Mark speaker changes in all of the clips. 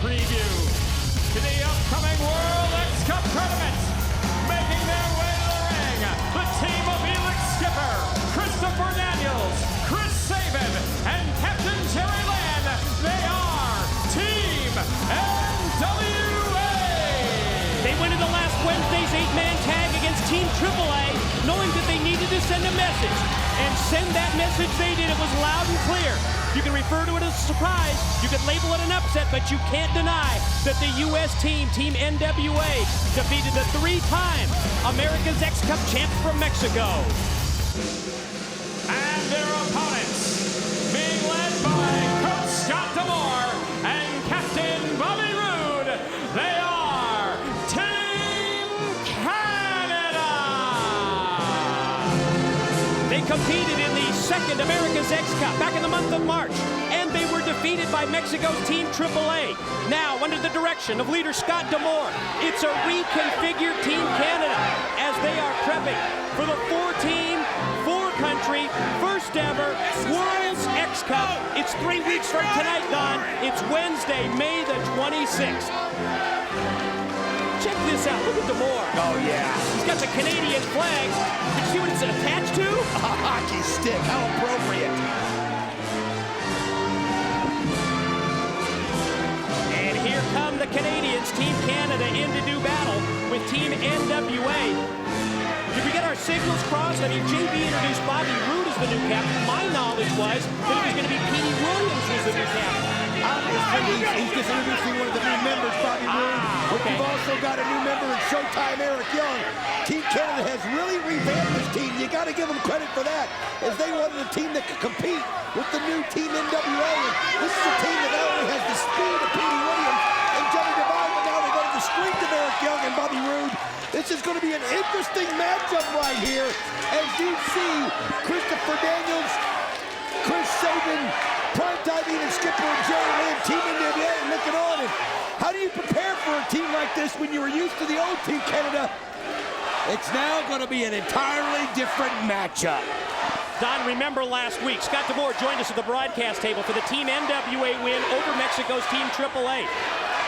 Speaker 1: preview to the upcoming World X Cup tournament. Making their way to the ring, the team of Elix skipper Christopher Daniels, Chris Sabin, and Captain Jerry Lynn. They are Team NWA.
Speaker 2: They went into last Wednesday's 8-man tag against Team AAA, knowing that they needed to send a message. And send that message they did. It was loud and clear. You can refer to it as a surprise, you can label it an upset, but you can't deny that the U.S. team, Team NWA, defeated the 3-time America's X Cup champs from Mexico.
Speaker 1: And their opponents, being led by Coach Scott D'Amore and Captain Bobby Roode, they are Team Canada.
Speaker 2: They competed in the second America's X Cup back in the month of March, and they were defeated by Mexico's Team AAA. Now, under the direction of leader Scott D'Amore, it's a reconfigured Team Canada as they are prepping for the 4-team, 4-country, first ever World's X Cup. It's 3 weeks from tonight, Don. It's Wednesday, May the 26th. Check this out. Look at D'Amore.
Speaker 3: Oh, yeah.
Speaker 2: He's got the Canadian flag. Did you see what it's attached to?
Speaker 3: A hockey stick. How appropriate.
Speaker 2: And here come the Canadians, Team Canada, in to do battle with Team NWA. Did we get our signals crossed? I mean, JB introduced Bobby Roode as the new captain. My knowledge was that it was going to be Petey Williams as the new captain.
Speaker 3: Obviously, he's just introducing one of the new members, Bobby Roode. But
Speaker 2: okay.
Speaker 3: you've also got a new member in Showtime, Eric Young. Team Canada has really revamped this team. You got to give them credit for that, as they wanted a team that could compete with the new Team NWA. And this is a team that not only has the speed of Petey Williams and Johnny Devine, but now they go to the strength of Eric Young and Bobby Roode. This is going to be an interesting matchup right here, as you see Christopher Daniels, Chris Sabin, Primetime Even Skipper, and Jerry Lynn, Team NWA, looking on. And how do you prepare for a team like this when you were used to the old Team Canada? It's now going to be an entirely different matchup.
Speaker 2: Don, remember last week, Scott D'Amore joined us at the broadcast table for the Team NWA win over Mexico's Team AAA.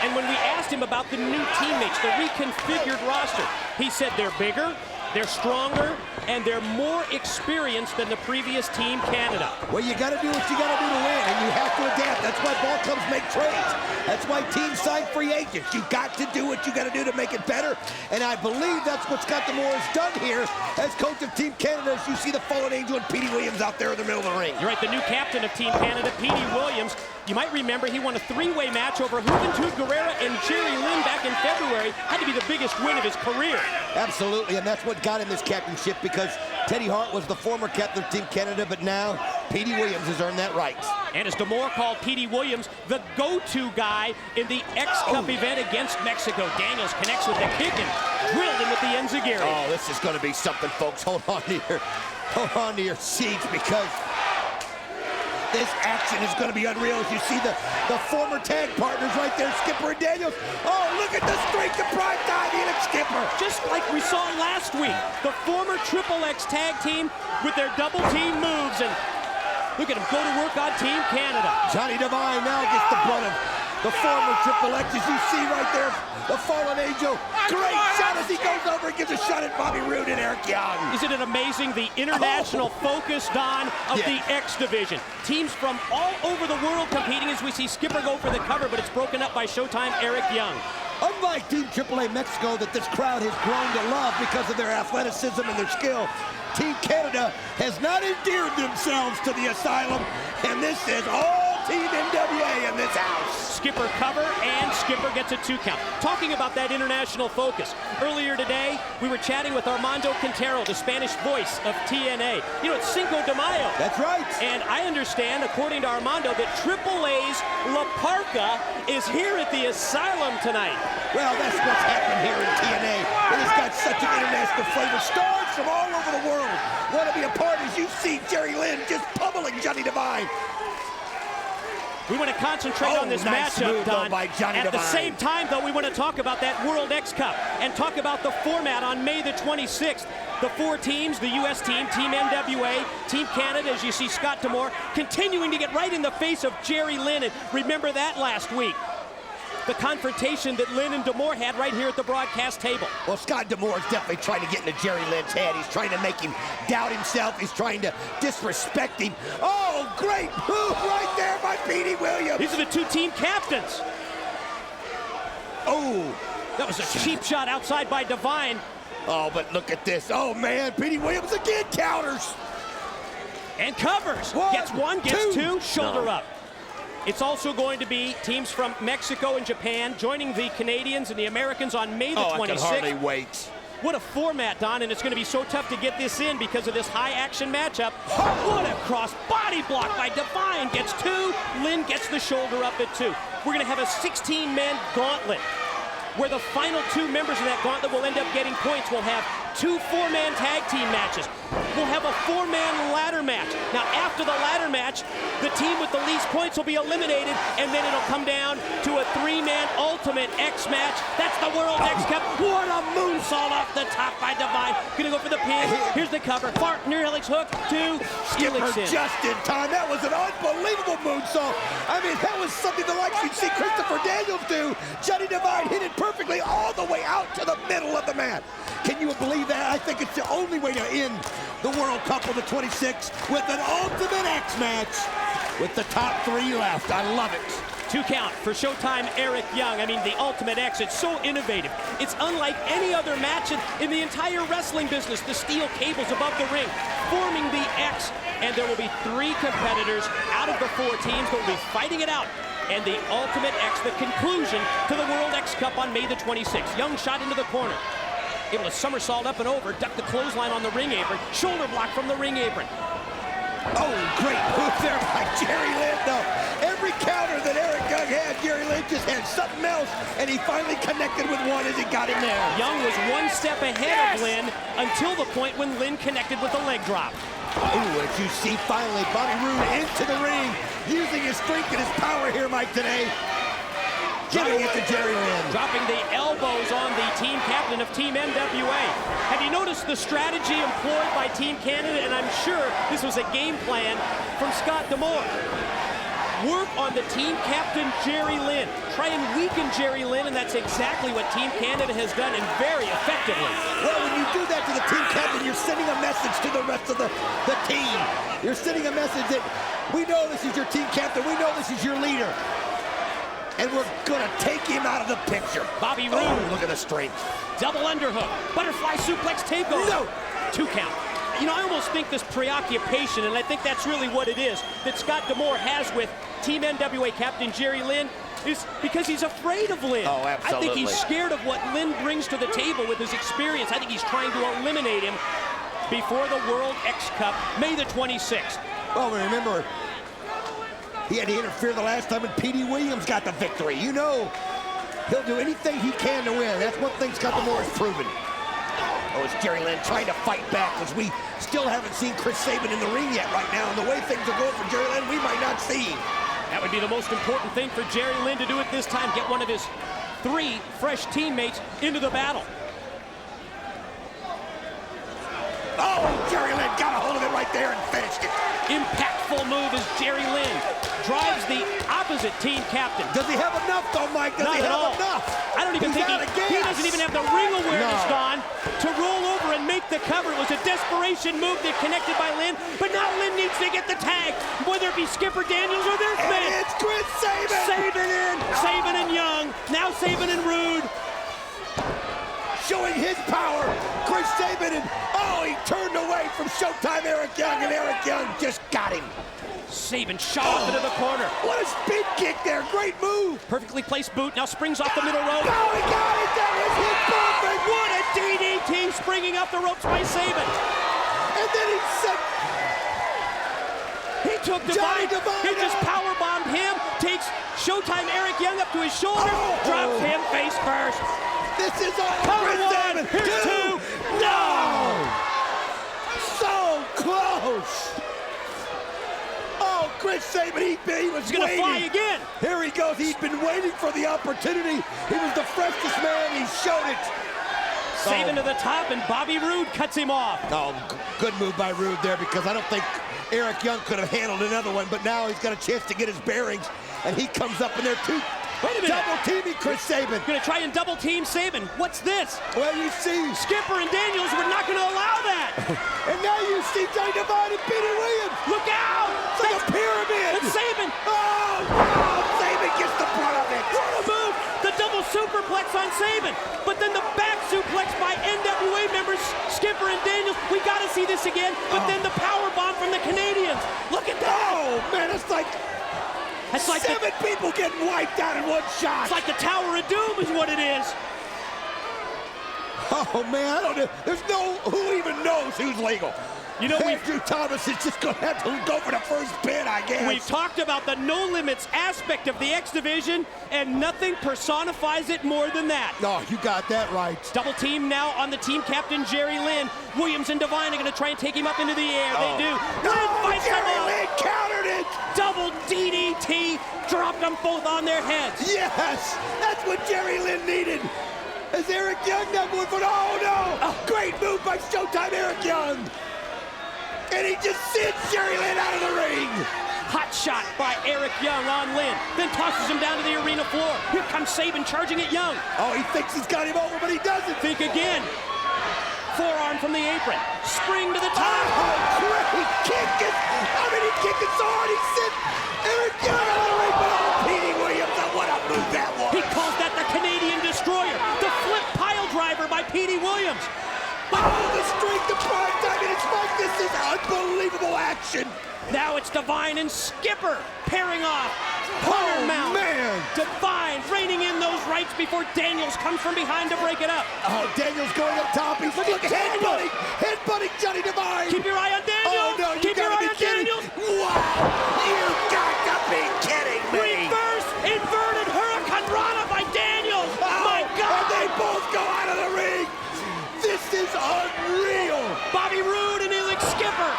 Speaker 2: And when we asked him about the new teammates, the reconfigured roster, he said they're bigger, they're stronger, and they're more experienced than the previous Team Canada.
Speaker 3: Well, you got to do what you got to do to win, and you have to adapt. That's why ball clubs make trades. That's why teams sign free agents. You got to do what you got to do to make it better, and I believe that's what Scott D'Amore has done here as coach of Team Canada, as you see the fallen angel and Petey Williams out there in the middle of the ring.
Speaker 2: You're right, the new captain of Team Canada, Petey Williams. You might remember he won a 3-way match over Juventud Guerrera and Jerry Lynn back in February. Had to be the biggest win of his career.
Speaker 3: Absolutely, and that's what got him this captainship, because Teddy Hart was the former captain of Team Canada, but now Petey Williams has earned that right.
Speaker 2: And as D'Amore called Petey Williams the go-to guy in the X Cup event against Mexico. Daniels connects with the kick and drilled him with the enziguri.
Speaker 3: Oh, this is going to be something, folks. Hold on to your seats, because this action is going to be unreal. As you see the former tag partners right there, Skipper and Daniels. Oh, look at the strength of Primetime Even Skipper.
Speaker 2: Just like we saw last week, the former Triple X tag team with their double team moves, and look at them go to work on Team Canada.
Speaker 3: Johnny Devine now gets the brunt of the former Triple X, as you see right there, the fallen angel. Great shot as he goes over and gives a shot at Bobby Roode and Eric Young.
Speaker 2: Isn't it amazing, the international focus, Don, of the X division? Teams from all over the world competing, as we see Skipper go for the cover, but it's broken up by Showtime Eric Young.
Speaker 3: Unlike Team AAA Mexico that this crowd has grown to love because of their athleticism and their skill, Team Canada has not endeared themselves to the asylum, and this is all Team NWA in this house.
Speaker 2: Skipper cover, and Skipper gets a 2 count. Talking about that international focus, earlier today we were chatting with Armando Quintero, the Spanish voice of TNA. You know, it's Cinco de Mayo.
Speaker 3: That's right.
Speaker 2: And I understand, according to Armando, that AAA's La Parca is here at the Asylum tonight.
Speaker 3: Well, that's what's happened here in TNA. It has got such an international flavor. Stars from all over the world want to be a part, as you see Jerry Lynn just pummeling Johnny Devine.
Speaker 2: We want to concentrate on this matchup, Don. At the same time, though, we want to talk about that World X Cup and talk about the format on May the 26th. The 4 teams, the U.S. team, Team NWA, Team Canada, as you see Scott D'Amore, continuing to get right in the face of Jerry Lynn. And remember that last week. the confrontation that Lynn and D'Amore had right here at the broadcast table.
Speaker 3: Well, Scott D'Amore is definitely trying to get into Jerry Lynn's head. He's trying to make him doubt himself. He's trying to disrespect him. Oh, great move right there by Petey Williams.
Speaker 2: These are the two team captains.
Speaker 3: Oh.
Speaker 2: That was a cheap shot outside by Divine.
Speaker 3: Oh, but look at this. Oh, man, Petey Williams again counters.
Speaker 2: And covers. Gets one, gets two, shoulder up. It's also going to be teams from Mexico and Japan joining the Canadians and the Americans on May the 26th.
Speaker 3: I can hardly wait.
Speaker 2: What a format, Don, and it's going to be so tough to get this in because of this high-action matchup. What a cross-body block by Divine. Gets two. Lynn gets the shoulder up at two. We're going to have a 16-man gauntlet where the final two members of that gauntlet will end up getting points. We'll have two 4-man tag team matches. We'll have a 4-man ladder match. Now, after the ladder match, the team with the least points will be eliminated, and then it'll come down to a 3-man Ultimate X match. That's the World X Cup. What a moonsault off the top by Divine. Gonna go for the pin. Here's the cover. Fart, near helix hook, two.
Speaker 3: Skipper just in time. That was an unbelievable moonsault. I mean, that was something the likes you'd see Christopher Daniels do. Johnny Divine hit it perfectly all the way out to the middle of the mat. Can you believe that? I think it's the only way to end the World Cup on the 26th with an Ultimate X match with the top 3 left. I love it.
Speaker 2: 2 count for Showtime Eric Young. I mean, the Ultimate X, it's so innovative. It's unlike any other match in the entire wrestling business. The steel cables above the ring forming the X, and there will be 3 competitors out of the 4 teams that will be fighting it out. And the Ultimate X, the conclusion to the World X Cup on May the 26th. Young shot into the corner. Able to somersault up and over, duck the clothesline on the ring apron, shoulder block from the ring apron.
Speaker 3: Oh, great move there by Jerry Lynn, though. Every counter that Eric Young had, Jerry Lynn just had something else, and he finally connected with one as he got him there.
Speaker 2: Young was one step ahead of Lynn until the point when Lynn connected with the leg drop.
Speaker 3: Ooh, as you see, finally, Bobby Roode into the ring, using his strength and his power here, Mike, today. Giving it to Jerry Lynn.
Speaker 2: Dropping the elbows on the team captain of Team NWA. Have you noticed the strategy employed by Team Canada? And I'm sure this was a game plan from Scott D'Amore. Work on the team captain, Jerry Lynn. Try and weaken Jerry Lynn, and that's exactly what Team Canada has done, and very effectively.
Speaker 3: Well, when you do that to the team captain, you're sending a message to the rest of the team. You're sending a message that we know this is your team captain, we know this is your leader. And we're gonna take him out of the picture.
Speaker 2: Bobby Roode.
Speaker 3: Oh, look at the strength.
Speaker 2: Double underhook. Butterfly suplex takeover.
Speaker 3: No.
Speaker 2: 2 count. You know, I almost think this preoccupation, and I think that's really what it is, that Scott D'Amore has with Team NWA captain Jerry Lynn, is because he's afraid of Lynn.
Speaker 3: Oh, absolutely.
Speaker 2: I think he's scared of what Lynn brings to the table with his experience. I think he's trying to eliminate him before the World X Cup, May the 26th.
Speaker 3: Well, remember, he had to interfere the last time, and Petey Williams got the victory. You know, he'll do anything he can to win. That's one thing Scott D'Amore has proven. Oh, it's Jerry Lynn trying to fight back, because we still haven't seen Chris Sabin in the ring yet right now. And the way things are going for Jerry Lynn, we might not see him.
Speaker 2: That would be the most important thing for Jerry Lynn to do at this time. Get one of his 3 fresh teammates into the battle.
Speaker 3: Oh, Jerry Lynn got a hold of it right there and finished it.
Speaker 2: Impactful move as Jerry Lynn drives the opposite team captain.
Speaker 3: Does he have enough, though, Mike? Does he have enough?
Speaker 2: I don't even think he doesn't even have the ring awareness, Don, to roll over and make the cover. It was a desperation move that connected by Lynn, but now Lynn needs to get the tag, whether it be Skipper Daniels or this man.
Speaker 3: And it's Chris Sabin.
Speaker 2: Sabin in, Sabin and Young, now Sabin and Roode.
Speaker 3: Showing his power, Chris Sabin, and oh, he turned away from Showtime Eric Young, and Eric Young just got him.
Speaker 2: Sabin shot off into the corner.
Speaker 3: What a spin kick there, great move.
Speaker 2: Perfectly placed boot, now springs off the middle rope.
Speaker 3: Oh, he got it, that was his perfect.
Speaker 2: What a DDT springing up the ropes by Sabin.
Speaker 3: And then
Speaker 2: he took Divine, he just powerbombed him, takes Showtime Eric Young up to his shoulder, drops him face first.
Speaker 3: This is all
Speaker 2: Chris
Speaker 3: Sabin.
Speaker 2: Here's 2.
Speaker 3: No! So close. Oh, Chris Sabin, he was
Speaker 2: He's gonna fly again.
Speaker 3: Here he goes. He's been waiting for the opportunity. He was the freshest man. He showed it.
Speaker 2: Sabin to the top, and Bobby Roode cuts him off.
Speaker 3: Oh, good move by Roode there, because I don't think Eric Young could have handled another one, but now he's got a chance to get his bearings, and he comes up, and they're two
Speaker 2: Wait a minute.
Speaker 3: Double teaming Chris Sabin.
Speaker 2: Gonna try and double team Sabin. What's this?
Speaker 3: Well, you see.
Speaker 2: Skipper and Daniels were not gonna allow that.
Speaker 3: And now you see Johnny Devine and Petey Williams.
Speaker 2: Look out!
Speaker 3: It's like a pyramid.
Speaker 2: It's Sabin.
Speaker 3: Oh, Sabin gets the brunt of it.
Speaker 2: What a move! The double superplex on Sabin. But then the back suplex by NWA members Skipper and Daniels. We gotta see this again. But then the power bomb from the Canadians. Look at that!
Speaker 3: Oh, man, it's like seven people getting wiped out in one shot.
Speaker 2: It's like the Tower of Doom is what it is.
Speaker 3: Oh, man, I don't know. There's who even knows who's legal.
Speaker 2: You know,
Speaker 3: Andrew Thomas is just going to have to go for the first bid, I guess.
Speaker 2: We've talked about the no limits aspect of the X Division, and nothing personifies it more than that.
Speaker 3: No, you got that right.
Speaker 2: Double team now on the team captain, Jerry Lynn. Williams and Devine are going to try and take him up into the air. They do. Lynn fights him
Speaker 3: Jerry
Speaker 2: off.
Speaker 3: Lynn countered it.
Speaker 2: Double DDT, dropped them both on their heads.
Speaker 3: Yes, that's what Jerry Lynn needed. As Eric Young now going for great move by Showtime Eric Young. And he just sends Jerry Lynn out of the ring.
Speaker 2: Hot shot by Eric Young on Lynn, then tosses him down to the arena floor. Here comes Sabin charging at Young.
Speaker 3: Oh, he thinks he's got him over, but he doesn't.
Speaker 2: Think again. Forearm from the apron. Spring to the top.
Speaker 3: Oh, great kick. He kicked it so hard he sent Eric Young out of the ring. But Petey Williams, what a move that was.
Speaker 2: He calls that the Canadian Destroyer. The flip pile driver by Petey Williams.
Speaker 3: Oh, the strength of prime time in his fight. This is unbelievable action.
Speaker 2: Now it's Devine and Skipper pairing off.
Speaker 3: Oh,
Speaker 2: Mount.
Speaker 3: man.
Speaker 2: Devine reining in those rights before Daniels comes from behind to break it up.
Speaker 3: Oh, Daniels going up top. He's looking headbutting Johnny Devine.
Speaker 2: Keep your eye on Daniels.
Speaker 3: Oh, no, you
Speaker 2: Keep your
Speaker 3: gotta
Speaker 2: eye
Speaker 3: be
Speaker 2: on
Speaker 3: kidding.
Speaker 2: Daniels.
Speaker 3: Wow, you got to be kidding me.
Speaker 2: Reverse inverted Hurricane Rana by Daniels.
Speaker 3: Oh,
Speaker 2: My God.
Speaker 3: And they both go out of the ring. This is unreal.
Speaker 2: Bobby Roode and Elix Skipper.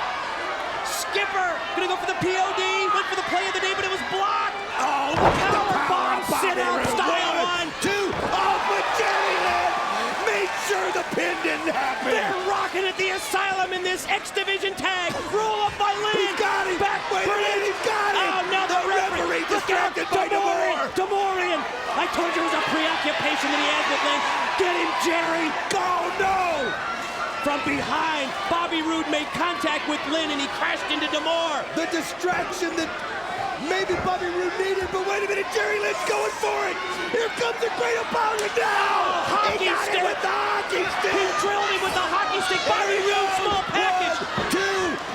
Speaker 2: Skipper gonna go for the POD. Went for the play of the day, but it was blocked.
Speaker 3: Oh,
Speaker 2: Powerbomb, sit-out style one.
Speaker 3: 2. Oh, but Jerry Lynn made sure the pin didn't happen.
Speaker 2: They're rocking at the Asylum in this X Division tag. Roll up by Lynn.
Speaker 3: He's got him.
Speaker 2: Back
Speaker 3: Wait a minute, he's got him.
Speaker 2: Oh, no, the
Speaker 3: referee distracted by Demore.
Speaker 2: Demorian. I told you it was a preoccupation that he had with Lynn. Get him, Jerry.
Speaker 3: Oh, no.
Speaker 2: From behind, Bobby Roode made contact with Lynn and he crashed into Demore.
Speaker 3: The distraction that maybe Bobby Roode needed, but wait a minute, Jerry Lynn's going for it. Here comes the great opponent now.
Speaker 2: Hockey
Speaker 3: He got
Speaker 2: stick.
Speaker 3: him with the hockey stick.
Speaker 2: He drilled him with the hockey stick. Bobby Roode, small package.
Speaker 3: 1, 2.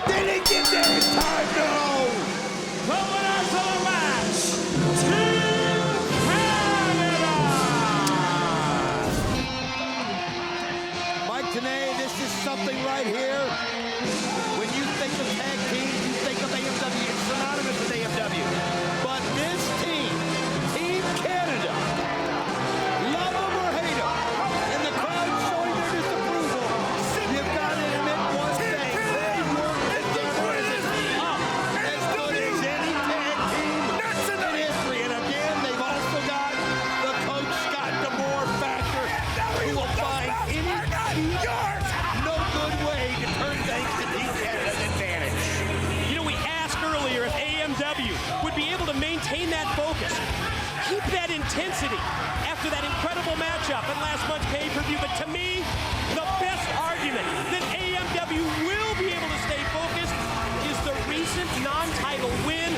Speaker 3: They didn't get there in time, no.
Speaker 1: The winners of the match, Team Canada!
Speaker 3: Mike Santana, this is something right here. When you think of tag teams, you think of AMW. It's synonymous with AMW. But this team, Team Canada, love them or hate them, and the crowd showing their disapproval, you've got to admit one thing. They were as good as any tag team in history. And again, they've also got the Coach Scott Demore factor, who will find any no good way to turn things to Team Canada's advantage.
Speaker 2: You know, we asked earlier if AMW would be able to maintain that focus, keep that intensity after that incredible matchup at last month's pay-per-view. But to me, the best argument that AMW will be able to stay focused is the recent non-title win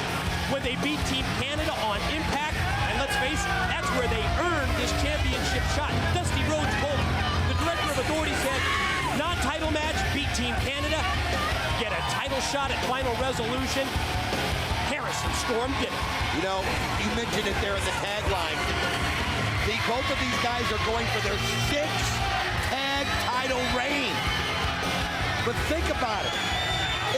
Speaker 2: when they beat Team Canada on Impact. And let's face it, that's where they earned this championship shot. Dusty Rhodes told him. The director of authority said, non-title match, beat Team Canada, get a title shot at Final Resolution. Harrison Storm did it.
Speaker 3: You know, you mentioned it there in the tagline. Both of these guys are going for their 6th tag title reign. But think about it.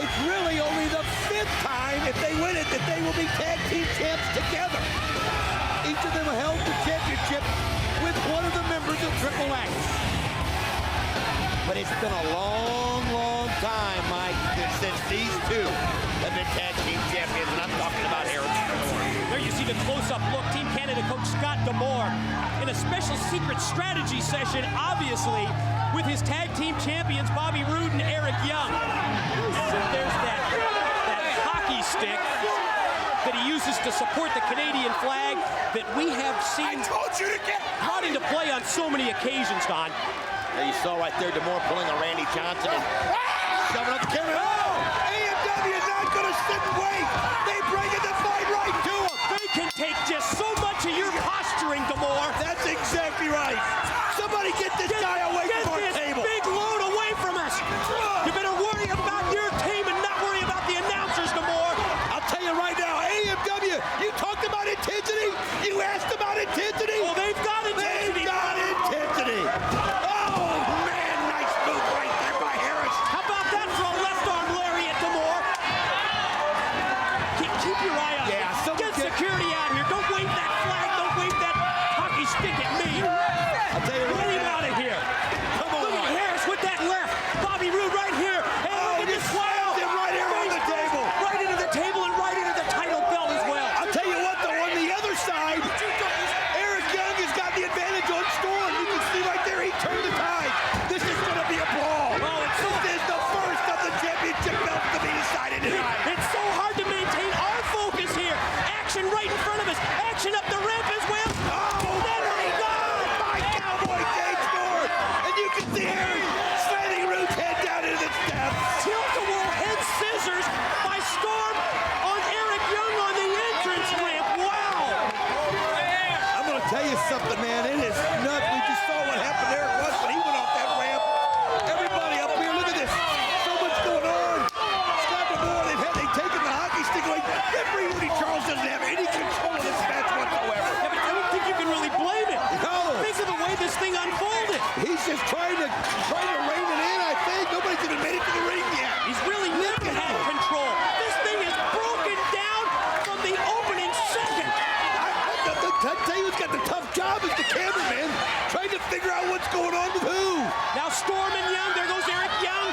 Speaker 3: It's really only the 5th time, if they win it, that they will be tag team champs together. Each of them held the championship with one of the members of Triple X. But it's been a long, long time, Mike, since these two have been tag team champions, and I'm talking about Harrison Storm.
Speaker 2: There you see the close-up look. Team Canada coach Scott Demore in a special secret strategy session, obviously, with his tag team champions Bobby Roode and Eric Young. So there's that hockey stick that he used chooses to support the Canadian flag that we have seen brought into play on so many occasions, Don.
Speaker 3: There you saw right there DeMore pulling a Randy Johnson and shoving up the camera. Oh! AMW is not going to sit and wait. They bring the fight right to him.
Speaker 2: They can take just so much of your posturing, DeMore.
Speaker 3: That's exactly right. Somebody get this guy away from our table.
Speaker 2: Big load away from us. You better worry about your team and not worry about the announcers, DeMore.
Speaker 3: I'll tell you right now, AMW, you talked about intensity. You asked about intensity.
Speaker 2: Well, they've got intensity.
Speaker 3: They've got intensity. Oh, man, nice move right there by Harris.
Speaker 2: How about that for a left arm lariat, DeMore? Keep your eye on it. Get security out here. Don't wave that flag. Don't wave that hockey stick at me.
Speaker 3: I'll tell you
Speaker 2: Get
Speaker 3: right
Speaker 2: him
Speaker 3: now.
Speaker 2: out of here.
Speaker 3: Come on.
Speaker 2: Look at Harris with that left. Bobby Roode right here. Hey, look at this
Speaker 3: slammed him right here on the table.
Speaker 2: Right into the table and right into the title belt as well.
Speaker 3: I'll tell you what, though, on the other side, Eric Young has got the advantage on Storm. You can see right there, he turned the tide. This is going to be a brawl. This is the first of the championship belts to be decided tonight.
Speaker 2: It's so hard to maintain our focus here. Action right in front of us. Action up the ramp as well.
Speaker 3: Oh, my God! My Cowboy Dave Storm! And you can see Eric slamming Roode's head down into the steps.
Speaker 2: Tilt-a-whirl head scissors by Storm on Eric Young on the entrance ramp. Wow!
Speaker 3: I'm going to tell you something, man. It is nuts. We just saw what happened to Eric Rush when he went off that ramp. Everybody up here, look at this. So much going on. Scott DeMore, they've taken the hockey stick away. Referee Rudy Charles doesn't have any control of this match whatsoever.
Speaker 2: Yeah, but I don't think you can really blame it.
Speaker 3: No.
Speaker 2: Think of the way this thing unfolded.
Speaker 3: He's just trying to rein it in, I think. Nobody's even made it to the ring yet.
Speaker 2: He's really never had control. This thing is broken down from the opening second.
Speaker 3: I tell you who's got the tough job is the cameraman, trying to figure out what's going on with who.
Speaker 2: Now Storm and Young, there goes Eric Young.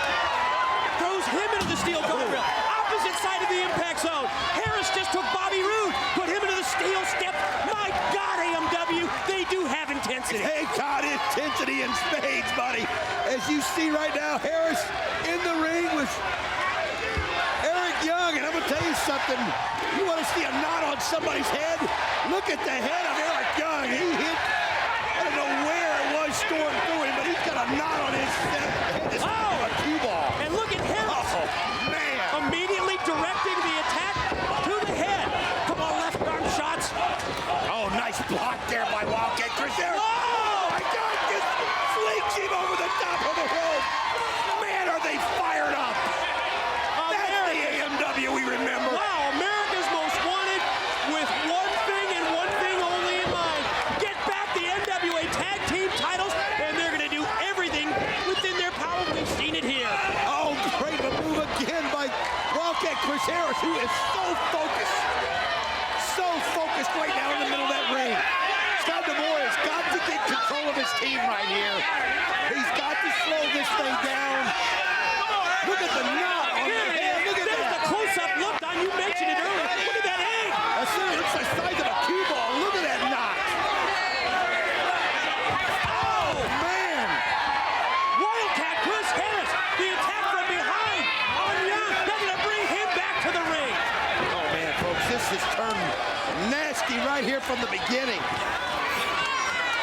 Speaker 2: Throws him into the steel guardrail. Opposite side of the impact zone. Harris just took Bobby Roode, put him into the steel step. My God, AMW, they do have intensity.
Speaker 3: Hey, God, intensity in spades, buddy. As you see right now, Harris in the ring with Eric Young. And I'm going to tell you something. You want to see a knot on somebody's head? Look at the head of Eric Young. He hit, I don't know where it was Storm through him, but he's got a knot on his head. It's a cue ball.
Speaker 2: And look at Harris.
Speaker 3: Oh, man.
Speaker 2: Immediately directing the attack to the head. Come on, left arm shots.
Speaker 3: Oh, nice block there by Wildcat Chris Harris. Oh, my God, just flings him over the top of the rope. Man, are they fired up. That's the AMW we remember.
Speaker 2: Wow, America's Most Wanted with one thing and one thing only in mind. Get back the NWA Tag Team titles, and they're going to do everything within their power. We've seen it here.
Speaker 3: Oh, great move again by Wildcat Chris Harris, who is so focused right now in the middle of that ring. Scott DeMore has got to get control of his team right here. He's got to slow this thing down. Look at the knot on the head. Look at
Speaker 2: There's
Speaker 3: that.
Speaker 2: the close-up look, Don. You mentioned it earlier. Look at that egg.
Speaker 3: That's it. It's the size of a cue ball. Look at that knot. Oh, man.
Speaker 2: Wildcat Chris Harris. The attack from behind on Young. They're going to bring him back to the ring.
Speaker 3: Oh, man, folks, this has turned nasty right here from the beginning.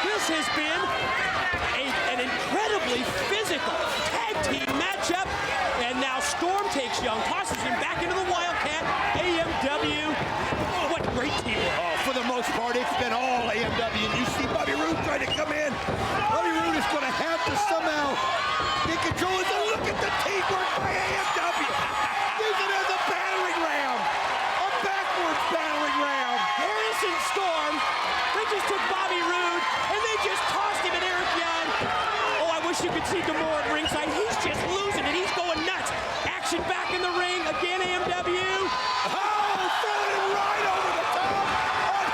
Speaker 2: This has been an incredibly physical tag team matchup. And now Storm takes Young, tosses him back into the Wildcat. AMW. What great teamwork.
Speaker 3: Oh, for the most part, it's been all AMW. You see Bobby Roode trying to come in. Bobby Roode is going to have to somehow get control. And look at the teamwork by AMW. Use it as a battering ram. A backwards battering ram.
Speaker 2: Harris and Storm, they just took Bobby Roode and they just tossed him at Eric Young. Oh, I wish you could see DeMore at ringside. He's just losing it. He's going nuts. Action back in the ring. Again, AMW.
Speaker 3: Oh, throwing him right over the top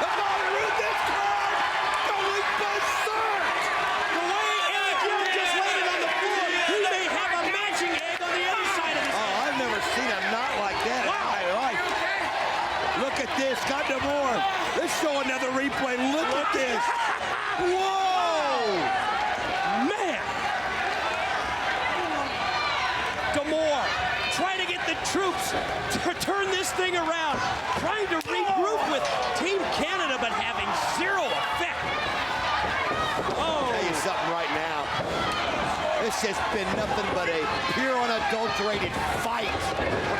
Speaker 3: of Bobby Roode. This crowd going berserk.
Speaker 2: The way Eric Young just landed on the floor, he may have a matching egg on the other side of his head.
Speaker 3: Oh, I've never seen a knot like that in my life. Look at this, Scott DeMore. Let's show another replay. Look at this. Whoa!
Speaker 2: Man! DeMore trying to get the troops to turn this thing around, trying to regroup
Speaker 3: hurting right now. This has been nothing but a pure unadulterated fight.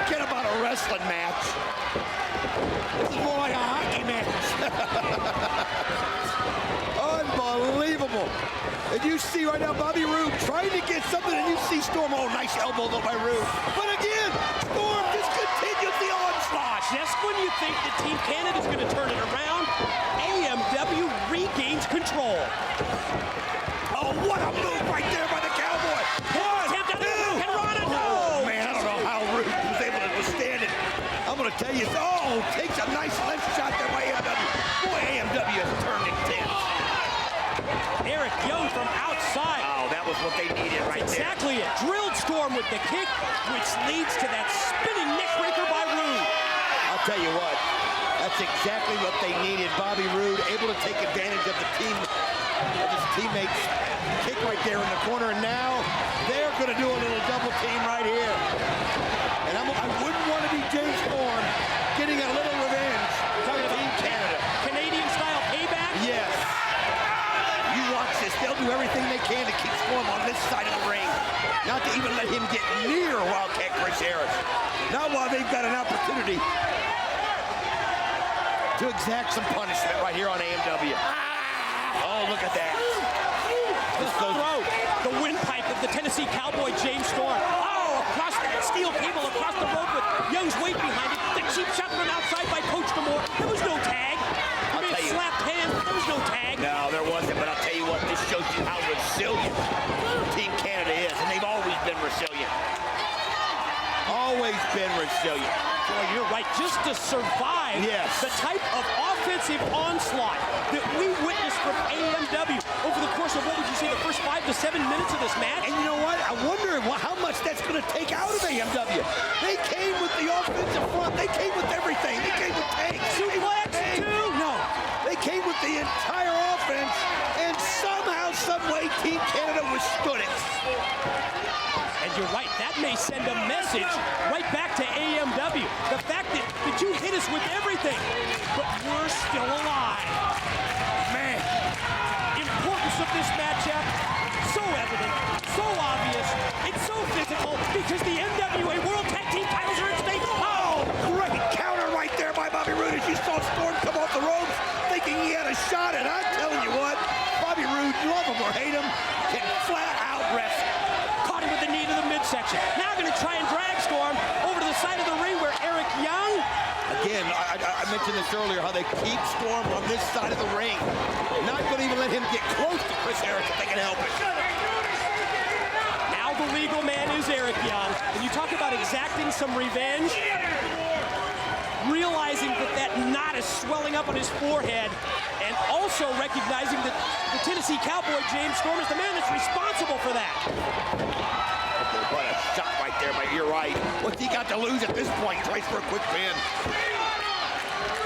Speaker 3: Forget about a wrestling match. This is more like a hockey match. Unbelievable. And you see right now Bobby Roode trying to get something, and you see Storm. Oh, nice elbow though by Roode. But again, Storm just continues the onslaught.
Speaker 2: Just when you think that Team Canada's going to turn it around, AMW regains control.
Speaker 3: Oh, what a move right there by the Cowboy. Oh, man, I don't know how Roode was able to withstand it. I'm going to tell you, takes a nice left shot there by AMW. Boy, AMW has turned intense.
Speaker 2: Eric Young from outside.
Speaker 3: Oh, that was what they needed right
Speaker 2: exactly
Speaker 3: there.
Speaker 2: Exactly it. Drilled Storm with the kick, which leads to that spinning neckbreaker by Roode.
Speaker 3: I'll tell you what, that's exactly what they needed. Bobby Roode able to take advantage of his teammates' kick right there in the corner, and now they're going to do a little double team right here. And I wouldn't want to be James Storm getting a little revenge for Team Canada.
Speaker 2: Canadian-style payback?
Speaker 3: Yes. You watch this. They'll do everything they can to keep Storm on this side of the ring. Not to even let him get near Wildcat Chris Harris. Not while they've got an opportunity to exact some punishment right here on AMW. Oh, look at that.
Speaker 2: This goes the windpipe of the Tennessee Cowboy, James Storm. Oh, across the steel cable, across the rope with Young's weight behind it. The cheap shot from outside by Coach D'Amore. There was no tag. Slapped hand. There was no tag.
Speaker 3: No, there wasn't, but I'll tell you what, this shows you how resilient Team Canada is, and they've always been resilient. Always been resilient.
Speaker 2: Boy, you're right. Just to survive the type of offensive onslaught that we witnessed from AMW over the course of, what would you say, the first 5 to 7 minutes of this match?
Speaker 3: And you know what? I wonder how much that's going to take out of AMW. They came with the offensive front. They came with everything. They came with tanks.
Speaker 2: Suplex, too?
Speaker 3: No. They came with the entire offense, and somehow, someway, Team Canada withstood it.
Speaker 2: And you're right, that may send a message right back to AMW. The fact that you hit us with everything, but we're still alive.
Speaker 3: Man.
Speaker 2: Importance of this matchup, so evident, so obvious, it's so physical, because the NWA World Tag Team titles are at stake.
Speaker 3: Oh, great counter right there by Bobby Roode as you saw Storm come off the ropes, thinking he had a shot, and I'm telling you what, Bobby Roode, love him or hate him, can flat out wrestle.
Speaker 2: Caught him with the knee to the midsection. Now going to try and drag Storm over to the side of the ring where Eric Young.
Speaker 3: Again, I mentioned this earlier, how they keep Storm on this side of the ring. Not going to even let him get close to Chris Harris if they can help it.
Speaker 2: Now the legal man is Eric Young. And you talk about exacting some revenge. Realizing that knot is swelling up on his forehead, and also recognizing that the Tennessee Cowboy, James Storm, is the man that's responsible for that.
Speaker 3: What a shot right there, but you're right. What's he got to lose at this point? Tries for a quick pin.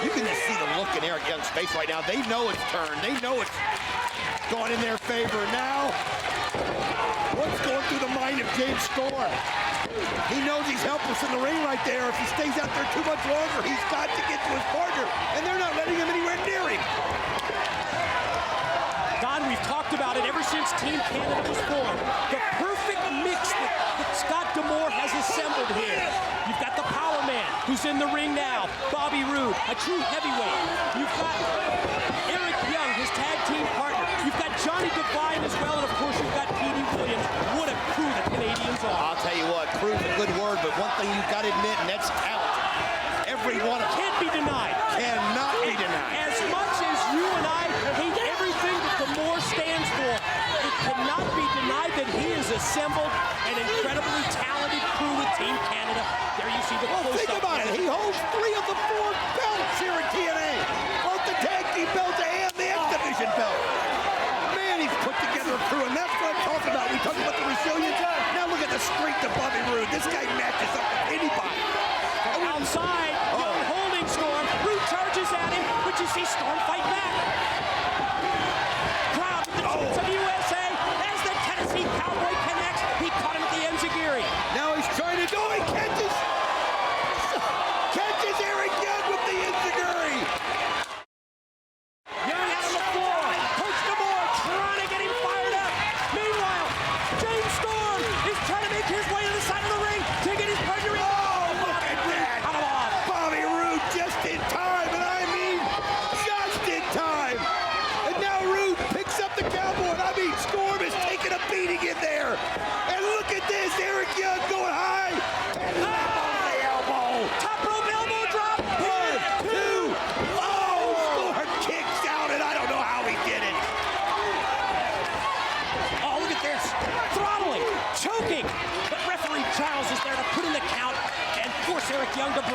Speaker 3: You can just see the look in Eric Young's face right now. They know it's turned. They know it's gone in their favor. Now, what's going through the mind of James Storm? He knows he's helpless in the ring right there. If he stays out there too much longer, he's got to get to his partner, and they're not letting him anywhere near him.
Speaker 2: Don, we've talked about it ever since Team Canada was formed. The perfect mix that Scott D'Amore has assembled here. You've got the power man, who's in the ring now, Bobby Roode, a true heavyweight. You've got Eric Young, his tag team partner. You've got Johnny Devine as well, and of course you've got Petey Williams. What a crew the Canadians are.
Speaker 3: I'll tell you what, crew's a good word, but one thing you've got to admit, and that's talent. Every one of them
Speaker 2: can't be denied.
Speaker 3: Cannot be denied.
Speaker 2: As much as you and I hate everything that D'Amore stands for, it cannot be denied that he has assembled an incredibly talented crew with Team Canada. There you see the close-up.
Speaker 3: Think about it. He holds 3 of the 4 belts here in TNA. Both the tag team belt and the X Division belt. Man, he's put together a crew, and that's what I'm talking about. We talk about the resilience. Now look at the strength of Bobby Roode. This guy matches up with anybody.
Speaker 2: Outside, Young holding Storm. Roode charges at him, but you see Storm fight back. Crowd with the troops of USA as the Tennessee Cowboy connects. He caught him at the enziguri.
Speaker 3: Now he's trying to do it. Catches Eric Young with the enziguri.
Speaker 2: Young out on the floor. Coach D'Amore trying to get him fired up.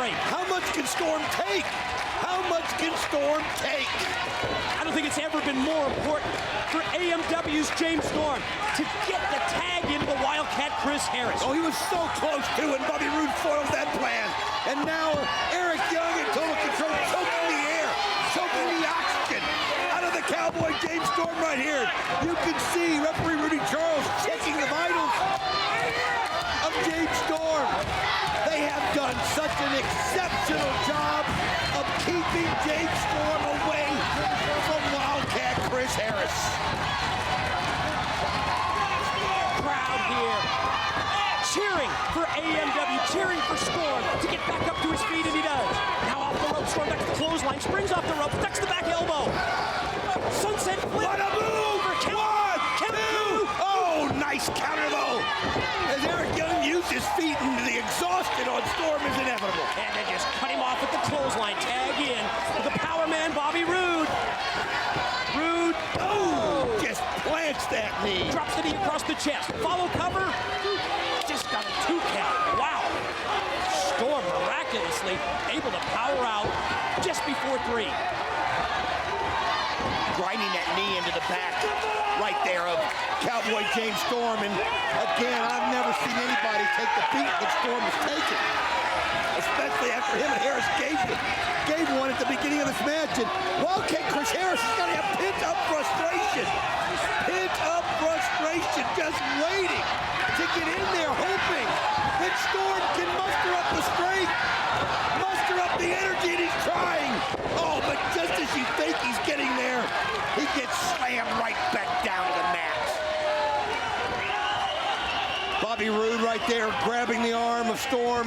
Speaker 2: break.
Speaker 3: How much can Storm take? How much can Storm take?
Speaker 2: I don't think it's ever been more important for AMW's James Storm to get the tag into the Wildcat Chris Harris.
Speaker 3: Oh, he was so close to, and Bobby Roode foiled that plan. And now Eric Young in total control, choking the air, choking the oxygen out of the Cowboy James Storm right here. You can see referee Rudy Charles checking the vitals of James Storm. They have done such an exceptional job of keeping James Storm away from Wildcat Chris Harris.
Speaker 2: Crowd here cheering for AMW, cheering for Storm to get back up to his feet, and he does. Now off the rope, Storm back to the clothesline, springs off the rope, ducks the back elbow. Sunset flip.
Speaker 3: What a move! One, two. Oh, nice counter though. As Eric Young used his feet, and the exhaustion on Storm is inevitable.
Speaker 2: And they just cut him off at the clothesline. Tag in with the power man, Bobby Roode. Roode, oh!
Speaker 3: Just plants that knee.
Speaker 2: Drops the knee across the chest. Follow cover. Just got a 2 count. Wow. Storm miraculously able to power out just before 3.
Speaker 3: Grinding that knee into the back right there of Cowboy James Storm. And again, I've never seen anybody take the beat that Storm has taken, especially after him and Harris gave one at the beginning of this match. And Wildcat Chris Harris is going to have pent-up frustration. Pent-up frustration, just waiting to get in there, hoping that Storm can muster up the strength, muster up the energy, and he's trying. Oh, but just as you think he's getting there, he gets slammed right back down to the mat. Bobby Roode right there grabbing the arm of Storm,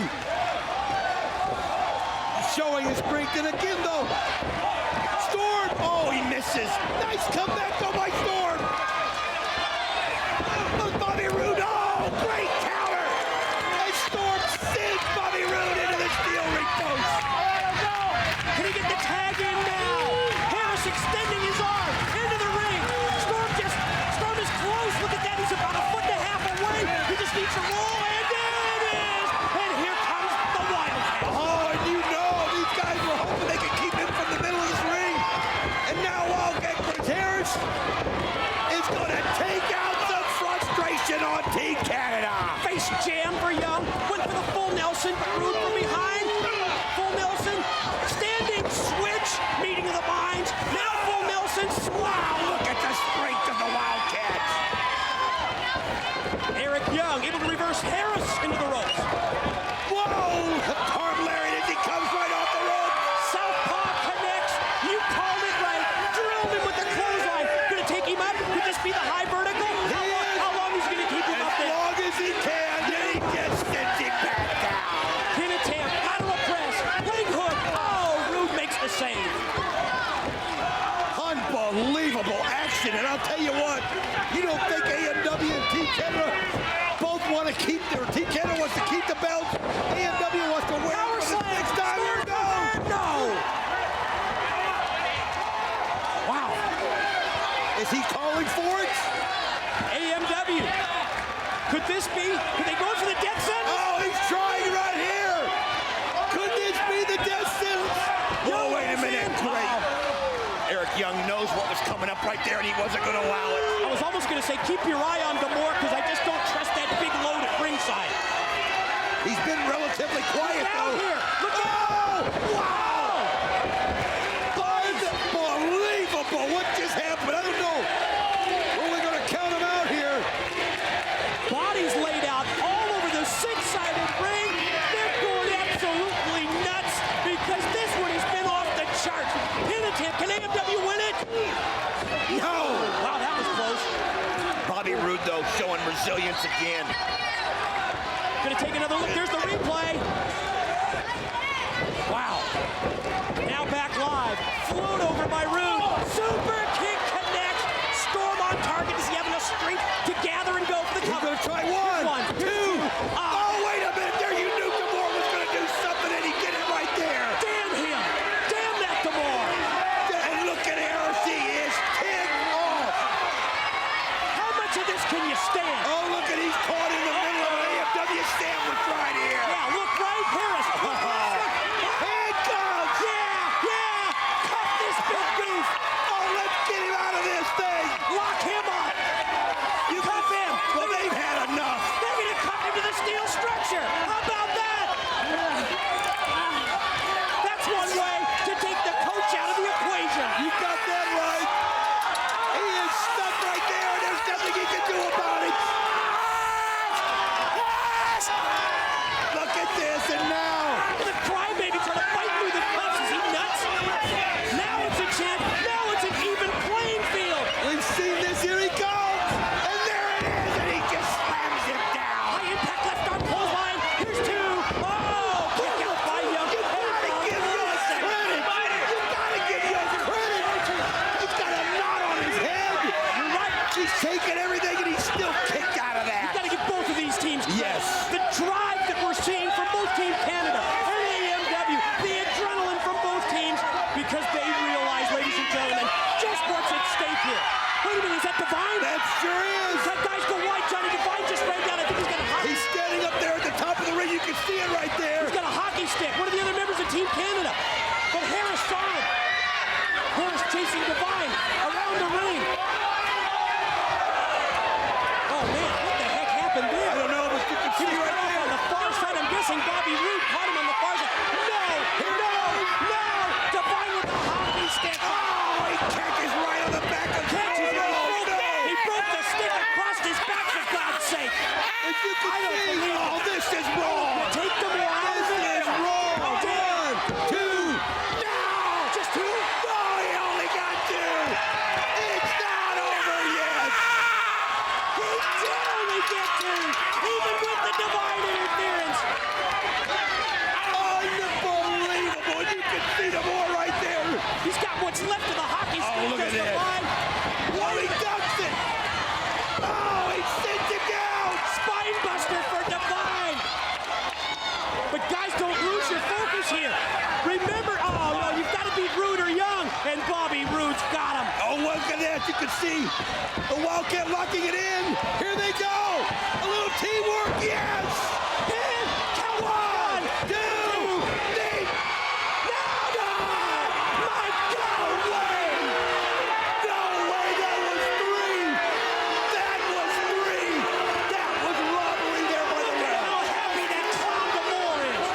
Speaker 3: showing his strength. And again, though, Storm, oh, he misses. Nice comeback, though, by Storm. Look, Bobby Roode, oh, great counter. And Storm sends Bobby Roode into the steel ring post.
Speaker 2: Can he get the tag in now? Harris extending his arm into the ring. Storm is close. Look at that. He's about 1.5 feet away. He just needs to roll, and there it is. And here comes the Wildcat.
Speaker 3: Oh, and you know these guys were hoping they could keep him from the middle of this ring. And now Wildcat Chris Harris is going to take out some frustration on Team Canada.
Speaker 2: Face jam for Young. Went for the full Nelson, but Roode from behind. Full Nelson. Standing switch. Meeting of the minds. Now full Nelson.
Speaker 3: Wow, look at the strength of the Wildcats.
Speaker 2: Eric Young able to reverse Harris into the ropes.
Speaker 3: Whoa, arm lariat as he comes right off the rope.
Speaker 2: Southpaw connects. You called it right. Drilled him with the clothesline. Gonna take him up. Could this be the high vertical? How long is he gonna keep him up
Speaker 3: As
Speaker 2: there?
Speaker 3: long as he can, then he just sends him back down.
Speaker 2: Pin attempt. Lateral press. Leg hook. Oh, Roode makes the save.
Speaker 3: Unbelievable action, and I'll tell you what, you don't think AMW and Team Canada both want to keep their, Team Canada wants to keep the belts, AMW wants to wear
Speaker 2: Power
Speaker 3: it for the
Speaker 2: slam.
Speaker 3: next time. Here it goes.
Speaker 2: No. Wow.
Speaker 3: Is he calling for it?
Speaker 2: AMW. Could this be? Could they go for the death sentence?
Speaker 3: Oh, he's trying right here. Could this be the death sentence? Oh, wait a minute. Great. Eric Young knows what was coming up right there, and he wasn't going to allow it.
Speaker 2: I was almost going to say keep your eye on D'Amore because I just don't trust that big load at ringside.
Speaker 3: He's been relatively quiet,
Speaker 2: Look out
Speaker 3: though.
Speaker 2: here. Look out.
Speaker 3: Oh, wow. Unbelievable. What just happened? I don't know. We're only going to count him out here.
Speaker 2: Bodies laid out all over the six-sided ring. They're going absolutely nuts because this one has been off the charts. Pin attempt. Can AMW win it?
Speaker 3: No.
Speaker 2: Wow, that was close.
Speaker 3: Bobby Roode, though, showing resilience again.
Speaker 2: Gonna take another look. There's the replay. Wow. Now back live. Float over by Roode. Super kick connects. Storm on target. Does he have enough strength to gather and go for the
Speaker 3: He's
Speaker 2: cover?
Speaker 3: going to try one, two. Oh, wait a minute. There you knew D'Amore was going to do something, and he did it right there.
Speaker 2: Damn him. Damn that D'Amore.
Speaker 3: And look at Harris. He is ticked off.
Speaker 2: How much of this can you stand?
Speaker 3: Oh, look at he's caught in the middle of an AFW sandwich right here.
Speaker 2: Yeah, look right. Harris. chasing Divine around the ring. Oh man, what the heck happened there?
Speaker 3: I don't know, but you can see right there.
Speaker 2: On the far side, I'm guessing Bobby Roode caught him on the far side. No! Divine with the hockey stick.
Speaker 3: Oh, he catches right on the back of the
Speaker 2: He broke the stick across his back, for God's sake.
Speaker 3: As you can see, oh, this is wrong.
Speaker 2: Take the more out of
Speaker 3: This is wrong. One, two.
Speaker 2: No! Just two?
Speaker 3: No, he only got two. It's not over yet.
Speaker 2: He did only get two, even with the Divine interference.
Speaker 3: Unbelievable. You can see the more right there.
Speaker 2: He's got what's left of the hockey stick.
Speaker 3: Oh, look at
Speaker 2: Does
Speaker 3: that.
Speaker 2: Divine.
Speaker 3: Oh, he ducks it. Oh, he sends it down.
Speaker 2: Spine buster for Divine. But guys, don't lose your focus here. Remember, oh no, you've got to beat Roode or Young, and Bobby Roode's got him.
Speaker 3: Oh, look at that. You can see the Wildcat locking it in. Here they go. A little teamwork. Yes.
Speaker 2: And count one,
Speaker 3: Two. Three.
Speaker 2: no, my God,
Speaker 3: way. No way. That was three. That was three. That was robbery there by the ref.
Speaker 2: how happy that clown D'Amore is.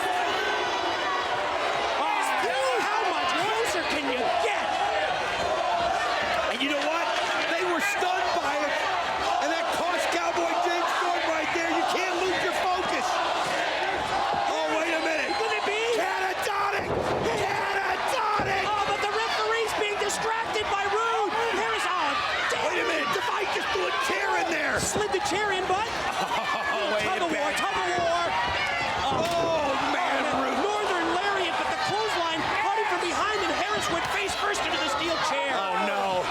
Speaker 2: Oh, how much closer can you get?
Speaker 3: And you know what? They were stunned by it. And that cost Cowboy James Storm right there. You can't lose your focus. Oh, wait a minute.
Speaker 2: Could it be?
Speaker 3: Catatonic. Catatonic.
Speaker 2: Oh, but the referee's being distracted by Roode. Harris, oh, damn.
Speaker 3: Wait a minute. Divine just threw a chair in there.
Speaker 2: Slid the chair in, bud. Tug of war, tug of war.
Speaker 3: Oh, man, Roode.
Speaker 2: Northern lariat, but the clothesline caught him from behind, and Harris went face first into the steel chair.
Speaker 3: Oh, no.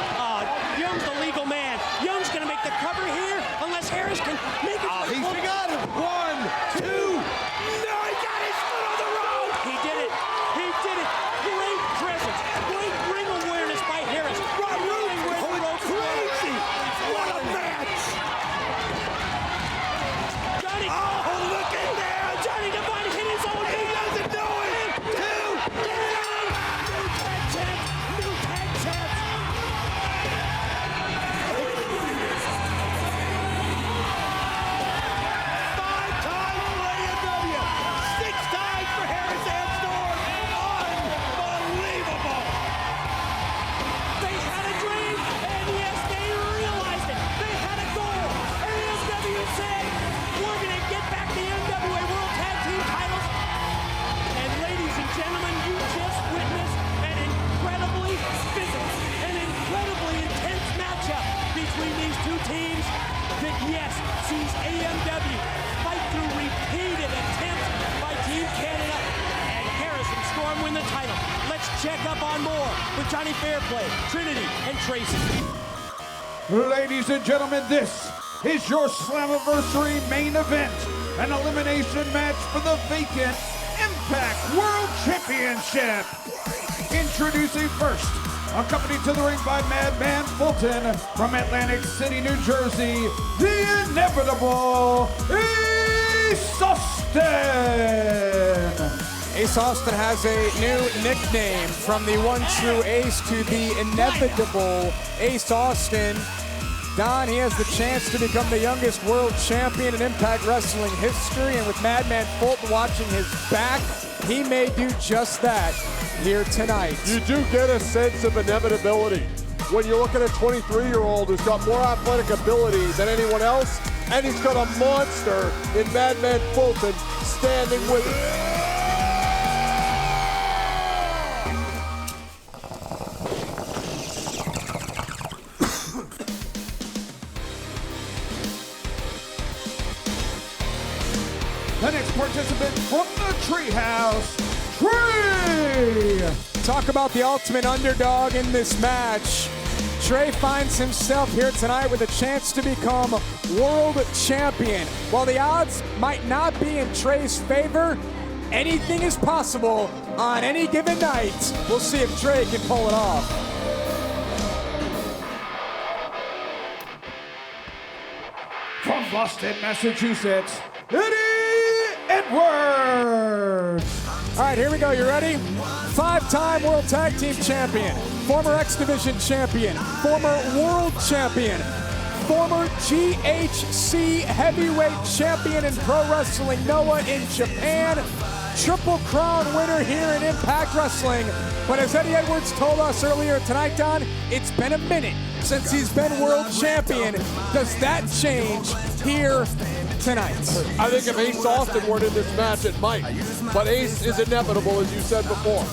Speaker 2: Young's the legal man. Young's gonna make the cover here, unless Harris can make it.
Speaker 3: Oh, he's got him. One, two. No, he got his foot on the rope.
Speaker 2: He did it. He did it. Great presence. Great ring awareness by Harris.
Speaker 3: Rob Roode
Speaker 2: Knowing where the
Speaker 3: going
Speaker 2: ropes were.
Speaker 3: crazy. What a match.
Speaker 2: Johnny.
Speaker 3: Oh, look at that.
Speaker 2: Johnny Divine hit his own
Speaker 3: He
Speaker 2: knee.
Speaker 3: doesn't know it. Two.
Speaker 2: New tag champs. New tag champs.
Speaker 3: Five times for AEW. Six times for Harris and Storm. Unbelievable.
Speaker 2: They had a dream, and yes, they realized it. They had a goal. AEW said, we're going to get back the NWA World Tag Team titles. And ladies and gentlemen, you just witnessed an incredibly physical, an incredibly intense matchup between these two teams that, yes, sees AEW fight through repeated attempts by Team Canada and Harris and Storm win the title. Let's check up on more with Johnny Fairplay, Trinity, and Tracy.
Speaker 1: Ladies and gentlemen, this is your Slammiversary main event, an elimination match for the vacant Impact World Championship. Introducing first, accompanied to the ring by Madman Fulton from Atlantic City, New Jersey, the inevitable Ace Austin.
Speaker 4: Ace Austin has a new nickname, from the one true Ace to the inevitable Ace Austin. Don, he has the chance to become the youngest world champion in Impact Wrestling history, and with Madman Fulton watching his back, he may do just that here tonight.
Speaker 5: You do get a sense of inevitability when you look at a 23-year-old who's got more athletic ability than anyone else, and he's got a monster in Madman Fulton standing with him.
Speaker 1: The next participant from the Treehouse, Trey.
Speaker 4: Talk about the ultimate underdog in this match. Trey finds himself here tonight with a chance to become world champion. While the odds might not be in Trey's favor, anything is possible on any given night. We'll see if Trey can pull it off.
Speaker 1: From Boston, Massachusetts, Eddie Edwards.
Speaker 4: All right, here we go. You ready? 5-time World Tag Team Champion, former X Division Champion, former World Champion, former GHC Heavyweight Champion in Pro Wrestling Noah in Japan, Triple Crown winner here in Impact Wrestling. But as Eddie Edwards told us earlier tonight, Don, it's been a minute since he's been World Champion. Does that change here tonight?
Speaker 5: I think if Ace Austin weren't in this match, it might. But Ace is inevitable, as you said before.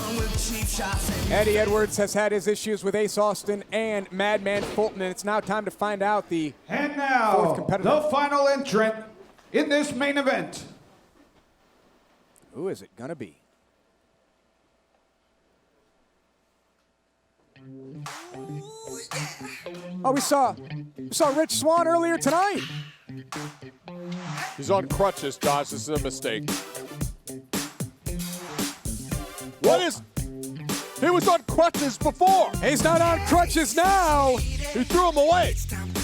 Speaker 4: Eddie Edwards has had his issues with Ace Austin and Madman Fulton, and it's now time to find out the
Speaker 1: And now,
Speaker 4: fourth competitor.
Speaker 1: the final entrant in this main event.
Speaker 4: Who is it gonna be? Oh, we saw Rich Swann earlier tonight.
Speaker 5: He's on crutches, Josh. This is a mistake. What is... He was on crutches before.
Speaker 4: He's not on crutches now.
Speaker 5: He threw him away.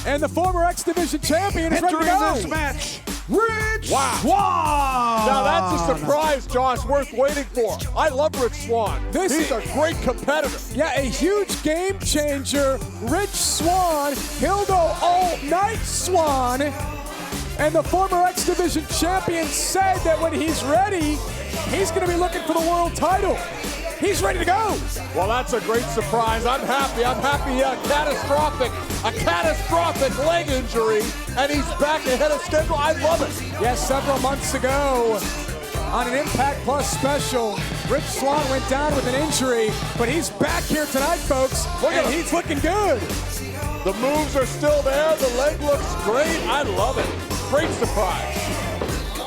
Speaker 4: And the former X Division champion is ready to
Speaker 1: Entering
Speaker 4: go.
Speaker 1: this match, Rich
Speaker 5: Wow.
Speaker 1: Swann!
Speaker 5: Now that's a surprise, Josh, worth waiting for. I love Rich Swann. He's a great competitor.
Speaker 4: Yeah, a huge game changer. Rich Swann, he'll go all night Swann. And the former X Division champion said that when he's ready, he's going to be looking for the world title. He's ready to go.
Speaker 5: Well, that's a great surprise. I'm happy. I'm happy he had a catastrophic leg injury, and he's back ahead of schedule. I love it.
Speaker 4: Yes, several months ago on an Impact Plus special, Rich Swann went down with an injury, but he's back here tonight, folks, and he's looking good.
Speaker 5: The moves are still there. The leg looks great. I love it. Great surprise.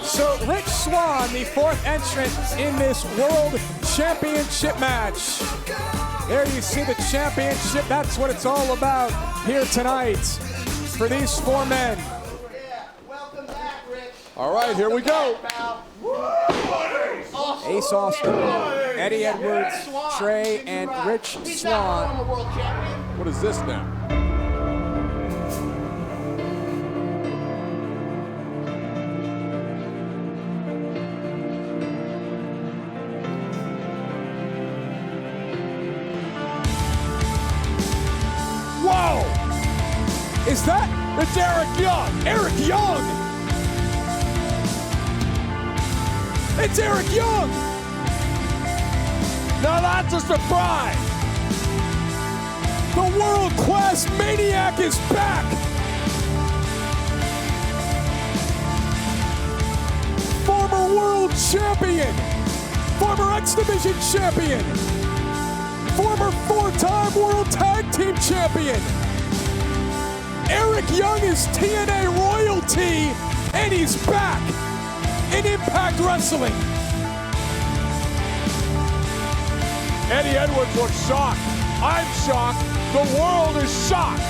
Speaker 4: So Rich Swann, the fourth entrant in this World Championship match. There you see the championship. That's what it's all about here tonight for these four men.
Speaker 3: Welcome back, Rich.
Speaker 5: All right, here we go.
Speaker 4: Ace Austin, Eddie Edwards, Trey, and Rich Swann.
Speaker 5: What is this now?
Speaker 4: Whoa! Is that?
Speaker 5: It's Eric Young.
Speaker 4: Eric Young! It's Eric Young!
Speaker 5: Now that's a surprise.
Speaker 4: The world-class Maniac is back! Former world champion! Former X Division champion! Former 4-time World Tag Team Champion. Eric Young is TNA royalty, and he's back in Impact Wrestling.
Speaker 5: Eddie Edwards looks shocked. I'm shocked. The world is shocked.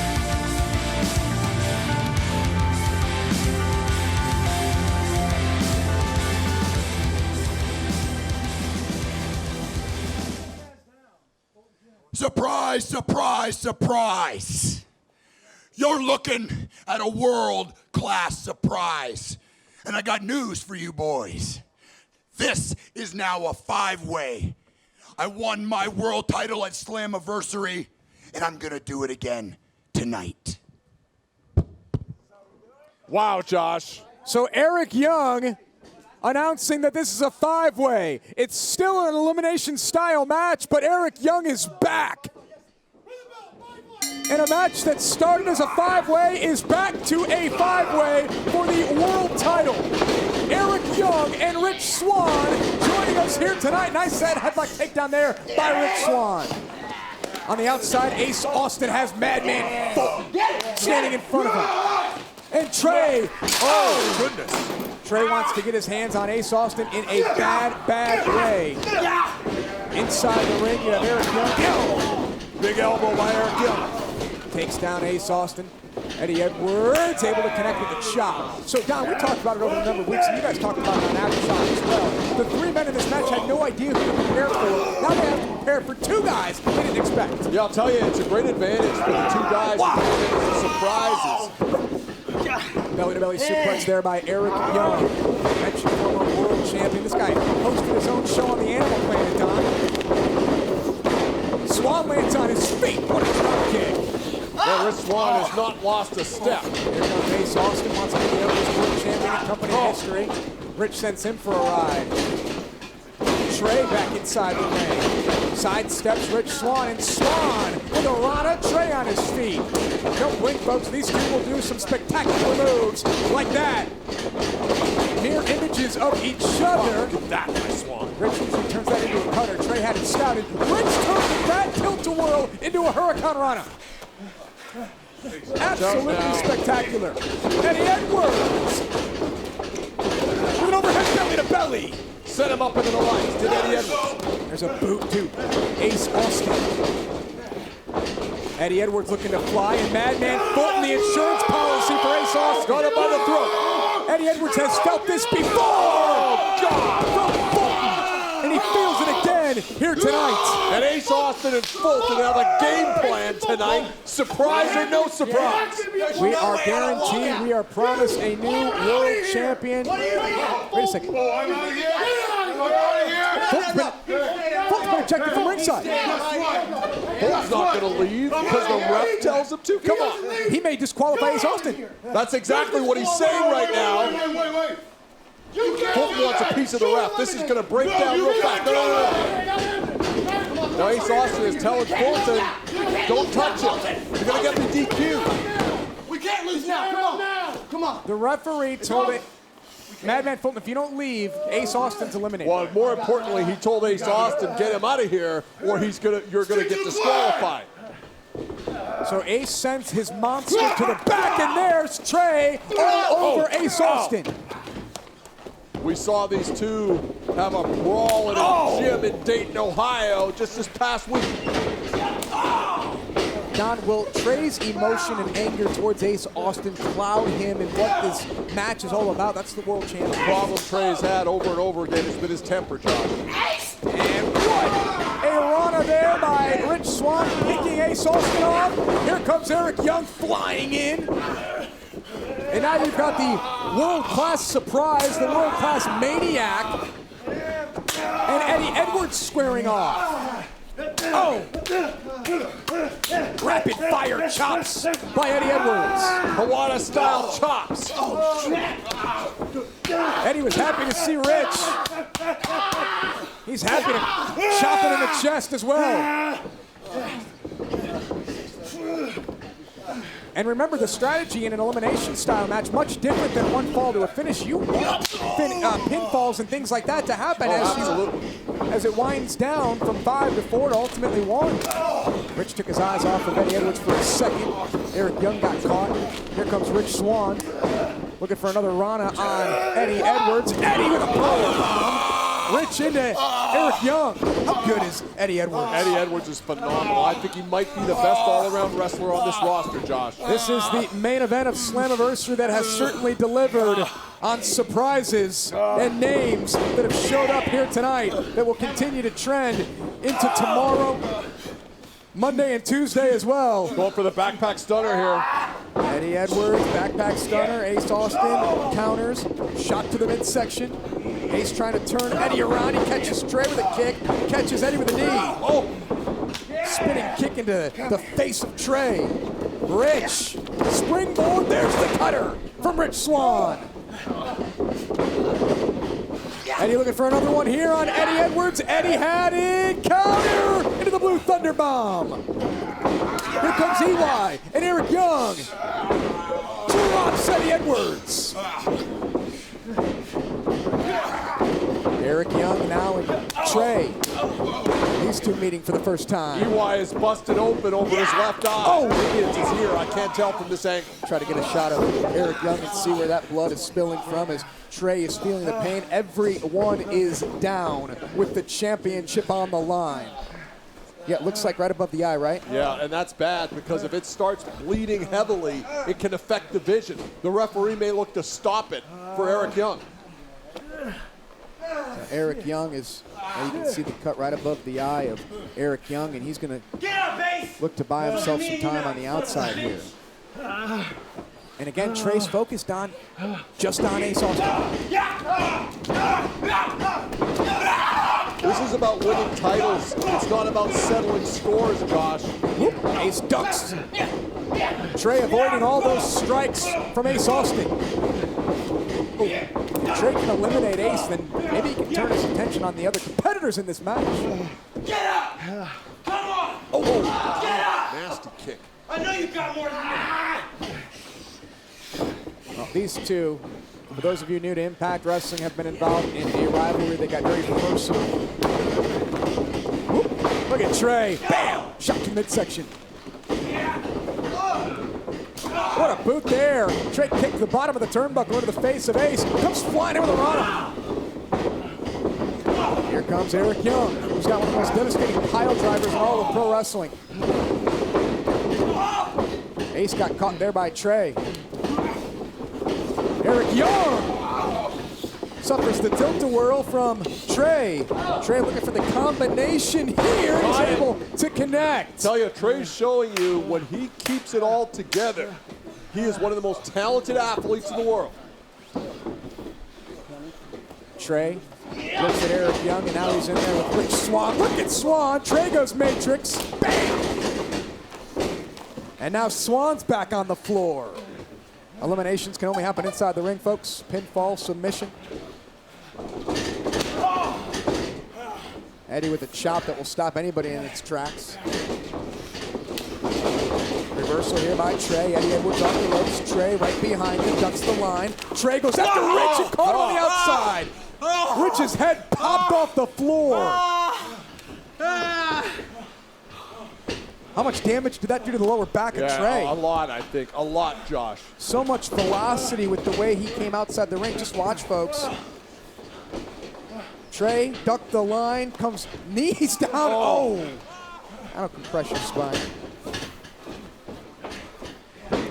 Speaker 6: Surprise, surprise, surprise. You're looking at a world-class surprise. And I got news for you boys. This is now a 5-way. I won my world title at Slammiversary, and I'm gonna do it again tonight.
Speaker 5: Wow, Josh.
Speaker 4: So Eric Young announcing that this is a 5-way. It's still an elimination style match, but Eric Young is back. And a match that started as a 5-way is back to a 5-way for the world title. Eric Young and Rich Swann joining us here tonight. Nice headlock takedown there by Rich Swann. On the outside, Ace Austin has Madman Fulton standing in front of him. And Trey,
Speaker 5: Oh, goodness.
Speaker 4: Trey wants to get his hands on Ace Austin in a bad way. Inside the ring, you have Eric Young.
Speaker 5: Big elbow by Eric Young.
Speaker 4: Takes down Ace Austin. Eddie Edwards able to connect with the chop. So, Don, we talked about it over a number of weeks, and you guys talked about it on Aftershock as well. The three men in this match had no idea who to prepare for. Now they have to prepare for two guys they didn't expect.
Speaker 5: Yeah, I'll tell you, it's a great advantage for the two guys. Surprises.
Speaker 4: Belly-to-belly suplex there by Eric Young. Mentioned former world champion. This guy hosted his own show on the Animal Planet, Don. Swann lands on his feet. What a drop kick.
Speaker 5: Well, Rich Swann has not lost a step.
Speaker 4: Here comes Ace Austin, wants to be the youngest world champion in company history. Rich sends him for a ride. Trey back inside the ring. Sidesteps Rich Swann, and Swann with a Rana. Trey on his feet. Don't blink, folks. These two will do some spectacular moves like that. Mere images of each other.
Speaker 5: Look at that, my Swann.
Speaker 4: Rich usually turns that into a cutter. Trey had it scouted. Rich turns that tilt-a-whirl into a Hurricane Rana. Absolutely spectacular. Eddie Edwards with an overhead belly to belly.
Speaker 5: Set him up into the lights. Did Eddie Edwards.
Speaker 4: There's a boot to Ace Austin. Eddie Edwards looking to fly, and Madman Fulton, the insurance policy for Ace Austin.
Speaker 5: Got him by the throat.
Speaker 4: Eddie Edwards has felt this before. Oh, God. From Fulton. And he feels it again here tonight.
Speaker 5: And Ace Austin and Fulton have a game plan tonight. Surprise or no surprise.
Speaker 4: We are guaranteed, we are promised a new world champion. Wait a second. Fulton's been ejected from ringside.
Speaker 5: Fulton's not going to leave because the ref tells him to. Come on.
Speaker 4: He may disqualify Ace Austin.
Speaker 5: That's exactly what he's saying right now. Fulton wants a piece of the ref. This is going to break down real fast. No. Now Ace Austin is telling Fulton, don't touch him. You're going to get the DQ.
Speaker 7: We can't lose now. Come on.
Speaker 4: The referee told it. Madman Fulton, if you don't leave, Ace Austin's eliminated.
Speaker 5: Well, more importantly, he told Ace Austin, get him out of here, or you're going to get disqualified.
Speaker 4: So Ace sends his monster to the back, and there's Trey all over Ace Austin.
Speaker 5: We saw these two have a brawl in a gym in Dayton, Ohio, just this past week.
Speaker 4: Don, will Trey's emotion and anger towards Ace Austin cloud him in what this match is all about? That's the world champion.
Speaker 5: The problem Trey's had over and over again has been his temper, John.
Speaker 4: And what a Rana there by Rich Swann, picking Ace Austin off. Here comes Eric Young flying in. And now you've got the world-class surprise, the world-class Maniac, and Eddie Edwards squaring off. Oh! Rapid fire chops by Eddie Edwards.
Speaker 5: Kawada-style chops.
Speaker 4: Eddie was happy to see Rich. He's happy to chop him in the chest as well. And remember, the strategy in an elimination style match, much different than one fall to a finish. You want pinfalls and things like that to happen as it winds down from 5 to 4 to ultimately 1. Rich took his eyes off of Eddie Edwards for a second. Eric Young got caught. Here comes Rich Swann looking for another Rana on Eddie Edwards. Eddie with a power bomb. Rich into Eric Young. How good is Eddie Edwards?
Speaker 5: Eddie Edwards is phenomenal. I think he might be the best all-around wrestler on this roster, Josh.
Speaker 4: This is the main event of Slammiversary that has certainly delivered on surprises and names that have showed up here tonight that will continue to trend into tomorrow, Monday and Tuesday as well.
Speaker 5: Going for the backpack stunner here.
Speaker 4: Eddie Edwards, backpack stunner. Ace Austin counters, shot to the midsection. Ace trying to turn Eddie around. He catches Trey with a kick, catches Eddie with a knee. Oh! Spinning kick into the face of Trey. Rich, springboard, there's the cutter from Rich Swann. Eddie looking for another one here on Eddie Edwards. Eddie had it, counter into the Blue Thunder Bomb. Here comes EY and Eric Young. Drops Eddie Edwards. Eric Young now and Trey. These two meeting for the first time.
Speaker 5: EY is busted open over his left eye.
Speaker 4: Oh!
Speaker 5: Maybe it's his ear. I can't tell from this angle.
Speaker 4: Try to get a shot of Eric Young and see where that blood is spilling from as Trey is feeling the pain. Everyone is down with the championship on the line. Yeah, it looks like right above the eye, right?
Speaker 5: Yeah, and that's bad because if it starts bleeding heavily, it can affect the vision. The referee may look to stop it for Eric Young.
Speaker 4: Eric Young is, you can see the cut right above the eye of Eric Young, and he's going to look to buy himself some time on the outside here. And again, Trey's focused on just on Ace Austin.
Speaker 5: This is about winning titles. It's not about settling scores, Josh.
Speaker 4: Ace ducks. Trey avoiding all those strikes from Ace Austin. Oh, if Trey can eliminate Ace, then maybe he can turn his attention on the other competitors in this match.
Speaker 7: Get up! Come on!
Speaker 5: Oh,
Speaker 7: Get up!
Speaker 5: nasty kick.
Speaker 7: I know you got more than that!
Speaker 4: Well, these two, for those of you new to Impact Wrestling, have been involved in a rivalry that got very personal. Whoop. Look at Trey. Bam! Shot to midsection. What a boot there. Trey kicked the bottom of the turnbuckle into the face of Ace. Comes flying in with a Rana. Here comes Eric Young, who's got one of the most devastating pile drivers in all of pro wrestling. Ace got caught there by Trey. Eric Young suffers the tilt-a-whirl from Trey. Trey looking for the combination here, and he's able to connect.
Speaker 5: Tell you, Trey's showing you when he keeps it all together, he is one of the most talented athletes in the world.
Speaker 4: Trey looks at Eric Young, and now he's in there with Rich Swann. Look at Swann. Trey goes Matrix. Bam! And now Swann's back on the floor. Eliminations can only happen inside the ring, folks. Pinfall, submission. Eddie with a chop that will stop anybody in its tracks. Reversal here by Trey. Eddie Edwards off the ropes. Trey right behind him, ducks the line. Trey goes after Rich and caught on the outside. Rich's head popped off the floor. How much damage did that do to the lower back of Trey?
Speaker 5: A lot, I think. A lot, Josh.
Speaker 4: So much velocity with the way he came outside the ring. Just watch, folks. Trey ducked the line, comes knees down. Oh! That'll compress your spine.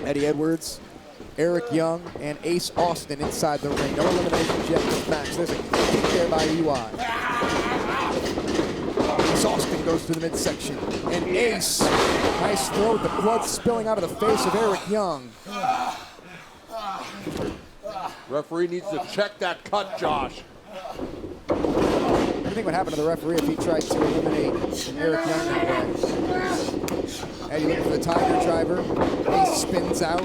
Speaker 4: Eddie Edwards, Eric Young, and Ace Austin inside the ring. No eliminations yet in this match. There's a kick there by UI. Ace Austin goes to the midsection. And Ace, nice throw with the blood spilling out of the face of Eric Young.
Speaker 5: Referee needs to check that cut, Josh.
Speaker 4: What do you think would happen to the referee if he tried to eliminate Eric Young that way? Eddie looking for the Tiger Driver. Ace spins out.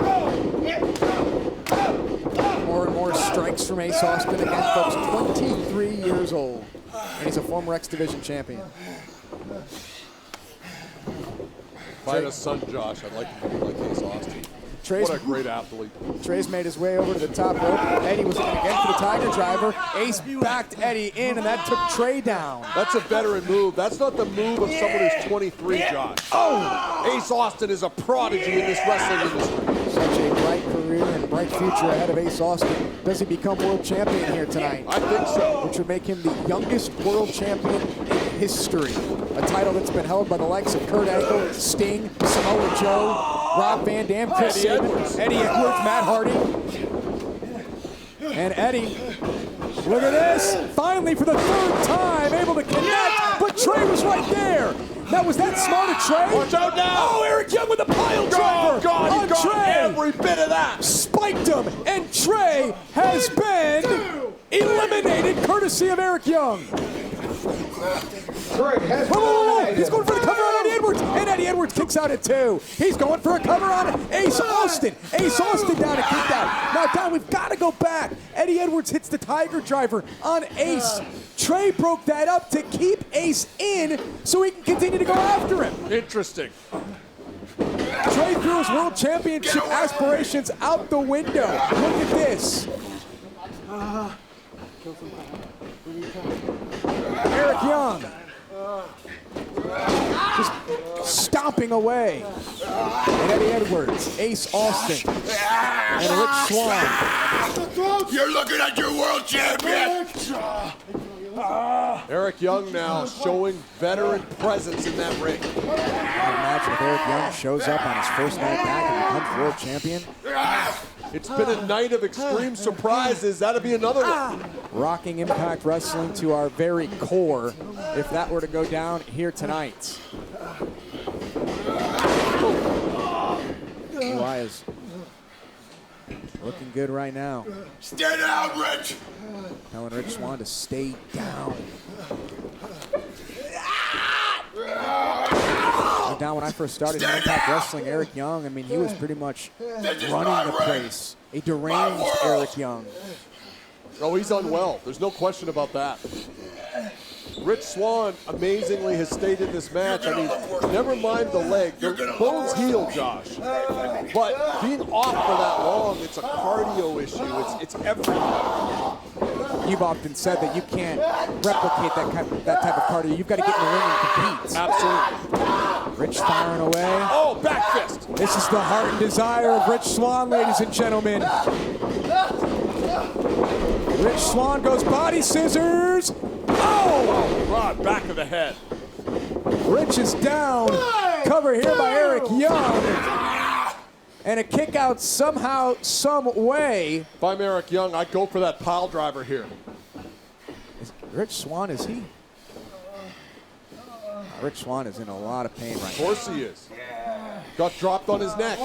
Speaker 4: More and more strikes from Ace Austin. Again, folks, 23 years old. And he's a former X Division champion.
Speaker 5: If I had a son, Josh, I'd like him to be like Ace Austin.
Speaker 4: Trey's,
Speaker 5: what a great athlete.
Speaker 4: Trey's made his way over to the top rope. Eddie was looking again for the Tiger Driver. Ace backed Eddie in, and that took Trey down.
Speaker 5: That's a veteran move. That's not the move of someone who's 23, Josh. Oh! Ace Austin is a prodigy in this wrestling industry.
Speaker 4: Such a bright career and a bright future ahead of Ace Austin. Does he become world champion here tonight?
Speaker 5: I think so.
Speaker 4: Which would make him the youngest world champion in history. A title that's been held by the likes of Kurt Angle, Sting, Samoa Joe, Rob Van Dam, Chris Edwards, Eddie Edwards, Matt Hardy. And Eddie, look at this. Finally, for the third time, able to connect, but Trey was right there. Now, was that smart of Trey?
Speaker 5: Watch out now.
Speaker 4: Oh, Eric Young with the pile driver.
Speaker 5: God, he got
Speaker 4: Trey.
Speaker 5: every bit of that.
Speaker 4: Spiked him, and Trey has been eliminated courtesy of Eric Young. Whoa. He's going for the cover on Eddie Edwards, and Eddie Edwards kicks out at 2. He's going for a cover on Ace Austin. Ace Austin down to kick out. Now, Don, we've got to go back. Eddie Edwards hits the Tiger Driver on Ace. Trey broke that up to keep Ace in so he can continue to go after him.
Speaker 5: Interesting.
Speaker 4: Trey threw his world championship aspirations out the window. Look at this. Eric Young just stomping away. And Eddie Edwards, Ace Austin, and Rich Swann.
Speaker 6: You're looking at your world champion.
Speaker 5: Eric Young now showing veteran presence in that ring.
Speaker 4: Imagine if Eric Young shows up on his first night back and becomes world champion.
Speaker 5: It's been a night of extreme surprises. That'll be another one.
Speaker 4: Rocking Impact Wrestling to our very core if that were to go down here tonight. UI is looking good right now.
Speaker 6: Stay down, Rich.
Speaker 4: Telling Rich Swann to stay down. So down when I first started in Impact Wrestling, Eric Young, I mean, he was pretty much running the place. A deranged Eric Young.
Speaker 5: Oh, he's unwell. There's no question about that. Rich Swann amazingly has stayed in this match. I mean, never mind the leg. The bones heal, Josh. But being off for that long, it's a cardio issue. It's everything.
Speaker 4: You've often said that you can't replicate that type of cardio. You've got to get in the ring and compete.
Speaker 5: Absolutely.
Speaker 4: Rich firing away.
Speaker 5: Oh, back fist.
Speaker 4: This is the heart and desire of Rich Swann, ladies and gentlemen. Rich Swann goes body scissors. Oh!
Speaker 5: Rod, back of the head.
Speaker 4: Rich is down. Cover here by Eric Young. And a kick out somehow, some way.
Speaker 5: If I'm Eric Young, I'd go for that pile driver here.
Speaker 4: Rich Swann, is he? Rich Swann is in a lot of pain right now.
Speaker 5: Of course he is. Got dropped on his neck.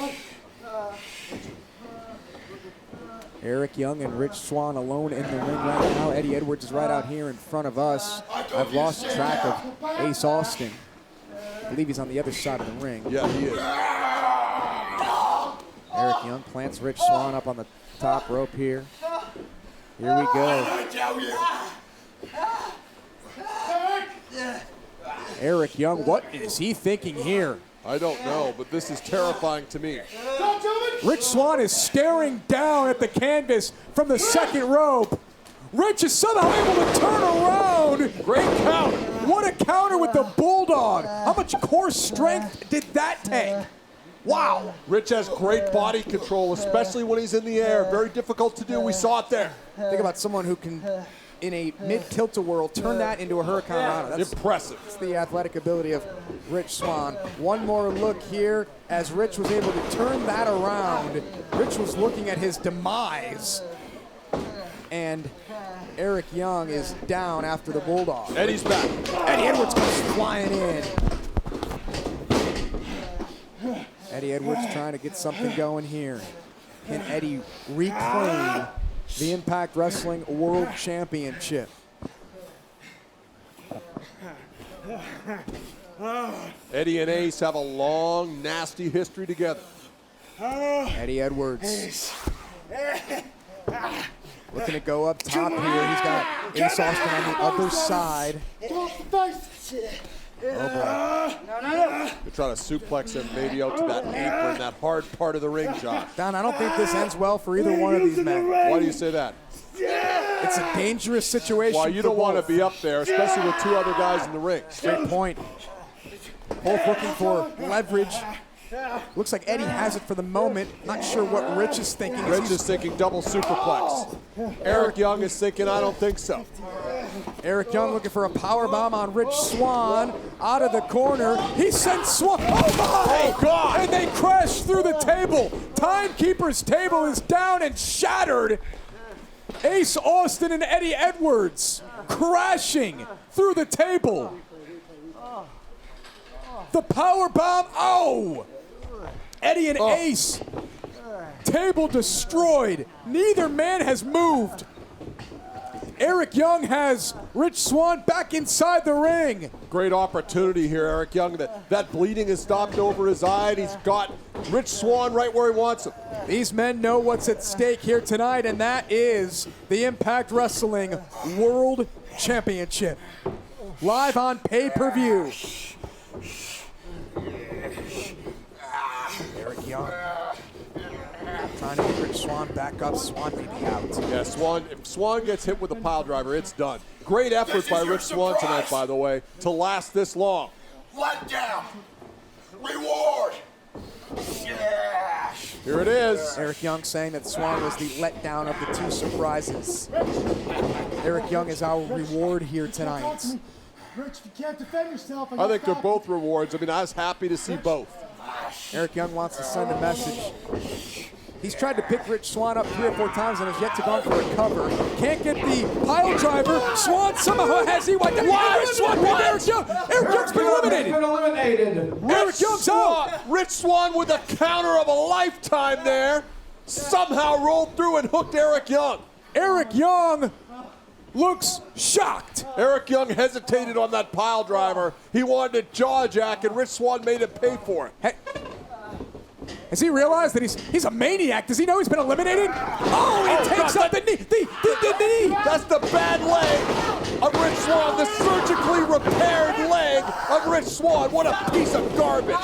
Speaker 4: Eric Young and Rich Swann alone in the ring right now. Eddie Edwards is right out here in front of us. I've lost track of Ace Austin. I believe he's on the other side of the ring.
Speaker 5: Yeah, he is.
Speaker 4: Eric Young plants Rich Swann up on the top rope here. Here we go. Eric Young, what is he thinking here?
Speaker 5: I don't know, but this is terrifying to me.
Speaker 4: Rich Swann is staring down at the canvas from the second rope. Rich is somehow able to turn around.
Speaker 5: Great counter.
Speaker 4: What a counter with the Bulldog. How much core strength did that take? Wow.
Speaker 5: Rich has great body control, especially when he's in the air. Very difficult to do. We saw it there.
Speaker 4: Think about someone who can, in a mid-tilt-a-whirl, turn that into a Hurricane Rana. That's
Speaker 5: impressive.
Speaker 4: That's the athletic ability of Rich Swann. One more look here as Rich was able to turn that around. Rich was looking at his demise. And Eric Young is down after the Bulldog.
Speaker 5: Eddie's back.
Speaker 4: Eddie Edwards comes flying in. Eddie Edwards trying to get something going here. Can Eddie reclaim the Impact Wrestling World Championship?
Speaker 5: Eddie and Ace have a long, nasty history together.
Speaker 4: Eddie Edwards looking to go up top here. He's got Ace Austin on the other side. Oh boy.
Speaker 5: They're trying to suplex him maybe out to that apron, that hard part of the ring, Josh.
Speaker 4: Don, I don't think this ends well for either one of these men.
Speaker 5: Why do you say that?
Speaker 4: It's a dangerous situation.
Speaker 5: Well, you don't want to be up there, especially with two other guys in the ring.
Speaker 4: Straight point. Both looking for leverage. Looks like Eddie has it for the moment. Not sure what Rich is thinking.
Speaker 5: Rich is thinking double superplex. Eric Young is thinking, I don't think so.
Speaker 4: Eric Young looking for a power bomb on Rich Swann. Out of the corner. He sends Swann. Oh my!
Speaker 5: Oh God!
Speaker 4: And they crash through the table. Timekeeper's table is down and shattered. Ace Austin and Eddie Edwards crashing through the table. The power bomb. Oh! Eddie and Ace. Table destroyed. Neither man has moved. Eric Young has Rich Swann back inside the ring.
Speaker 5: Great opportunity here, Eric Young. That bleeding has stopped over his eye, and he's got Rich Swann right where he wants him.
Speaker 4: These men know what's at stake here tonight, and that is the Impact Wrestling World Championship. Live on pay-per-view. Eric Young trying to get Rich Swann back up. Swann may be out.
Speaker 5: Yeah, Swann. If Swann gets hit with a pile driver, it's done. Great effort by Rich Swann tonight, by the way, to last this long.
Speaker 6: Let down. Reward. Yeah.
Speaker 5: Here it is.
Speaker 4: Eric Young saying that Swann was the letdown of the two surprises. Eric Young is our reward here tonight.
Speaker 7: Rich, if you can't defend yourself,
Speaker 5: I think they're both rewards. I mean, I was happy to see both.
Speaker 4: Eric Young wants to send a message. He's tried to pick Rich Swann up 3 or 4 times and has yet to go for a cover. Can't get the pile driver. Swann somehow has he wiped out. Rich Swann pinned Eric Young. Eric Young's been eliminated. Eric Young's out.
Speaker 5: Rich Swann with a counter of a lifetime there. Somehow rolled through and hooked Eric Young.
Speaker 4: Eric Young looks shocked.
Speaker 5: Eric Young hesitated on that pile driver. He wanted a jaw jack, and Rich Swann made him pay for it.
Speaker 4: Hey, has he realized that he's a maniac? Does he know he's been eliminated? Oh, he takes out the knee. The knee.
Speaker 5: That's the bad leg of Rich Swann, the surgically repaired leg of Rich Swann. What a piece of garbage.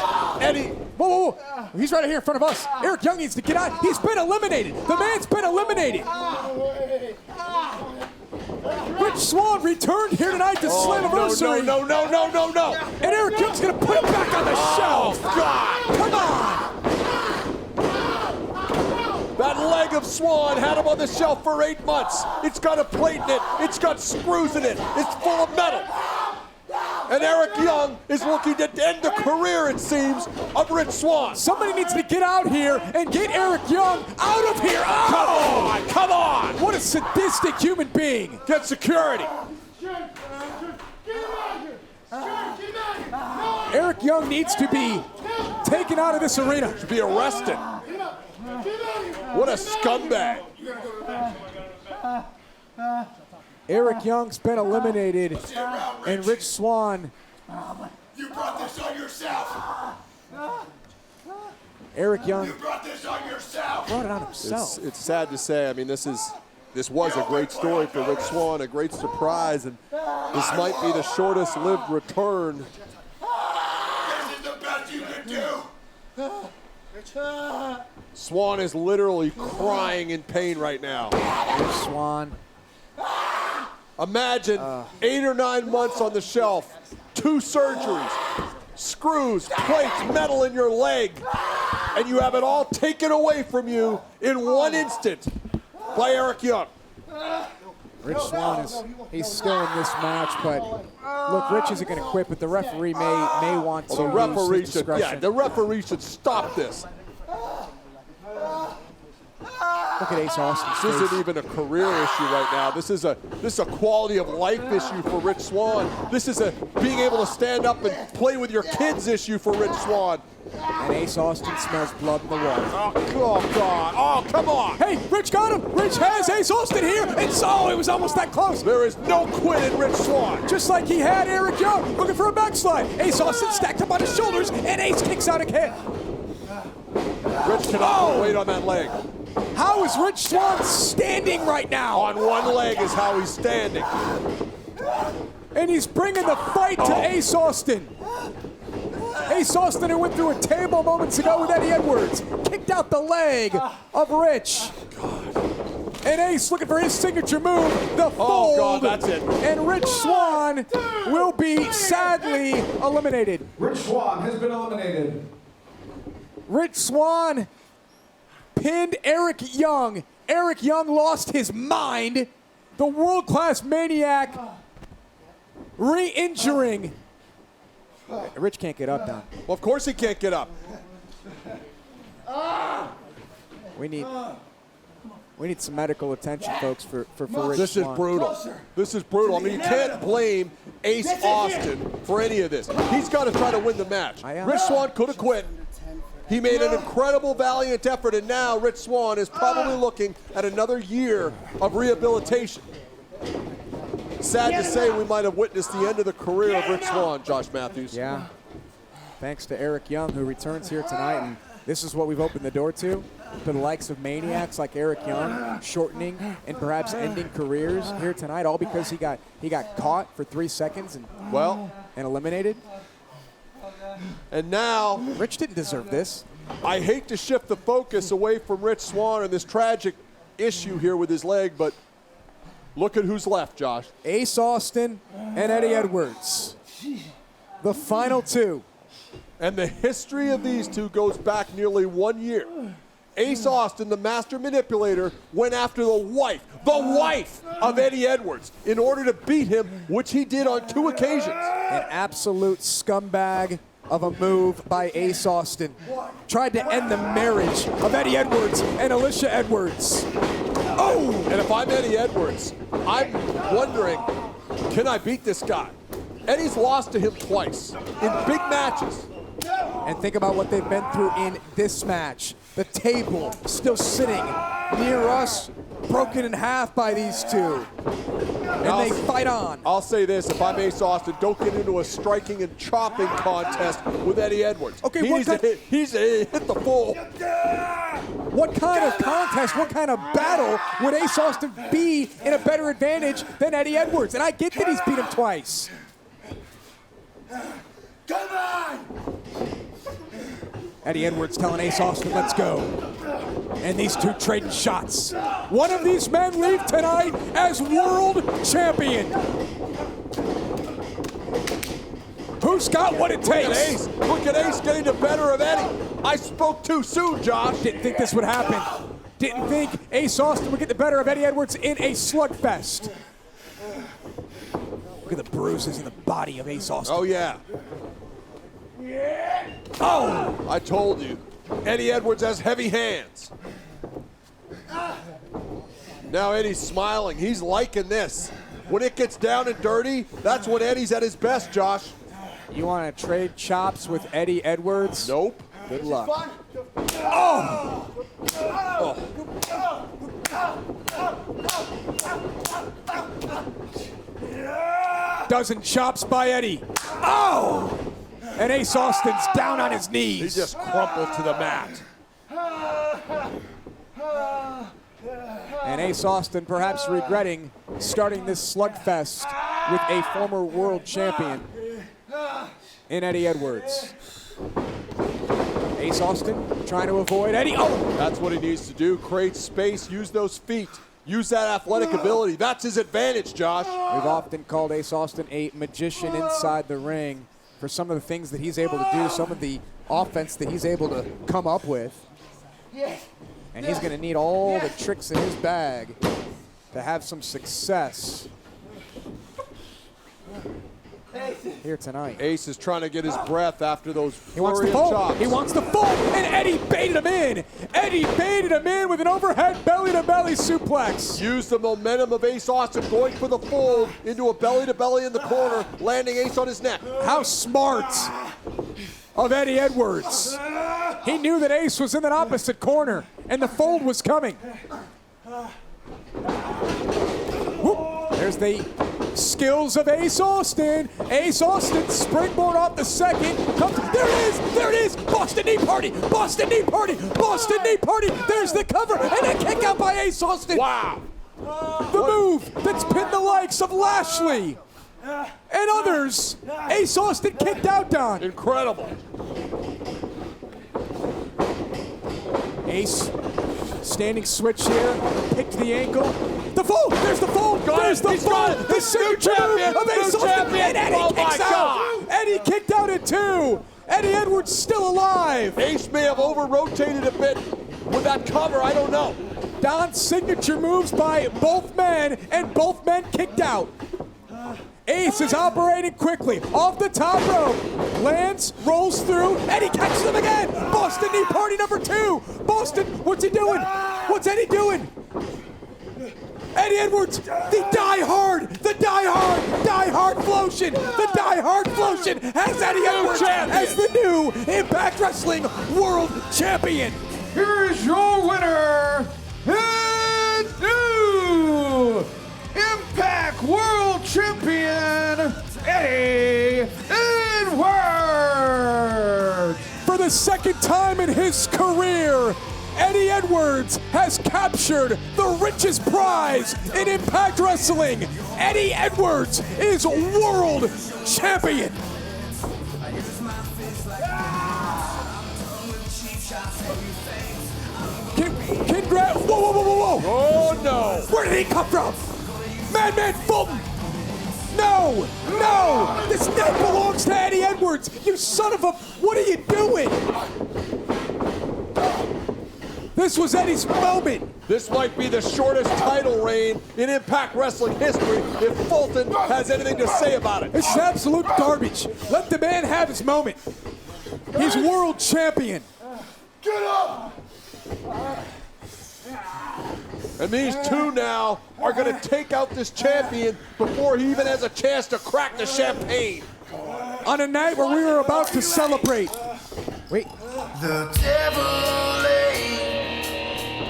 Speaker 5: Eddie.
Speaker 4: Whoa. He's right here in front of us. Eric Young needs to get out. He's been eliminated. The man's been eliminated. Rich Swann returned here tonight to Slammiversary.
Speaker 5: No.
Speaker 4: And Eric Young's going to put him back on the shelf.
Speaker 5: God.
Speaker 4: Come on.
Speaker 5: That leg of Swann had him on the shelf for 8 months. It's got a plate in it. It's got screws in it. It's full of metal. And Eric Young is looking to end the career, it seems, of Rich Swann.
Speaker 4: Somebody needs to get out here and get Eric Young out of here. Oh!
Speaker 5: Come on.
Speaker 4: What a sadistic human being.
Speaker 5: Get security.
Speaker 4: Eric Young needs to be taken out of this arena.
Speaker 5: To be arrested. What a scumbag.
Speaker 4: Eric Young's been eliminated, and Rich Swann.
Speaker 6: You brought this on yourself.
Speaker 4: Eric Young
Speaker 6: You brought this on yourself.
Speaker 4: brought it on himself.
Speaker 5: It's sad to say. I mean, this was a great story for Rich Swann, a great surprise, and this might be the shortest-lived return.
Speaker 6: This is the best you can do.
Speaker 5: Swann is literally crying in pain right now.
Speaker 4: Rich Swann.
Speaker 5: Imagine 8 or 9 months on the shelf, 2 surgeries, screws, plates, metal in your leg, and you have it all taken away from you in 1 instant by Eric Young.
Speaker 4: Rich Swann he's still in this match, but look, Rich isn't going to quit, but the referee may want to
Speaker 5: The referee
Speaker 4: use his
Speaker 5: should,
Speaker 4: discretion.
Speaker 5: the referee should stop this.
Speaker 4: Look at Ace Austin.
Speaker 5: This isn't even a career issue right now. This is a quality of life issue for Rich Swann. This is a being able to stand up and play with your kids issue for Rich Swann.
Speaker 4: And Ace Austin smells blood in the water.
Speaker 5: Oh, God. Oh, come on.
Speaker 4: Hey, Rich got him. Rich has Ace Austin here, and so it was almost that close.
Speaker 5: There is no quit in Rich Swann.
Speaker 4: Just like he had Eric Young looking for a backslide. Ace Austin stacked up on his shoulders, and Ace kicks out a kick.
Speaker 5: Rich cannot put weight on that leg.
Speaker 4: How is Rich Swann standing right now?
Speaker 5: On one leg is how he's standing.
Speaker 4: And he's bringing the fight to Ace Austin. Ace Austin, who went through a table moments ago with Eddie Edwards, kicked out the leg of Rich. And Ace looking for his signature move, the fold.
Speaker 5: Oh, God, that's it.
Speaker 4: And Rich Swann will be sadly eliminated.
Speaker 8: Rich Swann has been eliminated.
Speaker 4: Rich Swann pinned Eric Young. Eric Young lost his mind. The world-class Maniac re-injuring. Rich can't get up, Don.
Speaker 5: Well, of course he can't get up.
Speaker 4: We need some medical attention, folks, for Rich
Speaker 5: This is
Speaker 4: Swann.
Speaker 5: brutal. This is brutal. I mean, you can't blame Ace Austin for any of this. He's got to try to win the match. Rich Swann could have quit. He made an incredible, valiant effort, and now Rich Swann is probably looking at another year of rehabilitation. Sad to say we might have witnessed the end of the career of Rich Swann, Josh Matthews.
Speaker 4: Yeah. Thanks to Eric Young, who returns here tonight, and this is what we've opened the door to the likes of maniacs like Eric Young, shortening and perhaps ending careers here tonight, all because he got caught for 3 seconds and eliminated.
Speaker 5: And now,
Speaker 4: Rich didn't deserve this.
Speaker 5: I hate to shift the focus away from Rich Swann and this tragic issue here with his leg, but look at who's left, Josh.
Speaker 4: Ace Austin and Eddie Edwards. The final two.
Speaker 5: And the history of these two goes back nearly 1 year. Ace Austin, the master manipulator, went after the wife of Eddie Edwards in order to beat him, which he did on 2 occasions.
Speaker 4: An absolute scumbag of a move by Ace Austin. Tried to end the marriage of Eddie Edwards and Alicia Edwards. Oh!
Speaker 5: And if I'm Eddie Edwards, I'm wondering, can I beat this guy? Eddie's lost to him twice in big matches.
Speaker 4: And think about what they've been through in this match. The table still sitting near us, broken in half by these two. and they fight on.
Speaker 5: I'll say this, if I'm Ace Austin, don't get into a striking and chopping contest with Eddie Edwards.
Speaker 4: Okay,
Speaker 5: he's hit the full.
Speaker 4: What kind of contest, what kind of battle would Ace Austin be in a better advantage than Eddie Edwards? And I get that he's beat him twice.
Speaker 7: Come on!
Speaker 4: Eddie Edwards telling Ace Austin, let's go. And these two trading shots. One of these men leave tonight as world champion. Who's got what it takes?
Speaker 5: Look at Ace getting the better of Eddie. I spoke too soon, Josh.
Speaker 4: Didn't think this would happen. Didn't think Ace Austin would get the better of Eddie Edwards in a slugfest. Look at the bruises in the body of Ace Austin.
Speaker 5: Oh, yeah. Oh! I told you. Eddie Edwards has heavy hands. Now Eddie's smiling. He's liking this. When it gets down and dirty, that's when Eddie's at his best, Josh.
Speaker 4: You want to trade chops with Eddie Edwards?
Speaker 5: Nope.
Speaker 4: Good luck.
Speaker 5: Oh!
Speaker 4: Dozen chops by Eddie. Oh! And Ace Austin's down on his knees.
Speaker 5: He just crumpled to the mat.
Speaker 4: And Ace Austin perhaps regretting starting this slugfest with a former world champion in Eddie Edwards. Ace Austin trying to avoid Eddie. Oh!
Speaker 5: That's what he needs to do. Create space, use those feet. Use that athletic ability. That's his advantage, Josh.
Speaker 4: We've often called Ace Austin a magician inside the ring for some of the things that he's able to do, some of the offense that he's able to come up with. And he's going to need all the tricks in his bag to have some success here tonight.
Speaker 5: Ace is trying to get his breath after those
Speaker 4: He wants
Speaker 5: flurry
Speaker 4: to
Speaker 5: of
Speaker 4: fold.
Speaker 5: chops.
Speaker 4: He wants to fold, and Eddie baited him in. Eddie baited him in with an overhead belly-to-belly suplex.
Speaker 5: Use the momentum of Ace Austin going for the fold into a belly-to-belly in the corner, landing Ace on his neck.
Speaker 4: How smart of Eddie Edwards. He knew that Ace was in that opposite corner, and the fold was coming. Whoop. There's the skills of Ace Austin. Ace Austin springboard off the second. There it is. Boston knee party. Boston knee party. Boston knee party. There's the cover and a kick out by Ace Austin.
Speaker 5: Wow.
Speaker 4: The move that's pinned the likes of Lashley and others. Ace Austin kicked out, Don.
Speaker 5: Incredible.
Speaker 4: Ace, standing switch here, picked the ankle. The fold, there's the fold, there's the fold. The signature move of Ace Austin, and Eddie kicks out. Eddie kicked out at 2. Eddie Edwards still alive.
Speaker 5: Ace may have over-rotated a bit with that cover, I don't know.
Speaker 4: Don's signature moves by both men, and both men kicked out. Ace is operating quickly, off the top rope, lands, rolls through, and he catches him again! Boston knee party number 2! Boston, what's he doing? What's Eddie doing? Eddie Edwards, the die hard flotion! The die hard flotion has Eddie Edwards as the new Impact Wrestling World Champion!
Speaker 8: Here is your winner and new Impact World Champion, Eddie Edwards!
Speaker 4: For the second time in his career, Eddie Edwards has captured the richest prize in Impact Wrestling. Eddie Edwards is world champion. Congrats! Whoa!
Speaker 5: Oh no!
Speaker 4: Where did he come from? Madman Fulton! No! This now belongs to Eddie Edwards! You son of a... What are you doing? This was Eddie's moment.
Speaker 5: This might be the shortest title reign in Impact Wrestling history if Fulton has anything to say about it.
Speaker 4: This is absolute garbage. Let the man have his moment. He's world champion.
Speaker 7: Get up!
Speaker 5: And these two now are going to take out this champion before he even has a chance to crack the champagne.
Speaker 4: On a night where we were about to celebrate. Wait.
Speaker 7: The devil lay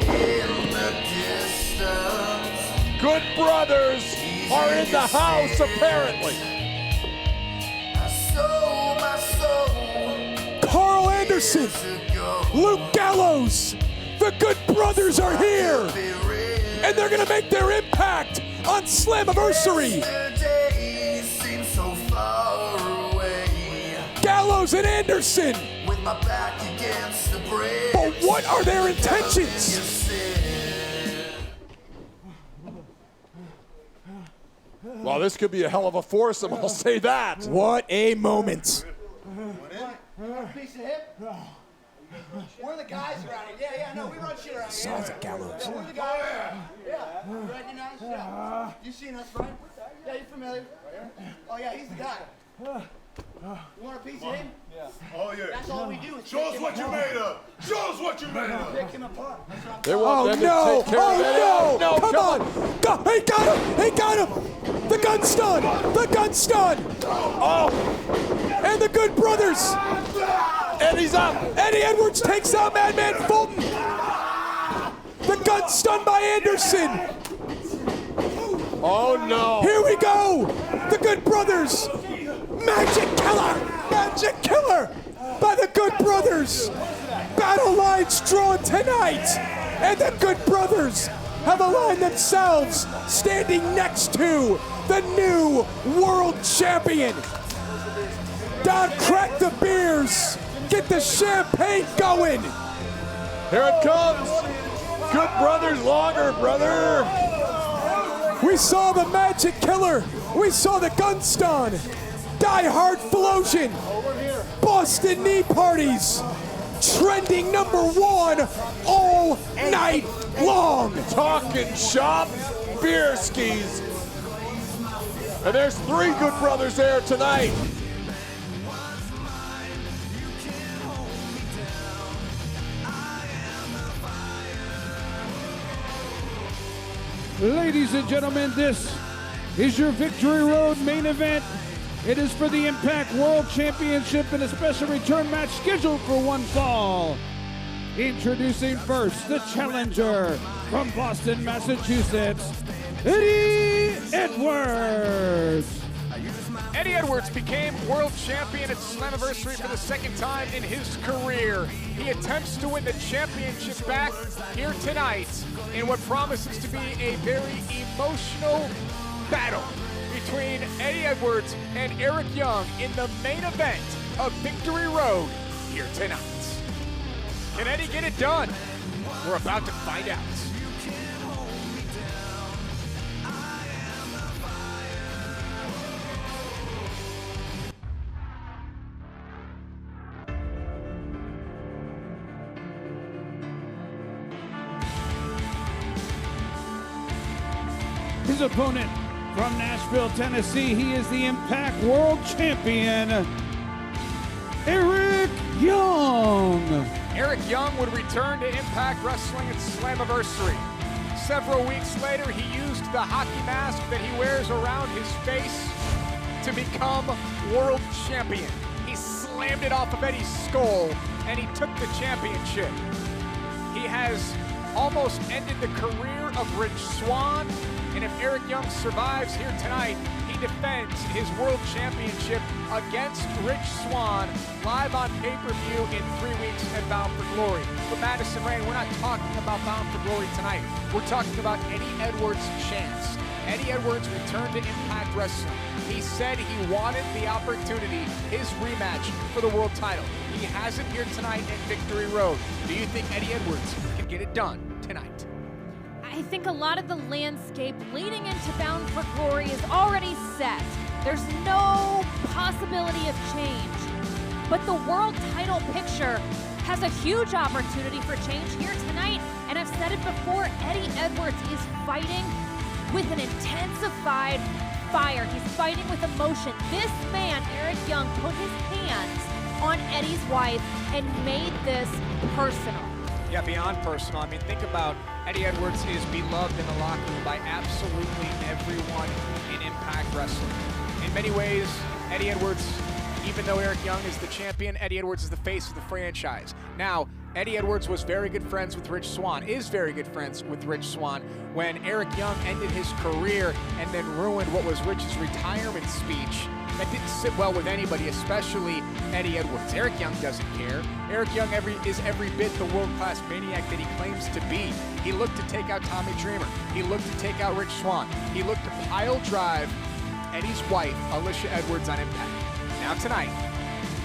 Speaker 7: in the distance.
Speaker 5: Good brothers are in the house, apparently.
Speaker 4: Carl Anderson, Luke Gallows, the Good Brothers are here, and they're gonna make their impact on Slammiversary. Gallows and Anderson. But what are their intentions?
Speaker 5: Well, this could be a hell of a foursome, I'll say that.
Speaker 4: What a moment.
Speaker 7: Piece of hip? We're the guys around here. Yeah, no, we run shit around here.
Speaker 4: Sons of Gallows.
Speaker 7: Yeah, we're the guys. Yeah. Recognize? Yeah. You seen us, right? Yeah, you're familiar. Oh, yeah, he's the guy. You want a piece of him? Yeah.
Speaker 9: Oh, yeah.
Speaker 7: That's all we do. Is
Speaker 9: Show us what you made of. Show us what you made of.
Speaker 7: pick him apart. That's what I'm
Speaker 5: They want them to take care of Eddie.
Speaker 4: Oh no!
Speaker 5: No,
Speaker 4: Come on! Go, he got him! He got him! The gun's done! The gun's done!
Speaker 5: Oh,
Speaker 4: And the Good Brothers!
Speaker 5: Eddie's up.
Speaker 4: Eddie Edwards takes out Madman Fulton! The gun's stunned by Anderson!
Speaker 5: Oh, no.
Speaker 4: Here we go! The Good Brothers! Magic Killer! Magic Killer! By the Good Brothers! Battle lines drawn tonight! And the Good Brothers have aligned themselves standing next to the new world champion! Don, crack the beers! Get the champagne going!
Speaker 5: Here it comes. Good Brothers longer, brother.
Speaker 4: We saw the Magic Killer. We saw the gun stun. Die Hard Flosion. Boston Knee Parties. Trending #1 all night long.
Speaker 5: Talking shop, beer skis. And there's 3 Good Brothers there tonight.
Speaker 8: Ladies and gentlemen, this is your Victory Road main event. It is for the Impact World Championship and a special return match scheduled for one fall. Introducing first the challenger from Boston, Massachusetts, Eddie Edwards.
Speaker 1: Eddie Edwards became world champion at Slammiversary for the second time in his career. He attempts to win the championship back here tonight in what promises to be a very emotional battle between Eddie Edwards and Eric Young in the main event of Victory Road here tonight. Can Eddie get it done? We're about to find out.
Speaker 8: His opponent from Nashville, Tennessee, he is the Impact World Champion, Eric Young.
Speaker 1: Eric Young would return to Impact Wrestling at Slammiversary. Several weeks later, he used the hockey mask that he wears around his face to become world champion. He slammed it off of Eddie's skull, and he took the championship. He has almost ended the career of Rich Swann, and if Eric Young survives here tonight, he defends his world championship against Rich Swann live on pay-per-view in 3 weeks at Bound for Glory. But Madison Rain, we're not talking about Bound for Glory tonight. We're talking about Eddie Edwards' chance. Eddie Edwards returned to Impact Wrestling. He said he wanted the opportunity, his rematch for the world title. He has it here tonight at Victory Road. Do you think Eddie Edwards can get it done tonight?
Speaker 10: I think a lot of the landscape leading into Bound for Glory is already set. There's no possibility of change. But the world title picture has a huge opportunity for change here tonight. And I've said it before, Eddie Edwards is fighting with an intensified fire. He's fighting with emotion. This man, Eric Young, put his hands on Eddie's wife and made this personal.
Speaker 1: Yeah, beyond personal. I mean, think about Eddie Edwards is beloved in the locker room by absolutely everyone in Impact Wrestling. In many ways, Eddie Edwards,
Speaker 4: even though Eric Young is the champion, Eddie Edwards is the face of the franchise. Now, Eddie Edwards was very good friends with Rich Swann, is very good friends with Rich Swann. When Eric Young ended his career and then ruined what was Rich's retirement speech, that didn't sit well with anybody, especially Eddie Edwards. Eric Young doesn't care. Eric Young is every bit the world-class maniac that he claims to be. He looked to take out Tommy Dreamer. He looked to take out Rich Swann. He looked to pile drive Eddie's wife, Alicia Edwards, on Impact. Now tonight,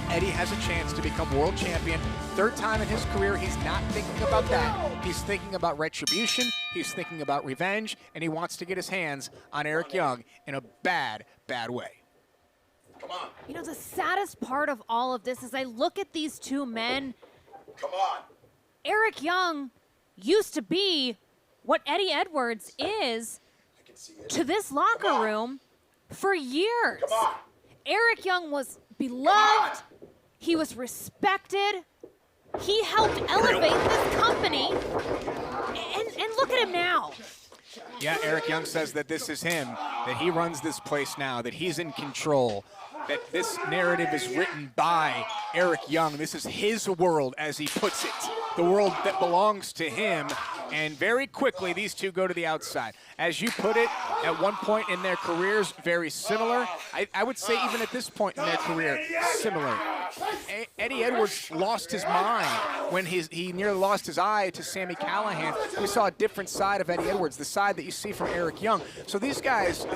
Speaker 4: Eddie has a chance to become world champion. Third time in his career. He's not thinking about that. He's thinking about retribution. He's thinking about revenge, and he wants to get his hands on Eric Young in a bad, bad way.
Speaker 6: Come on.
Speaker 10: You know, the saddest part of all of this is I look at these two men.
Speaker 6: Come on.
Speaker 10: Eric Young used to be what Eddie Edwards is to this locker room for years.
Speaker 6: Come on.
Speaker 10: Eric Young was beloved. He was respected. He helped elevate this company. And look at him now.
Speaker 4: Yeah, Eric Young says that this is him, that he runs this place now, that he's in control, that this narrative is written by Eric Young. This is his world, as he puts it, the world that belongs to him. And very quickly, these two go to the outside. As you put it, at one point in their careers, very similar. I would say even at this point in their career, similar. Eddie Edwards lost his mind when he nearly lost his eye to Sami Callihan. We saw a different side of Eddie Edwards, the side that you see from Eric Young. So these guys,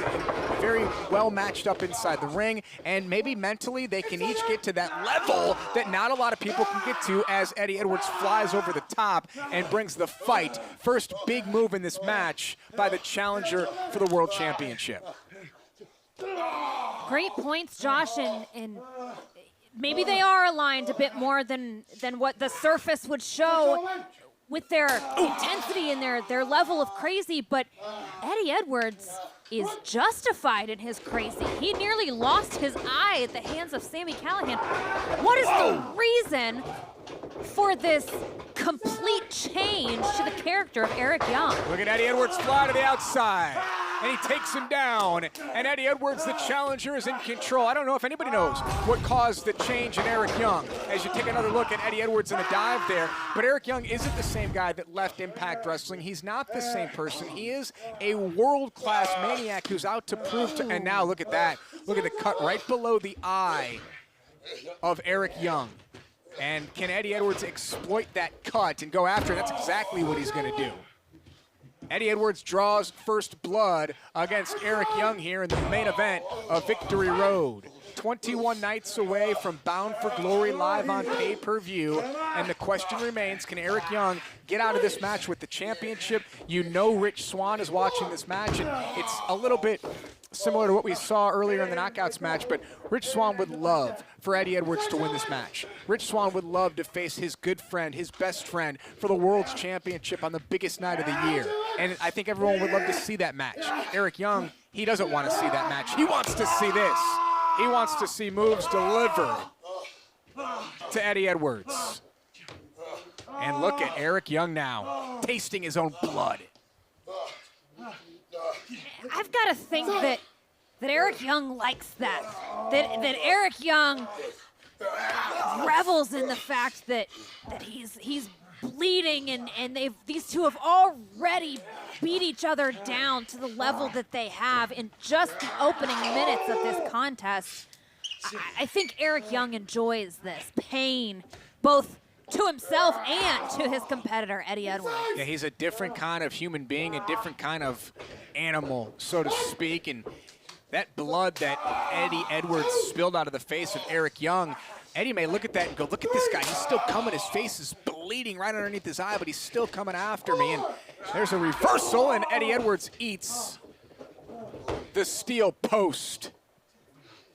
Speaker 4: very well matched up inside the ring, and maybe mentally they can each get to that level that not a lot of people can get to as Eddie Edwards flies over the top and brings the fight. First big move in this match by the challenger for the World Championship.
Speaker 10: Great points, Josh, and maybe they are aligned a bit more than what the surface would show with their intensity and their level of crazy, but Eddie Edwards is justified in his crazy. He nearly lost his eye at the hands of Sami Callihan. What is the reason for this complete change to the character of Eric Young?
Speaker 4: Look at Eddie Edwards fly to the outside, and he takes him down, and Eddie Edwards, the challenger, is in control. I don't know if anybody knows what caused the change in Eric Young as you take another look at Eddie Edwards in the dive there, but Eric Young isn't the same guy that left Impact Wrestling. He's not the same person. He is a world-class maniac who's out to prove to, and now look at that. Look at the cut right below the eye of Eric Young. And can Eddie Edwards exploit that cut and go after it? That's exactly what he's going to do. Eddie Edwards draws first blood against Eric Young here in the main event of Victory Road. 21 nights away from Bound for Glory live on pay-per-view. And the question remains, can Eric Young get out of this match with the championship? You know Rich Swann is watching this match, and it's a little bit similar to what we saw earlier in the Knockouts match, but Rich Swann would love for Eddie Edwards to win this match. Rich Swann would love to face his good friend, his best friend, for the World's Championship on the biggest night of the year. And I think everyone would love to see that match. Eric Young, he doesn't want to see that match. He wants to see this. He wants to see moves delivered to Eddie Edwards. And look at Eric Young now, tasting his own blood.
Speaker 10: I've got to think that Eric Young likes that. That Eric Young revels in the fact that he's bleeding and these two have already beat each other down to the level that they have in just the opening minutes of this contest. I think Eric Young enjoys this pain, both to himself and to his competitor, Eddie Edwards.
Speaker 4: Yeah, he's a different kind of human being, a different kind of animal, so to speak. And that blood that Eddie Edwards spilled out of the face of Eric Young, Eddie may look at that and go, look at this guy. He's still coming. His face is bleeding right underneath his eye, but he's still coming after me. And there's a reversal, and Eddie Edwards eats the steel post.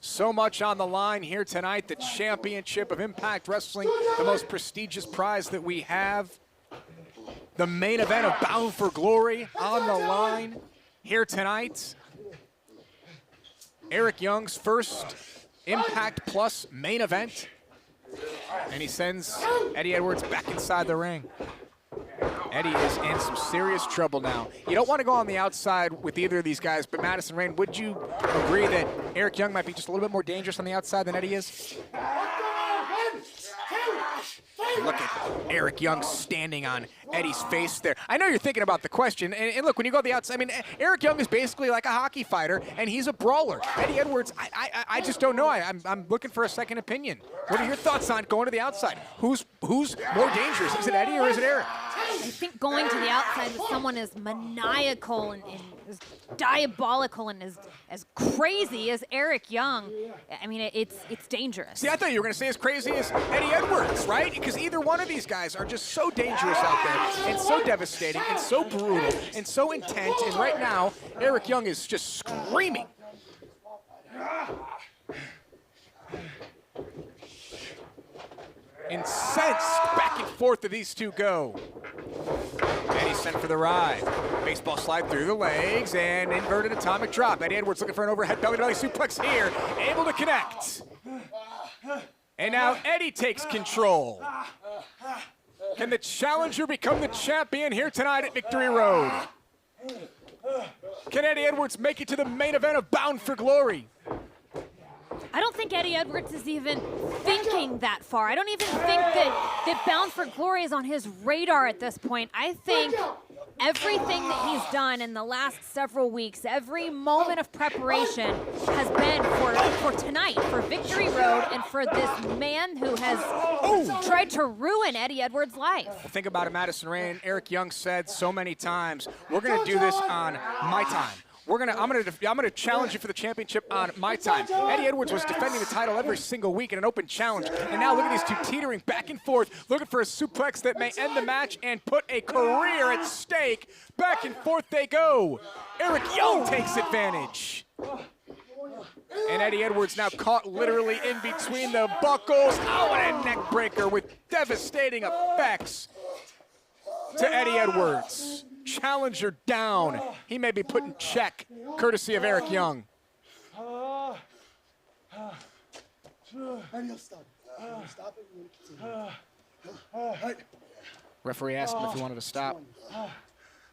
Speaker 4: So much on the line here tonight, the championship of Impact Wrestling, the most prestigious prize that we have. The main event of Bound for Glory on the line here tonight. Eric Young's first Impact Plus main event. And he sends Eddie Edwards back inside the ring. Eddie is in some serious trouble now. You don't want to go on the outside with either of these guys, but Madison Rayne, would you agree that Eric Young might be just a little bit more dangerous on the outside than Eddie is? Look at Eric Young standing on Eddie's face there. I know you're thinking about the question, and look, when you go to the outside, I mean, Eric Young is basically like a hockey fighter, and he's a brawler. Eddie Edwards, I just don't know. I'm looking for a second opinion. What are your thoughts on going to the outside? Who's more dangerous? Is it Eddie or is it Eric?
Speaker 10: I think going to the outside with someone as maniacal and as diabolical and as crazy as Eric Young, I mean, it's dangerous.
Speaker 4: See, I thought you were going to say as crazy as Eddie Edwards, right? Because either one of these guys are just so dangerous out there and so devastating and so brutal and so intense. And right now, Eric Young is just screaming. Incensed back and forth of these two go. Eddie sent for the ride. Baseball slide through the legs and inverted atomic drop. Eddie Edwards looking for an overhead belly-to-belly suplex here. Able to connect. And now Eddie takes control. Can the challenger become the champion here tonight at Victory Road? Can Eddie Edwards make it to the main event of Bound for Glory?
Speaker 10: I don't think Eddie Edwards is even thinking that far. I don't even think that Bound for Glory is on his radar at this point. I think everything that he's done in the last several weeks, every moment of preparation has been for tonight, for Victory Road, and for this man who has tried to ruin Eddie Edwards' life.
Speaker 4: Well, think about it, Madison Rayne. Eric Young said so many times, we're going to do this on my time. I'm gonna challenge you for the championship on my time. Eddie Edwards was defending the title every single week in an open challenge, and now look at these two teetering back and forth, looking for a suplex that may end the match and put a career at stake. Back and forth they go. Eric Young takes advantage. And Eddie Edwards now caught literally in between the buckles. Oh, and a neck breaker with devastating effects to Eddie Edwards. Challenger down. He may be put in check, courtesy of Eric Young. Referee asked him if he wanted to stop.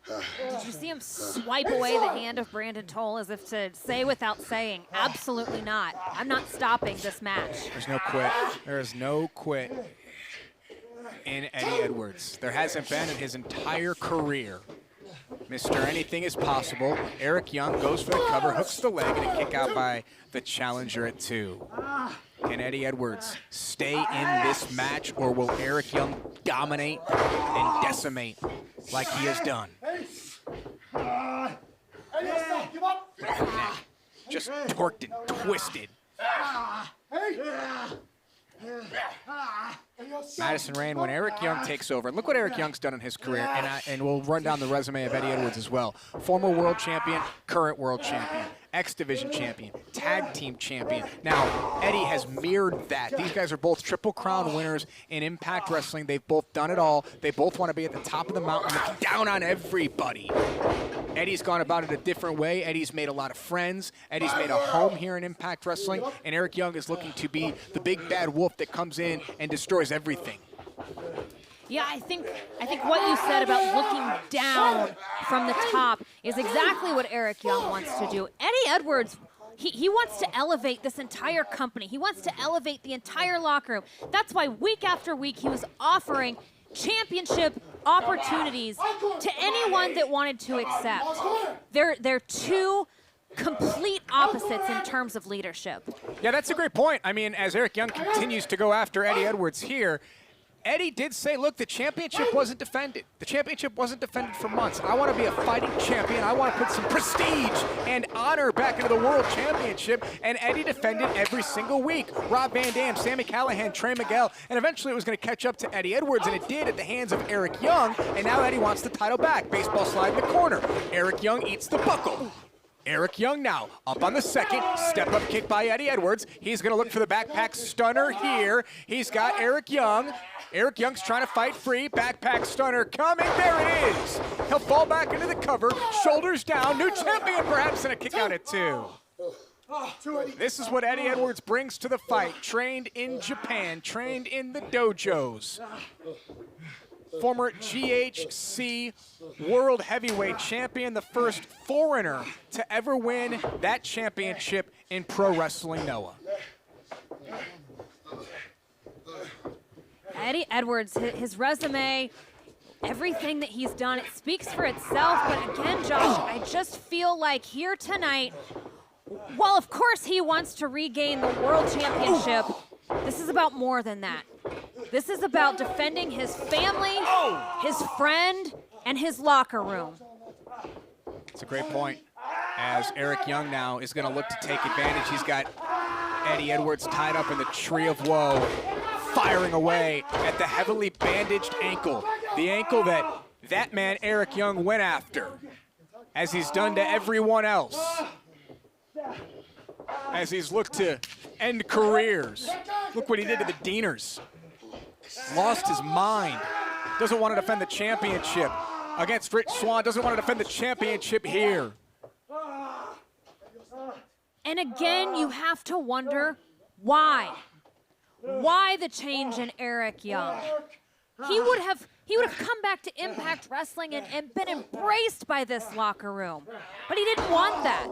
Speaker 10: Did you see him swipe away the hand of Brandon Toll as if to say without saying, absolutely not. I'm not stopping this match.
Speaker 4: There's no quit. There is no quit in Eddie Edwards. There hasn't been in his entire career. Mr. Anything is possible. Eric Young goes for the cover, hooks the leg, and a kick out by the challenger at 2. Can Eddie Edwards stay in this match, or will Eric Young dominate and decimate like he has done? Just torqued and twisted. Madison Rayne, when Eric Young takes over, and look what Eric Young's done in his career, and we'll run down the resume of Eddie Edwards as well. Former world champion, current world champion, X Division champion, tag team champion. Now, Eddie has mirrored that. These guys are both Triple Crown winners in Impact Wrestling. They've both done it all. They both want to be at the top of the mountain, looking down on everybody. Eddie's gone about it a different way. Eddie's made a lot of friends. Eddie's made a home here in Impact Wrestling, and Eric Young is looking to be the big bad wolf that comes in and destroys everything.
Speaker 10: Yeah, I think what you said about looking down from the top is exactly what Eric Young wants to do. Eddie Edwards, he wants to elevate this entire company. He wants to elevate the entire locker room. That's why week after week he was offering championship opportunities to anyone that wanted to accept. They're two complete opposites in terms of leadership.
Speaker 4: Yeah, that's a great point. I mean, as Eric Young continues to go after Eddie Edwards here, Eddie did say, look, the championship wasn't defended. The championship wasn't defended for months. I want to be a fighting champion. I want to put some prestige and honor back into the World Championship. And Eddie defended every single week. Rob Van Dam, Sami Callihan, Trey Miguel. And eventually it was going to catch up to Eddie Edwards, and it did at the hands of Eric Young. And now Eddie wants the title back. Baseball slide in the corner. Eric Young eats the buckle. Eric Young now up on the second. Step-up kick by Eddie Edwards. He's going to look for the backpack stunner here. He's got Eric Young. Eric Young's trying to fight free. Backpack stunner coming. There it is. He'll fall back into the cover. Shoulders down. New champion perhaps, and a kick out at 2. This is what Eddie Edwards brings to the fight. Trained in Japan, trained in the dojos. Former GHC World Heavyweight Champion, the first foreigner to ever win that championship in pro wrestling, Noah.
Speaker 10: Eddie Edwards, his resume, everything that he's done, it speaks for itself. But again, Josh, I just feel like here tonight, while of course he wants to regain the world championship, this is about more than that. This is about defending his family, his friend, and his locker room.
Speaker 4: It's a great point, as Eric Young now is going to look to take advantage. He's got Eddie Edwards tied up in the tree of woe, firing away at the heavily bandaged ankle, the ankle that man Eric Young went after, as he's done to everyone else, as he's looked to end careers. Look what he did to the Deaners. Lost his mind. Doesn't want to defend the championship against Rich Swann. Doesn't want to defend the championship here.
Speaker 10: And again, you have to wonder why. Why the change in Eric Young? He would have come back to Impact Wrestling and been embraced by this locker room. But he didn't want that.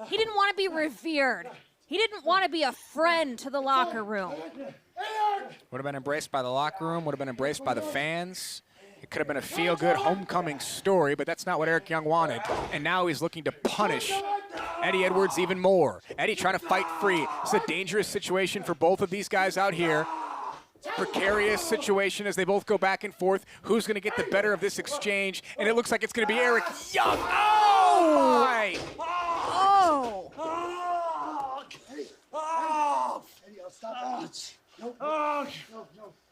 Speaker 10: He didn't want to be revered. He didn't want to be a friend to the locker room.
Speaker 4: Would have been embraced by the locker room, would have been embraced by the fans. It could have been a feel-good homecoming story, but that's not what Eric Young wanted. And now he's looking to punish Eddie Edwards even more. Eddie trying to fight free. It's a dangerous situation for both of these guys out here. Precarious situation as they both go back and forth. Who's going to get the better of this exchange? And it looks like it's going to be Eric Young. Oh, my!
Speaker 10: Oh!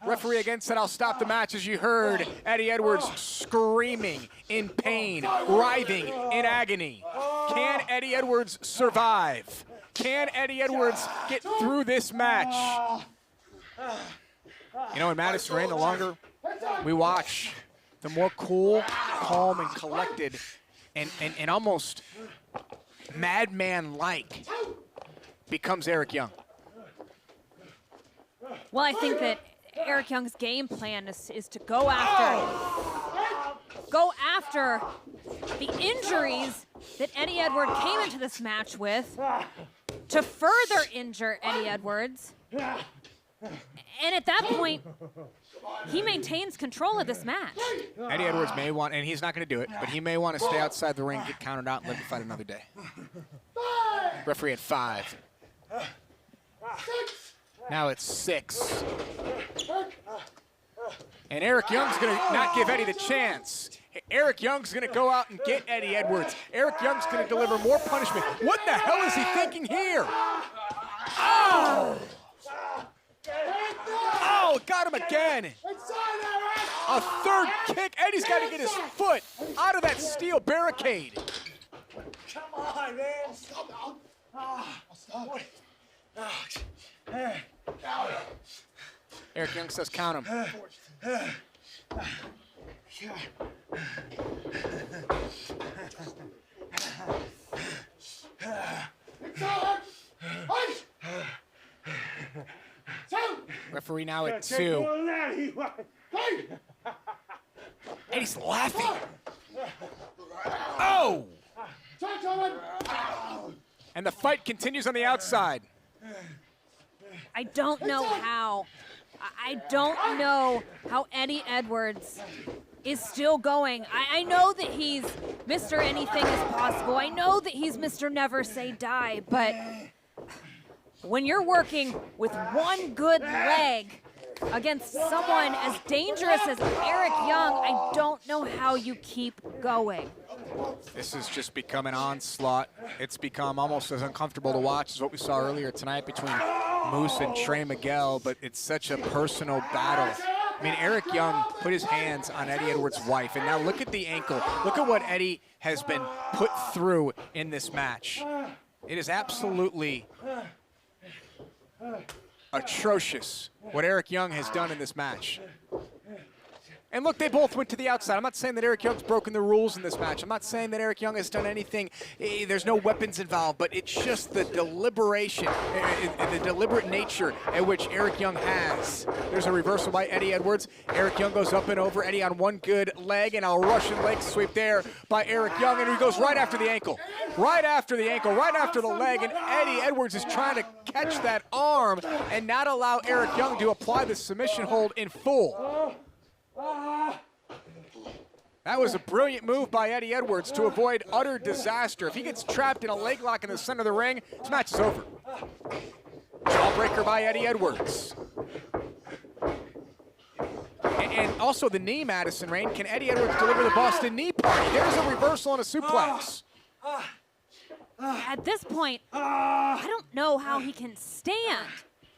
Speaker 4: Referee again said, "I'll stop the match," as you heard Eddie Edwards screaming in pain, writhing in agony. Can Eddie Edwards survive? Can Eddie Edwards get through this match? You know, in Madison Rain, the longer we watch, the more cool, calm, and collected, and almost madman-like becomes Eric Young.
Speaker 10: Well, I think that Eric Young's game plan is to go after the injuries that Eddie Edwards came into this match with, to further injure Eddie Edwards. And at that point, he maintains control of this match.
Speaker 4: Eddie Edwards may want, and he's not going to do it, but he may want to stay outside the ring, get counted out, and live to fight another day. Referee at 5. Now it's 6. And Eric Young's going to not give Eddie the chance. Eric Young's going to go out and get Eddie Edwards. Eric Young's going to deliver more punishment. What the hell is he thinking here? Oh! Oh, got him again. A third kick. Eddie's got to get his foot out of that steel barricade.
Speaker 7: Come on, man. Stop.
Speaker 4: Eric Young says count him. Referee now at 2. Eddie's laughing. Oh! And the fight continues on the outside.
Speaker 10: I don't know how. I don't know how Eddie Edwards is still going. I know that he's Mr. Anything is Possible. I know that he's Mr. Never Say Die, but when you're working with one good leg against someone as dangerous as Eric Young, I don't know how you keep going.
Speaker 4: This has just become an onslaught. It's become almost as uncomfortable to watch as what we saw earlier tonight between Moose and Trey Miguel, but it's such a personal battle. I mean, Eric Young put his hands on Eddie Edwards' wife, and now look at the ankle. Look at what Eddie has been put through in this match. It is absolutely atrocious what Eric Young has done in this match. And look, they both went to the outside. I'm not saying that Eric Young's broken the rules in this match. I'm not saying that Eric Young has done anything. There's no weapons involved, but it's just the deliberation and the deliberate nature at which Eric Young has. There's a reversal by Eddie Edwards. Eric Young goes up and over Eddie on one good leg, and a Russian leg sweep there by Eric Young, and he goes right after the ankle. Right after the ankle, right after the leg, and Eddie Edwards is trying to catch that arm and not allow Eric Young to apply the submission hold in full. That was a brilliant move by Eddie Edwards to avoid utter disaster. If he gets trapped in a leg lock in the center of the ring, this match is over. Jawbreaker by Eddie Edwards. And also the knee, Madison Rain. Can Eddie Edwards deliver the Boston knee party? There's a reversal and a suplex.
Speaker 10: At this point, I don't know how he can stand,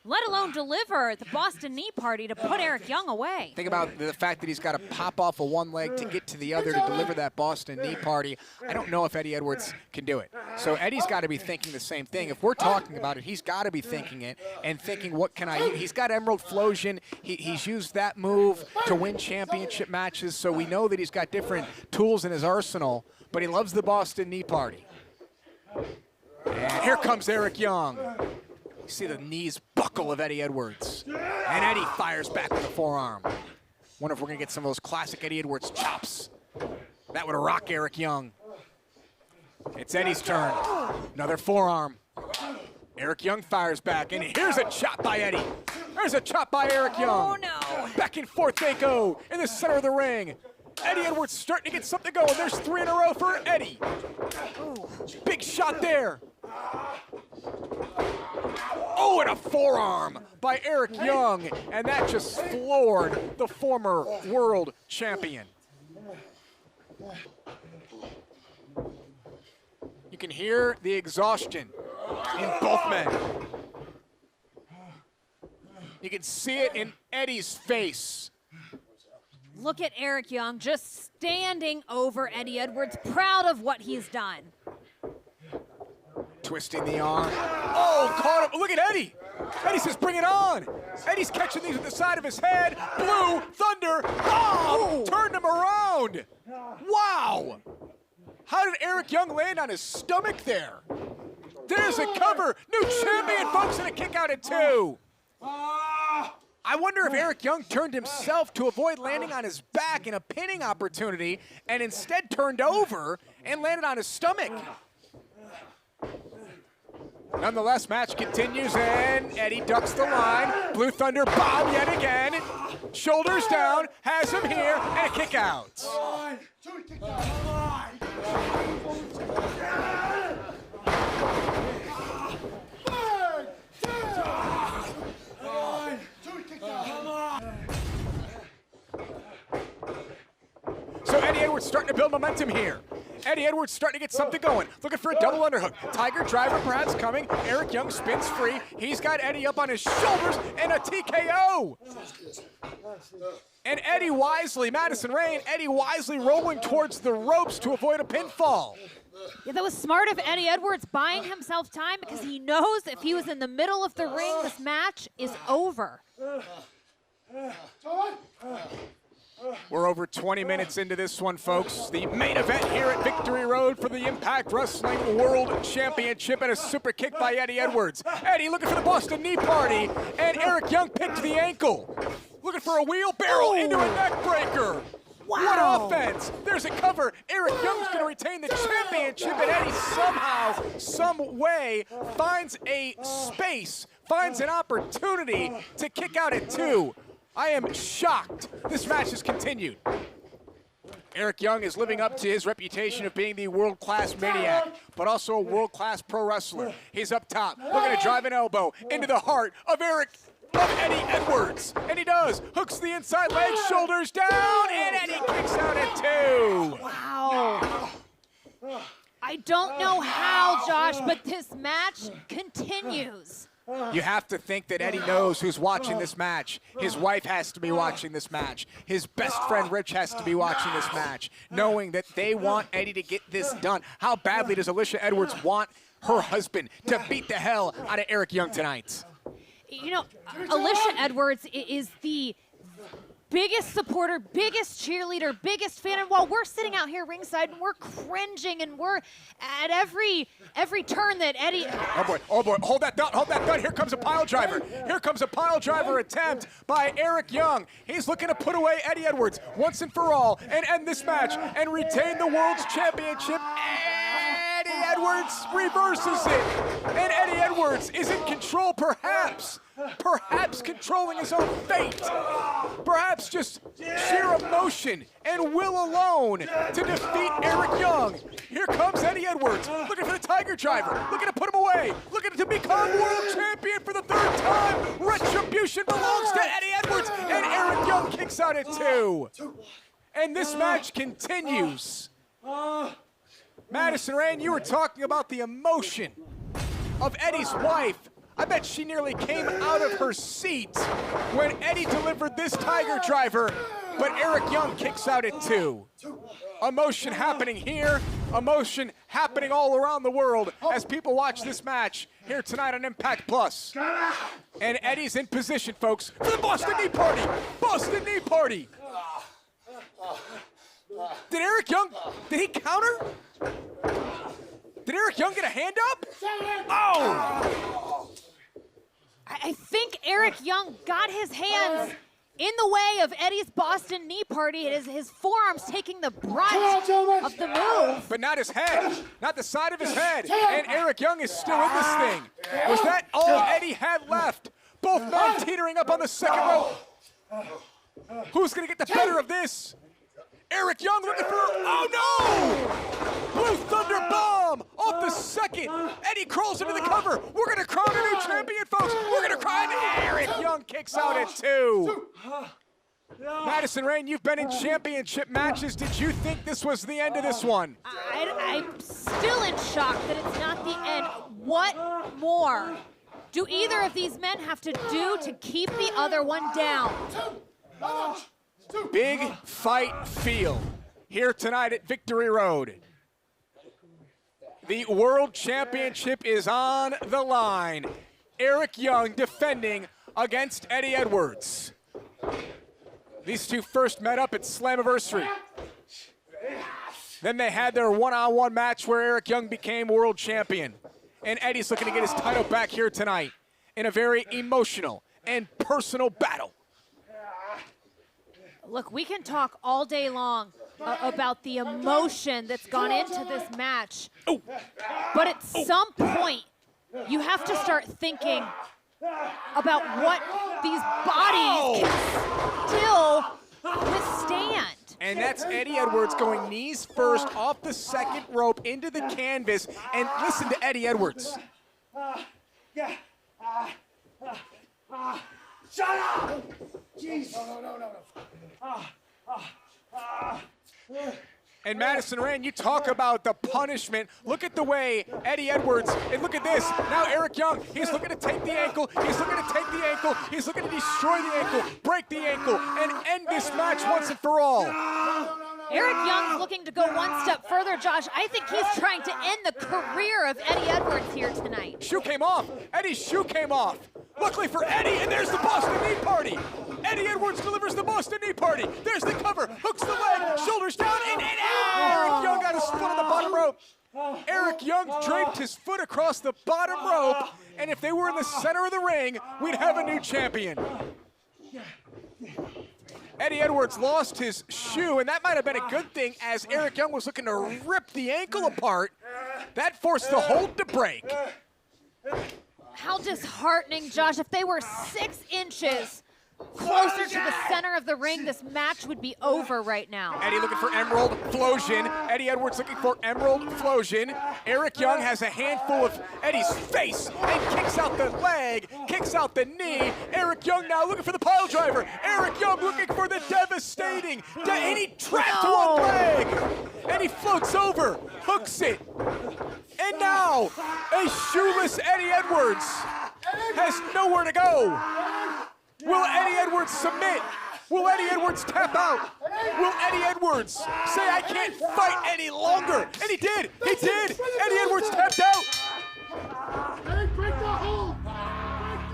Speaker 10: let alone deliver the Boston knee party to put Eric Young away.
Speaker 4: Think about the fact that he's got to pop off of one leg to get to the other to deliver that Boston knee party. I don't know if Eddie Edwards can do it. So Eddie's got to be thinking the same thing. If we're talking about it, he's got to be thinking it and thinking, what can I use? He's got Emerald Flosion. He's used that move to win championship matches, so we know that he's got different tools in his arsenal, but he loves the Boston knee party. And here comes Eric Young. You see the knees buckle of Eddie Edwards. And Eddie fires back with the forearm. Wonder if we're going to get some of those classic Eddie Edwards chops. That would rock Eric Young. It's Eddie's turn. Another forearm. Eric Young fires back, and here's a chop by Eddie. There's a chop by Eric Young.
Speaker 10: Oh, no.
Speaker 4: Back and forth they go in the center of the ring. Eddie Edwards starting to get something going. There's 3 in a row for Eddie.
Speaker 10: Ooh.
Speaker 4: Big shot there. Oh, and a forearm by Eric Young, and that just floored the former world champion. You can hear the exhaustion in both men. You can see it in Eddie's face.
Speaker 10: Look at Eric Young just standing over Eddie Edwards, proud of what he's done.
Speaker 4: Twisting the arm. Oh, caught him. Look at Eddie. Eddie says, bring it on. Eddie's catching these with the side of his head. Blue Thunder. Oh, turned him around. Wow. How did Eric Young land on his stomach there? There's a cover. New champion, folks, and a kick out at 2. I wonder if Eric Young turned himself to avoid landing on his back in a pinning opportunity and instead turned over and landed on his stomach. Nonetheless, match continues, and Eddie ducks the line. Blue Thunder bomb yet again. Shoulders down, has him here, and a kick out. So Eddie Edwards starting to build momentum here. Eddie Edwards starting to get something going. Looking for a double underhook. Tiger driver perhaps coming. Eric Young spins free. He's got Eddie up on his shoulders and a TKO. And Eddie wisely, Madison Rain, Eddie wisely rolling towards the ropes to avoid a pinfall.
Speaker 10: Yeah, that was smart of Eddie Edwards buying himself time because he knows if he was in the middle of the ring, this match is over.
Speaker 4: We're over 20 minutes into this one, folks. The main event here at Victory Road for the Impact Wrestling World Championship, and a super kick by Eddie Edwards. Eddie looking for the Boston knee party, and Eric Young picked the ankle. Looking for a wheelbarrow into a neck breaker. Wow. What offense. There's a cover. Eric Young's going to retain the championship, and Eddie somehow, some way, finds a space, finds an opportunity to kick out at 2. I am shocked. This match has continued. Eric Young is living up to his reputation of being the world-class maniac, but also a world-class pro wrestler. He's up top, looking to drive an elbow into the heart of Eddie Edwards. And he does. Hooks the inside leg, shoulders down, and Eddie kicks out at 2.
Speaker 10: Wow. I don't know how, Josh, but this match continues.
Speaker 4: You have to think that Eddie knows who's watching this match. His wife has to be watching this match. His best friend Rich has to be watching this match, knowing that they want Eddie to get this done. How badly does Alicia Edwards want her husband to beat the hell out of Eric Young tonight?
Speaker 10: You know, Alicia Edwards is the biggest supporter, biggest cheerleader, biggest fan, and while we're sitting out here ringside and we're cringing and we're at every turn that Eddie...
Speaker 4: Oh boy, hold that thought, here comes a pile driver. Here comes a pile driver attempt by Eric Young. He's looking to put away Eddie Edwards once and for all and end this match and retain the World's Championship. Eddie Edwards reverses it, and Eddie Edwards is in control, perhaps controlling his own fate, perhaps just sheer emotion and will alone to defeat Eric Young. Here comes Eddie Edwards, looking for the Tiger Driver, looking to put him away, looking to become world champion for the 3rd time. Retribution belongs to Eddie Edwards, and Eric Young kicks out at 2. And this match continues. Madison Rayne, you were talking about the emotion of Eddie's wife. I bet she nearly came out of her seat when Eddie delivered this Tiger Driver, but Eric Young kicks out at 2. Emotion happening here, emotion happening all around the world as people watch this match here tonight on Impact Plus. And Eddie's in position, folks, for the Boston Knee Party. Boston Knee Party. Did Eric Young, did he counter? Did Eric Young get a hand up? Oh!
Speaker 10: I think Eric Young got his hands in the way of Eddie's Boston Knee Party. It is his forearms taking the brunt of the move.
Speaker 4: But not his head, not the side of his head. And Eric Young is still in this thing. Was that all Eddie had left? Both men teetering up on the second rope. Who's gonna get the better of this? Eric Young looking for, oh no! Blue Thunder Bomb off the second. Eddie crawls into the cover. We're gonna crown a new champion, folks. We're gonna crown Eric Young kicks out at 2. Madison Rayne, you've been in championship matches. Did you think this was the end of this one?
Speaker 10: I'm still in shock that it's not the end. What more do either of these men have to do to keep the other one down?
Speaker 4: Big fight feel here tonight at Victory Road. The World Championship is on the line. Eric Young defending against Eddie Edwards. These two first met up at Slammiversary. Then they had their one-on-one match where Eric Young became world champion. And Eddie's looking to get his title back here tonight in a very emotional and personal battle.
Speaker 10: Look, we can talk all day long about the emotion that's gone into this match. But at some point, you have to start thinking about what these bodies can still withstand.
Speaker 4: And that's Eddie Edwards going knees first off the second rope into the canvas. And listen to Eddie Edwards.
Speaker 7: Shut up! Jeez. No.
Speaker 4: And Madison Rayne, you talk about the punishment. Look at the way Eddie Edwards, and look at this. Now Eric Young, he's looking to take the ankle. He's looking to take the ankle. He's looking to destroy the ankle, break the ankle, and end this match once and for all.
Speaker 10: Eric Young's looking to go one step further, Josh. I think he's trying to end the career of Eddie Edwards here tonight.
Speaker 4: Shoe came off. Eddie's shoe came off. Luckily for Eddie, and there's the Boston Knee Party. Eddie Edwards delivers the Boston Knee Party. There's the cover, hooks the leg, shoulders down, and Eric Young got his foot on the bottom rope. Eric Young draped his foot across the bottom rope, and if they were in the center of the ring, we'd have a new champion. Eddie Edwards lost his shoe, and that might have been a good thing as Eric Young was looking to rip the ankle apart. That forced the hold to break.
Speaker 10: How disheartening, Josh. If they were 6 inches closer to the center of the ring, this match would be over right now.
Speaker 4: Eddie looking for Emerald Flosion. Eddie Edwards looking for Emerald Flosion. Eric Young has a handful of Eddie's face and kicks out the leg, kicks out the knee. Eric Young now looking for the pile driver. Eric Young looking for the devastating, and he trapped one leg. And he floats over, hooks it. And now, a shoeless Eddie Edwards has nowhere to go. Will Eddie Edwards submit? Will Eddie Edwards tap out? Will Eddie Edwards say, I can't fight any longer? And he did. He did. Eddie Edwards tapped out.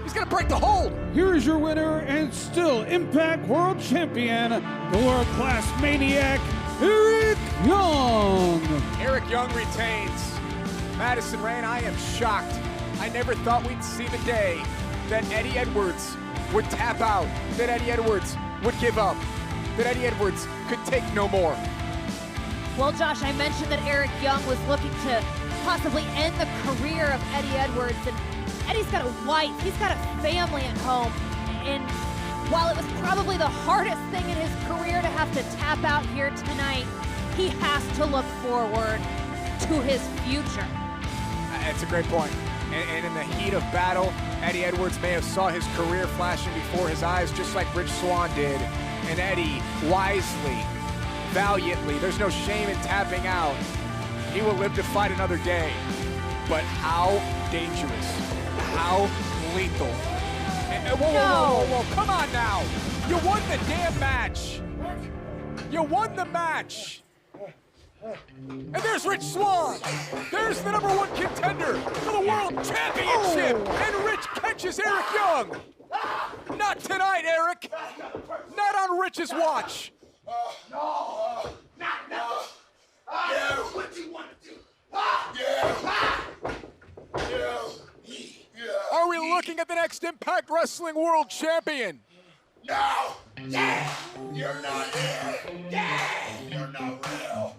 Speaker 4: He's going to break the hold.
Speaker 8: Here is your winner and still Impact World Champion, the world-class Maniac, Eric Young.
Speaker 4: Eric Young retains. Madison Rain, I am shocked. I never thought we'd see the day that Eddie Edwards would tap out, that Eddie Edwards would give up, that Eddie Edwards could take no more.
Speaker 10: Well, Josh, I mentioned that Eric Young was looking to possibly end the career of Eddie Edwards, and Eddie's got a wife, he's got a family at home, and while it was probably the hardest thing in his career to have to tap out here tonight, he has to look forward to his future.
Speaker 4: That's a great point. And in the heat of battle, Eddie Edwards may have saw his career flashing before his eyes, just like Rich Swann did. And Eddie, wisely, valiantly, there's no shame in tapping out. He will live to fight another day. But how dangerous, how lethal. Whoa, come on now. You won the damn match. You won the match. And there's Rich Swann. There's the #1 contender for the World Championship. And Rich catches Eric Young. Not tonight, Eric. Not on Rich's watch.
Speaker 6: No. What do you want to do?
Speaker 4: Are we looking at the next Impact Wrestling World Champion?
Speaker 6: No. You're not here. You're not real.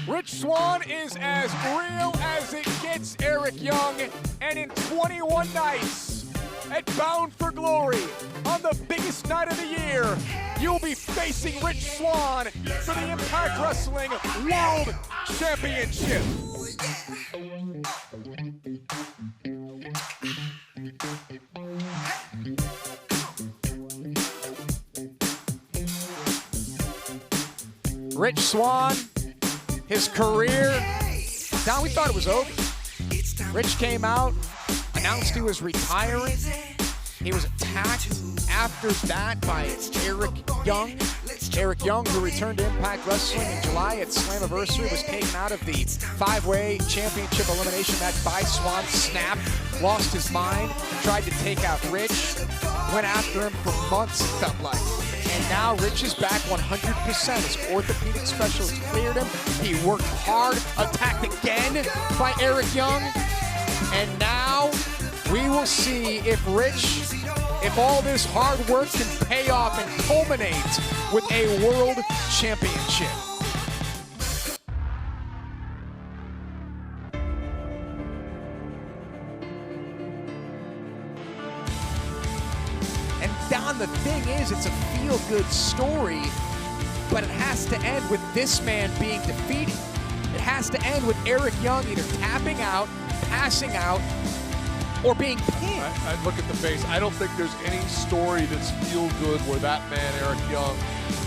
Speaker 4: Rich Swann is as real as it gets, Eric Young. And in 21 nights at Bound for Glory, on the biggest night of the year, you'll be facing Rich Swann for the Impact Wrestling World Championship. Rich Swann, his career, Don, we thought it was over. Rich came out, announced he was retiring. He was attacked after that by Eric Young. Eric Young, who returned to Impact Wrestling in July at Slammiversary, was taken out of the 5-way championship elimination match by Swann, snapped, lost his mind, tried to take out Rich, went after him for months, it felt like. And now Rich is back 100%. His orthopedic specialist cleared him. He worked hard, attacked again by Eric Young. And now we will see if all this hard work can pay off and culminate with a world championship. And Don, the thing is, it's a feel-good story, but it has to end with this man being defeated. It has to end with Eric Young either tapping out, passing out, or being pinned.
Speaker 5: I look at the face. I don't think there's any story that's feel-good where that man, Eric Young,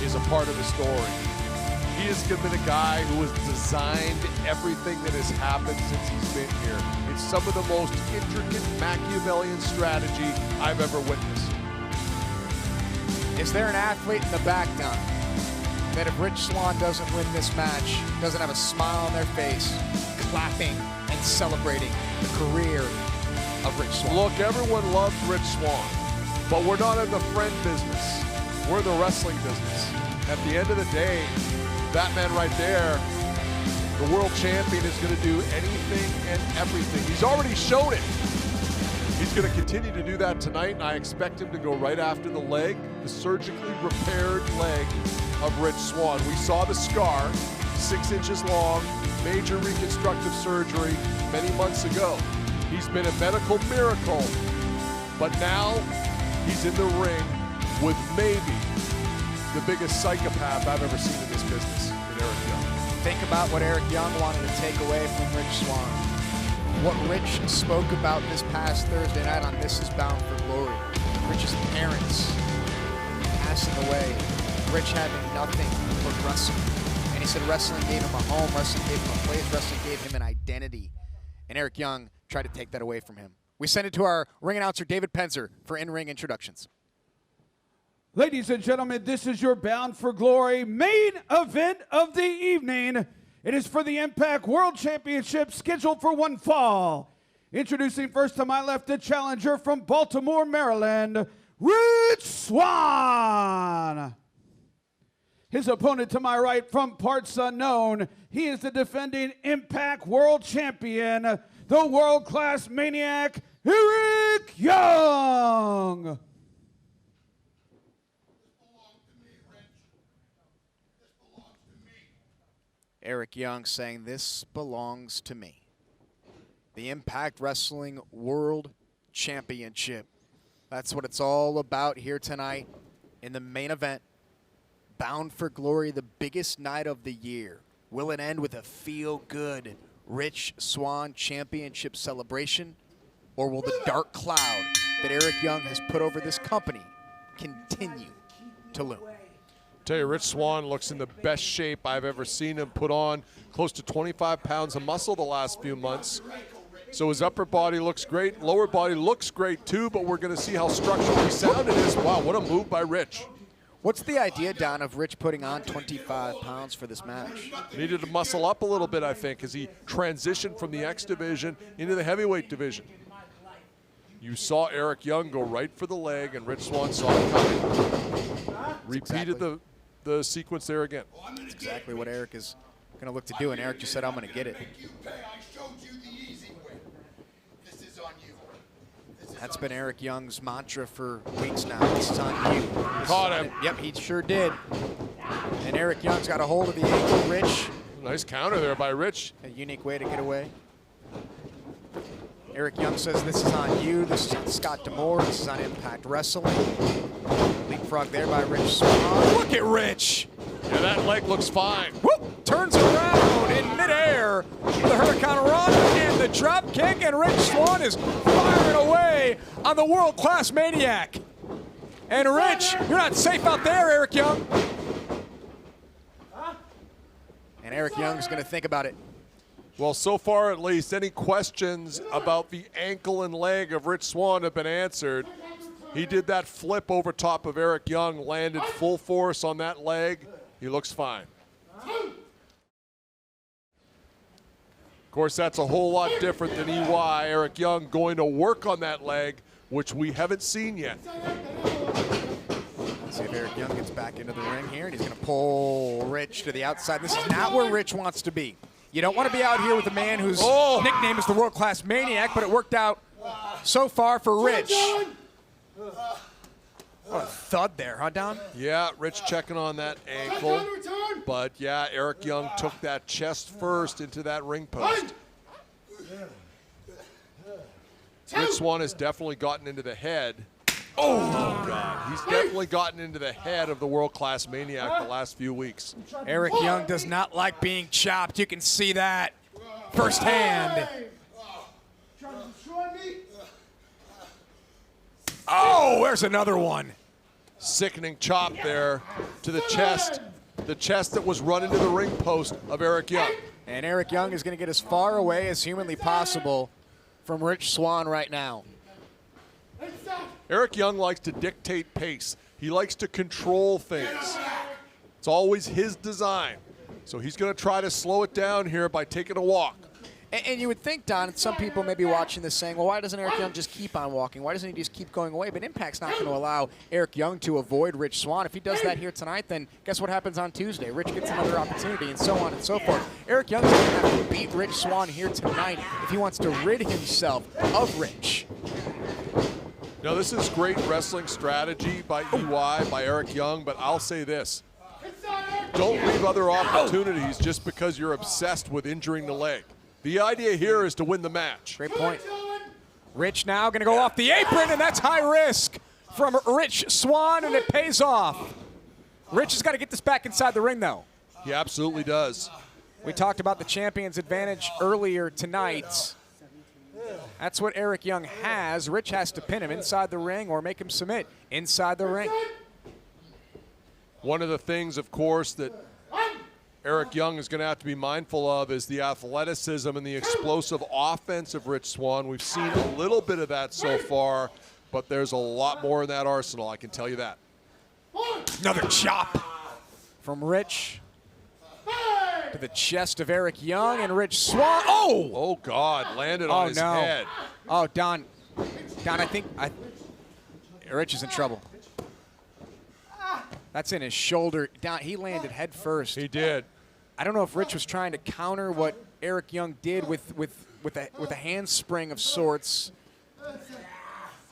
Speaker 5: is a part of the story. He has been a guy who has designed everything that has happened since he's been here. It's some of the most intricate Machiavellian strategy I've ever witnessed.
Speaker 4: Is there an athlete in the back, Don, that if Rich Swann doesn't win this match, doesn't have a smile on their face, clapping and celebrating the career of Rich Swann?
Speaker 5: Look, everyone loves Rich Swann, but we're not in the friend business. We're in the wrestling business. At the end of the day, that man right there, the world champion, is going to do anything and everything. He's already shown it. He's going to continue to do that tonight, and I expect him to go right after the leg, the surgically repaired leg of Rich Swann. We saw the scar, 6 inches long, major reconstructive surgery many months ago. He's been a medical miracle, but now he's in the ring with maybe the biggest psychopath I've ever seen in this business, in Eric Young.
Speaker 4: Think about what Eric Young wanted to take away from Rich Swann. What Rich spoke about this past Thursday night on This Is Bound for Glory. Rich's parents passing away. Rich having nothing but wrestling. And he said wrestling gave him a home, wrestling gave him a place, wrestling gave him an identity. And Eric Young tried to take that away from him. We send it to our ring announcer, David Penzer, for in-ring introductions.
Speaker 8: Ladies and gentlemen, this is your Bound for Glory main event of the evening. It is for the Impact World Championship scheduled for one fall. Introducing first to my left, the challenger from Baltimore, Maryland, Rich Swann. His opponent to my right from parts unknown, he is the defending Impact World Champion, the world-class Maniac, Eric Young.
Speaker 4: Eric Young saying, "This belongs to me." The Impact Wrestling World Championship. That's what it's all about here tonight in the main event. Bound for Glory, the biggest night of the year. Will it end with a feel-good Rich Swann Championship celebration? Or will the dark cloud that Eric Young has put over this company continue to loom?
Speaker 5: Tell you, Rich Swann looks in the best shape I've ever seen him put on. Close to 25 pounds of muscle the last few months. So his upper body looks great. Lower body looks great too, but we're going to see how structurally sound it is. Wow, what a move by Rich.
Speaker 4: What's the idea, Don, of Rich putting on 25 pounds for this match?
Speaker 5: Needed to muscle up a little bit, I think, as he transitioned from the X division into the heavyweight division. You saw Eric Young go right for the leg, and Rich Swann saw it coming. Repeated the sequence there again.
Speaker 4: That's exactly what Eric is going to look to do, and Eric just said, "I'm going to get it." That's been Eric Young's mantra for weeks now. This is on you.
Speaker 5: Caught him.
Speaker 4: Yep, he sure did. And Eric Young's got a hold of the ankle. Rich.
Speaker 5: Nice counter there by Rich.
Speaker 4: A unique way to get away. Eric Young says, "This is on you. This is on Scott D'Amore. This is on Impact Wrestling." Leapfrog there by Rich Swann. Look at Rich.
Speaker 5: Yeah, that leg looks fine.
Speaker 4: Whoop, turns around in midair with a Hurricane Run and the drop kick, and Rich Swann is firing away on the world-class Maniac. And Rich, you're not safe out there, Eric Young. And Eric Young's going to think about it.
Speaker 5: Well, so far at least, any questions about the ankle and leg of Rich Swann have been answered. He did that flip over top of Eric Young, landed full force on that leg. He looks fine. Of course, that's a whole lot different than EY. Eric Young going to work on that leg, which we haven't seen yet.
Speaker 4: Let's see if Eric Young gets back into the ring here, and he's going to pull Rich to the outside. This is not where Rich wants to be. You don't want to be out here with a man whose nickname is the world-class Maniac, but it worked out so far for Rich. What a thud there, huh, Don?
Speaker 5: Yeah, Rich checking on that ankle. But, yeah, Eric Young took that chest first into that ring post. Rich Swann has definitely gotten into the head. Oh, God. He's definitely gotten into the head of the world-class Maniac the last few weeks.
Speaker 4: Eric Young does not like being chopped. You can see that firsthand. Oh, there's another one.
Speaker 5: Sickening chop there to the chest that was run into the ring post of Eric Young.
Speaker 4: And Eric Young is going to get as far away as humanly possible from Rich Swann right now.
Speaker 5: Eric Young likes to dictate pace. He likes to control things. It's always his design. So he's going to try to slow it down here by taking a walk.
Speaker 4: And you would think, Don, some people may be watching this saying, well, why doesn't Eric Young just keep on walking? Why doesn't he just keep going away? But Impact's not going to allow Eric Young to avoid Rich Swann. If he does that here tonight, then guess what happens on Tuesday? Rich gets another opportunity, and so on and so forth. Eric Young's going to have to beat Rich Swann here tonight if he wants to rid himself of Rich.
Speaker 5: Now, this is great wrestling strategy by EY, by Eric Young, but I'll say this. Don't leave other opportunities just because you're obsessed with injuring the leg. The idea here is to win the match.
Speaker 4: Great point. Rich now going to go off the apron, and that's high risk from Rich Swann, and it pays off. Rich has got to get this back inside the ring, though.
Speaker 5: He absolutely does.
Speaker 4: We talked about the champion's advantage earlier tonight. That's what Eric Young has. Rich has to pin him inside the ring or make him submit inside the ring.
Speaker 5: One of the things, of course, that Eric Young is going to have to be mindful of is the athleticism and the explosive offense of Rich Swann. We've seen a little bit of that so far, but there's a lot more in that arsenal, I can tell you that.
Speaker 4: Another chop from Rich. to the chest of Eric Young and Rich Swann. Oh!
Speaker 5: Oh, God. Landed on his head.
Speaker 4: Oh, Don, I think Rich is in trouble. That's in his shoulder. Don, he landed head first.
Speaker 5: He did.
Speaker 4: I don't know if Rich was trying to counter what Eric Young did with a handspring of sorts.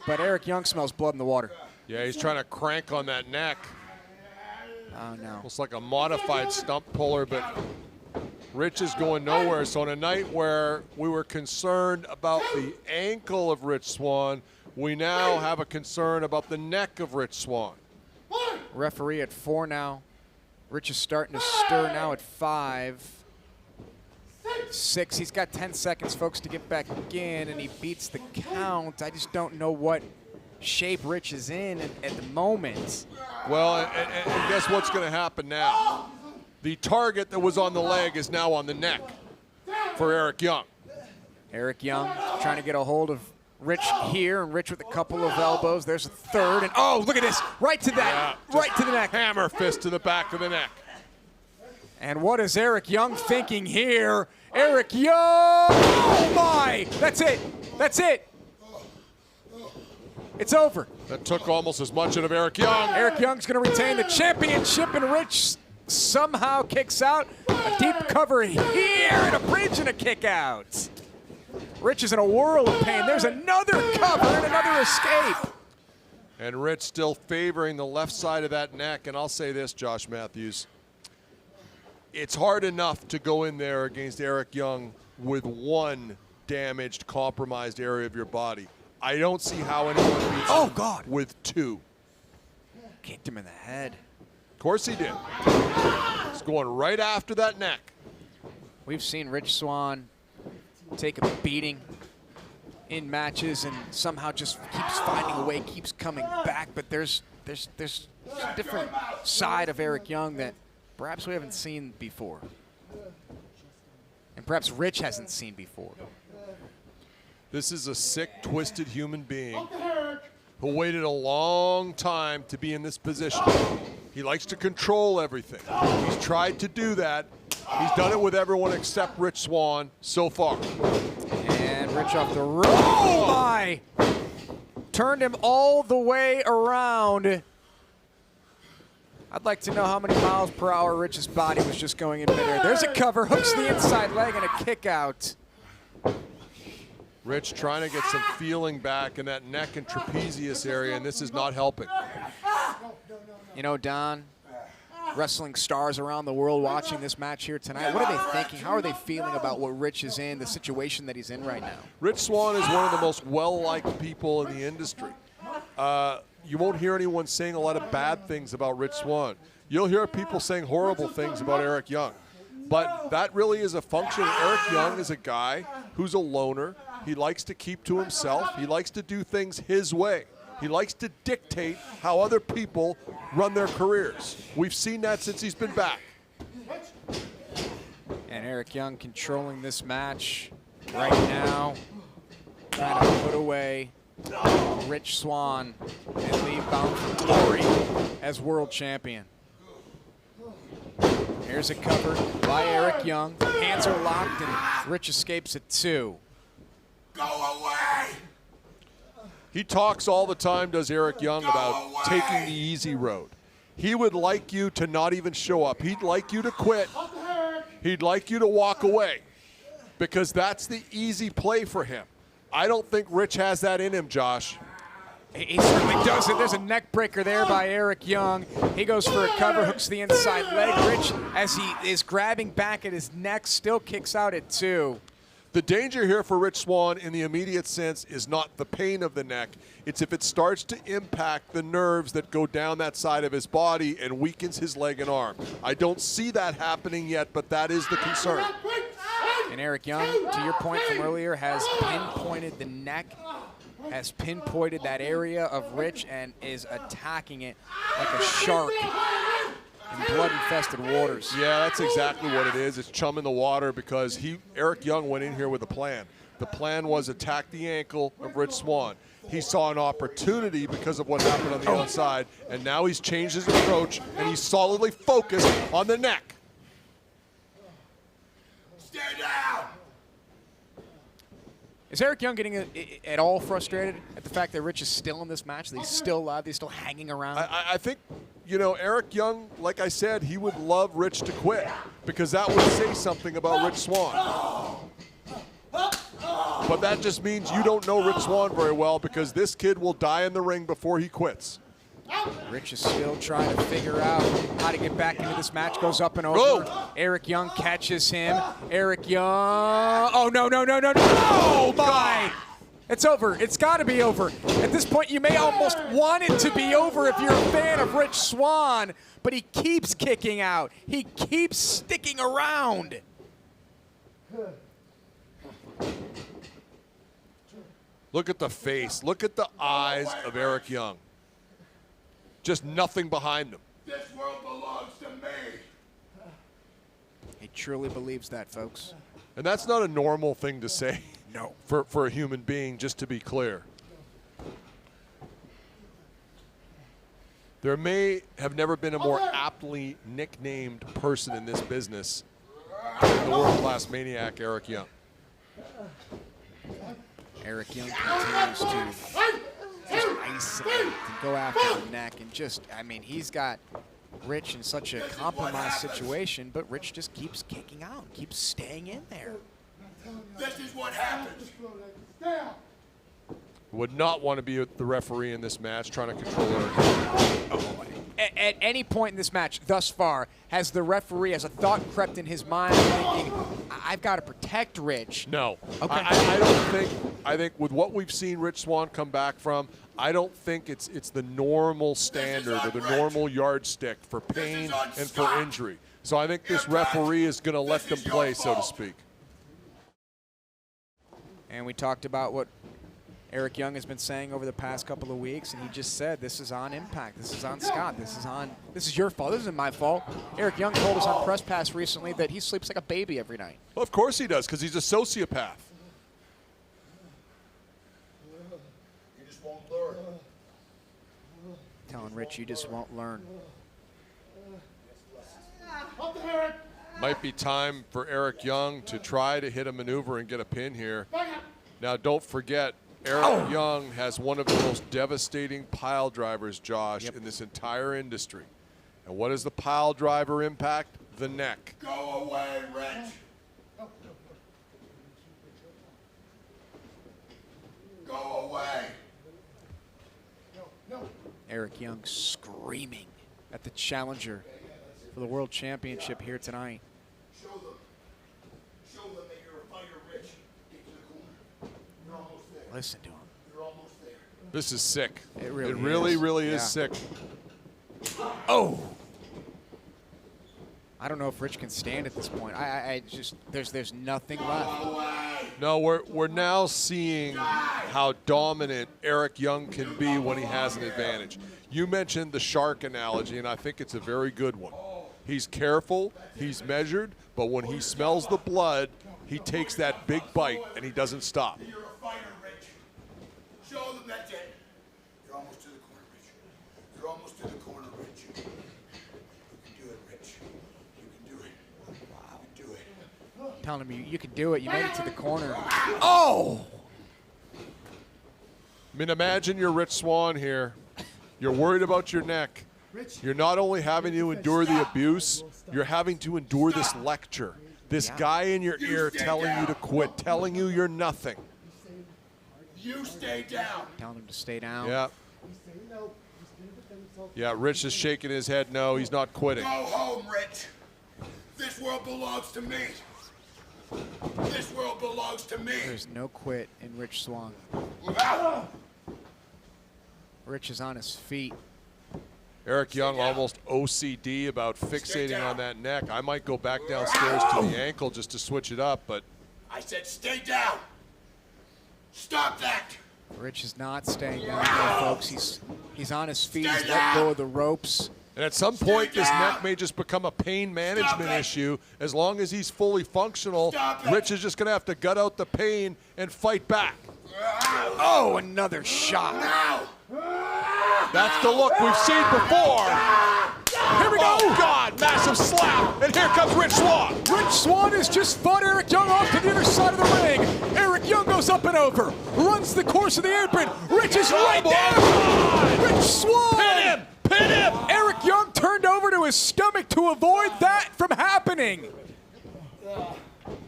Speaker 4: But Eric Young smells blood in the water.
Speaker 5: Yeah, he's trying to crank on that neck.
Speaker 4: Oh, no.
Speaker 5: Looks like a modified stump puller, but Rich is going nowhere. So on a night where we were concerned about the ankle of Rich Swann, we now have a concern about the neck of Rich Swann.
Speaker 4: Referee at 4 now. Rich is starting to stir now at 5. 6. He's got 10 seconds, folks, to get back in, and he beats the count. I just don't know what shape Rich is in at the moment.
Speaker 5: Well, and guess what's going to happen now? The target that was on the leg is now on the neck for Eric Young.
Speaker 4: Eric Young trying to get a hold of Rich here, and Rich with a couple of elbows. There's a third, and oh, look at this. Right to that, right to the neck.
Speaker 5: Hammer fist to the back of the neck.
Speaker 4: And what is Eric Young thinking here? Eric Young, oh my, that's it, that's it. It's over.
Speaker 5: That took almost as much out of Eric Young.
Speaker 4: Eric Young's gonna retain the championship, and Rich somehow kicks out. A deep cover here, and a bridge and a kick out. Rich is in a whirl of pain. There's another cover and another escape.
Speaker 5: And Rich still favoring the left side of that neck. And I'll say this, Josh Matthews. It's hard enough to go in there against Eric Young with one damaged, compromised area of your body. I don't see how anyone beats him with 2.
Speaker 4: Kicked him in the head.
Speaker 5: Of course he did. He's going right after that neck.
Speaker 4: We've seen Rich Swann take a beating in matches and somehow just keeps finding a way, keeps coming back. But there's a different side of Eric Young that perhaps we haven't seen before. And perhaps Rich hasn't seen before.
Speaker 5: This is a sick, twisted human being who waited a long time to be in this position. He likes to control everything. He's tried to do that. He's done it with everyone except Rich Swann so far.
Speaker 4: And Rich off the rope. Oh my! Turned him all the way around. I'd like to know how many miles per hour Rich's body was just going in midair. There's a cover, hooks the inside leg, and a kick out.
Speaker 5: Rich trying to get some feeling back in that neck and trapezius area, and this is not helping.
Speaker 4: You know, Don, wrestling stars around the world watching this match here tonight, what are they thinking? How are they feeling about what Rich is in, the situation that he's in right now?
Speaker 5: Rich Swann is one of the most well-liked people in the industry. You won't hear anyone saying a lot of bad things about Rich Swann. You'll hear people saying horrible things about Eric Young. But that really is a function. Eric Young is a guy who's a loner. He likes to keep to himself. He likes to do things his way. He likes to dictate how other people run their careers. We've seen that since he's been back.
Speaker 4: And Eric Young controlling this match right now, trying to put away Rich Swann and leave bound for glory as world champion. Here's a cover by Eric Young. Hands are locked, and Rich escapes at 2.
Speaker 6: Go away!
Speaker 5: He talks all the time, does Eric Young, about taking the easy road. He would like you to not even show up. He'd like you to quit. He'd like you to walk away because that's the easy play for him. I don't think Rich has that in him, Josh.
Speaker 4: He certainly doesn't. There's a neck breaker there by Eric Young. He goes for a cover, hooks the inside leg. Rich, as he is grabbing back at his neck, still kicks out at 2.
Speaker 5: The danger here for Rich Swann in the immediate sense is not the pain of the neck. It's if it starts to impact the nerves that go down that side of his body and weakens his leg and arm. I don't see that happening yet, but that is the concern.
Speaker 4: And Eric Young, to your point from earlier, has pinpointed the neck, has pinpointed that area of Rich, and is attacking it like a shark in blood-infested waters.
Speaker 5: Yeah, that's exactly what it is. It's chum in the water because Eric Young went in here with a plan. The plan was attack the ankle of Rich Swann. He saw an opportunity because of what happened on the outside, and now he's changed his approach, and he's solidly focused on the neck.
Speaker 6: Stay down.
Speaker 4: Is Eric Young getting at all frustrated at the fact that Rich is still in this match, that he's still alive, that he's still hanging around?
Speaker 5: I think, you know, Eric Young, like I said, he would love Rich to quit because that would say something about Rich Swann. But that just means you don't know Rich Swann very well because this kid will die in the ring before he quits.
Speaker 4: Rich is still trying to figure out how to get back into this match. Goes up and over.
Speaker 5: Oh.
Speaker 4: Eric Young catches him. Eric Young. Oh, no, no, no, no, no. Oh, my. It's over. It's got to be over. At this point, you may almost want it to be over if you're a fan of Rich Swann, but he keeps kicking out. He keeps sticking around.
Speaker 5: Look at the face. Look at the eyes of Eric Young. Just nothing behind him.
Speaker 6: This world belongs to me.
Speaker 4: He truly believes that, folks.
Speaker 5: And that's not a normal thing to say.
Speaker 4: No.
Speaker 5: For a human being, just to be clear. There may have never been a more aptly nicknamed person in this business than the world-class maniac, Eric Young.
Speaker 4: Eric Young continues to just isolate and go after the neck and just, I mean, he's got Rich in such a compromised situation, but Rich just keeps kicking out, keeps staying in there.
Speaker 6: This is what happens.
Speaker 5: Would not want to be the referee in this match, trying to control Eric.
Speaker 4: At any point in this match thus far, has the referee, has a thought crept in his mind thinking, I've got to protect Rich?
Speaker 5: No.
Speaker 4: Okay.
Speaker 5: I don't think, I think with what we've seen Rich Swann come back from, I don't think it's the normal standard or the normal yardstick for pain and for injury. So I think this referee is going to let them play, so to speak.
Speaker 4: And we talked about what Eric Young has been saying over the past couple of weeks, and he just said, this is on Impact, this is on Scott, this is your fault, this isn't my fault. Eric Young told us on Press Pass recently that he sleeps like a baby every night.
Speaker 5: Well, of course he does, because he's a sociopath.
Speaker 6: You just won't learn.
Speaker 4: Telling Rich, you just won't learn.
Speaker 5: Might be time for Eric Young to try to hit a maneuver and get a pin here. Now, don't forget, Eric Young has one of the most devastating pile drivers, Josh, in this entire industry. And what is the pile driver impact? The neck.
Speaker 6: Go away, Rich. Go away.
Speaker 4: Eric Young screaming at the challenger for the World Championship here tonight.
Speaker 6: Show them that you're a fighter, Rich. Get to the corner. You're almost there.
Speaker 4: Listen to him.
Speaker 6: You're almost there.
Speaker 5: This is sick.
Speaker 4: It really
Speaker 5: really
Speaker 4: is.
Speaker 5: is sick.
Speaker 4: Oh! I don't know if Rich can stand at this point. I just, there's nothing left.
Speaker 5: No, we're now seeing how dominant Eric Young can be when he has an advantage. You mentioned the shark analogy, and I think it's a very good one. He's careful, he's measured, but when he smells the blood, he takes that big bite, and he doesn't stop.
Speaker 6: You're a fighter, Rich. Show them that's it. You're almost to the corner, Rich. You're almost to the corner, Rich. You can do it, Rich. You can do it. Wow. You can do it.
Speaker 4: Telling him you can do it. You made it to the corner. Oh!
Speaker 5: I mean, imagine you're Rich Swann here. You're worried about your neck. You're not only having to endure the abuse, you're having to endure this lecture. This guy in your ear telling you to quit, telling you you're nothing.
Speaker 6: You stay down.
Speaker 4: Telling him to stay down.
Speaker 5: Yeah. Yeah, Rich is shaking his head no, he's not quitting.
Speaker 6: Go home, Rich. This world belongs to me. This world belongs to me.
Speaker 4: There's no quit in Rich Swann. Rich is on his feet.
Speaker 5: Eric Young almost OCD about fixating on that neck. I might go back downstairs to the ankle just to switch it up, but
Speaker 6: I said stay down. Stop that.
Speaker 4: Rich is not staying down there, folks. He's on his feet. He's let go of the ropes.
Speaker 5: And at some point, this neck may just become a pain management issue. As long as he's fully functional, Rich is just going to have to gut out the pain and fight back.
Speaker 4: Oh, another shot.
Speaker 5: That's the look we've seen before. Here
Speaker 4: we go.
Speaker 5: Oh, God, massive slap. And here comes Rich Swann.
Speaker 4: Rich Swann has just fought Eric Young off to the other side of the ring. Eric Young goes up and over, runs the course of the apron. Rich is right there. Rich Swann.
Speaker 5: Pin him. Pin him.
Speaker 4: Eric Young turned over to his stomach to avoid that from happening.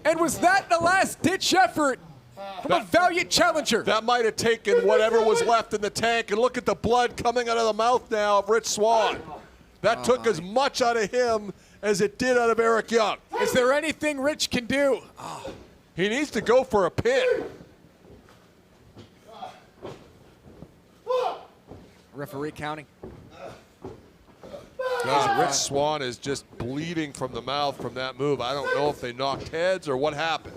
Speaker 4: And was that the last-ditch effort from a valiant challenger?
Speaker 5: That might have taken whatever was left in the tank. And look at the blood coming out of the mouth now of Rich Swann. That took as much out of him as it did out of Eric Young.
Speaker 4: Is there anything Rich can do?
Speaker 5: He needs to go for a pin.
Speaker 4: Referee counting.
Speaker 5: God, Rich Swann is just bleeding from the mouth from that move. I don't know if they knocked heads or what happened.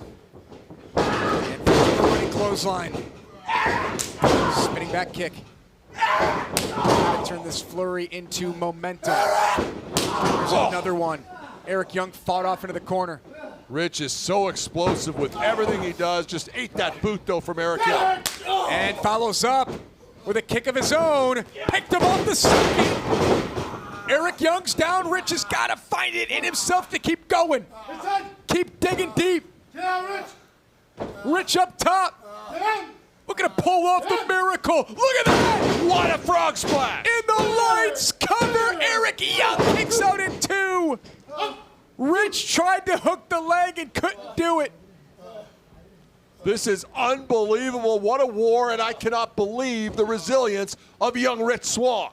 Speaker 4: And running clothesline. Spinning back kick. Trying to turn this flurry into momentum. There's another one. Eric Young fought off into the corner.
Speaker 5: Rich is so explosive with everything he does. Just ate that boot, though, from Eric Young.
Speaker 4: And follows up with a kick of his own. Picked him off the second. Eric Young's down. Rich has got to find it in himself to keep going. Keep digging deep. Rich up top. Looking to pull off the miracle. Look at that.
Speaker 5: What a frog splash.
Speaker 4: In the lights cover. Eric Young kicks out in two. Rich tried to hook the leg and couldn't do it.
Speaker 5: This is unbelievable. What a war, and I cannot believe the resilience of young Rich Swann.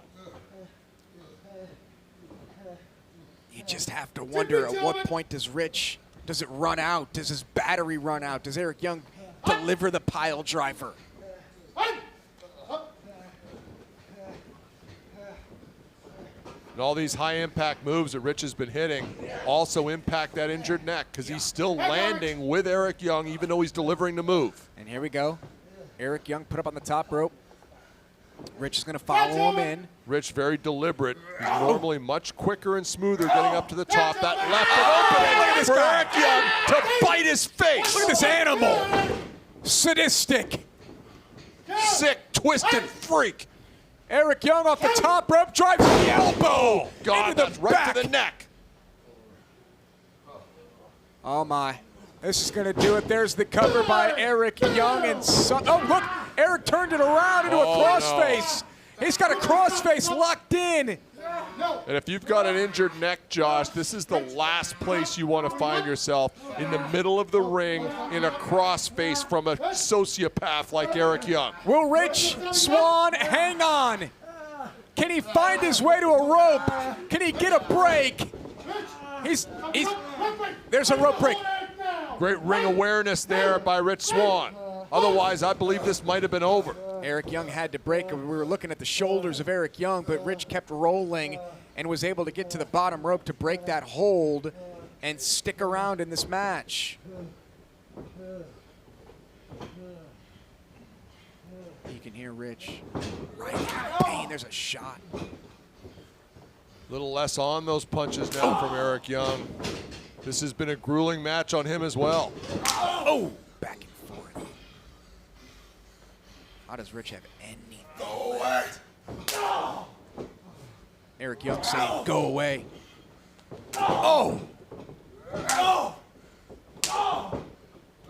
Speaker 4: You just have to wonder at what point does it run out? Does his battery run out? Does Eric Young deliver the pile driver?
Speaker 5: And all these high-impact moves that Rich has been hitting also impact that injured neck because he's still landing with Eric Young even though he's delivering the move.
Speaker 4: And here we go. Eric Young put up on the top rope. Rich is going to follow him in.
Speaker 5: Rich very deliberate. He's normally much quicker and smoother getting up to the top. That left opening
Speaker 4: Look at this
Speaker 5: for
Speaker 4: guy.
Speaker 5: Eric Young to bite his face.
Speaker 4: Look at this animal. Sadistic.
Speaker 5: Sick, twisted freak.
Speaker 4: Eric Young off the top rope, drives the elbow.
Speaker 5: God,
Speaker 4: into the
Speaker 5: that's right
Speaker 4: back.
Speaker 5: to the neck.
Speaker 4: Oh my. This is going to do it. There's the cover by Eric Young. And oh, look. Eric turned it around into a crossface. No. He's got a crossface locked in.
Speaker 5: And if you've got an injured neck, Josh, this is the last place you want to find yourself, in the middle of the ring in a crossface from a sociopath like Eric Young.
Speaker 4: Will Rich Swann hang on? Can he find his way to a rope? Can he get a break? There's a rope break.
Speaker 5: Great ring awareness there by Rich Swann. Otherwise, I believe this might have been over.
Speaker 4: Eric Young had to break. We were looking at the shoulders of Eric Young, but Rich kept rolling and was able to get to the bottom rope to break that hold and stick around in this match. You can hear Rich right in pain. There's a shot.
Speaker 5: A little less on those punches now from Eric Young. This has been a grueling match on him as well.
Speaker 4: Oh! Back and forth. How does Rich have anything left? Eric Young saying, go away. Oh!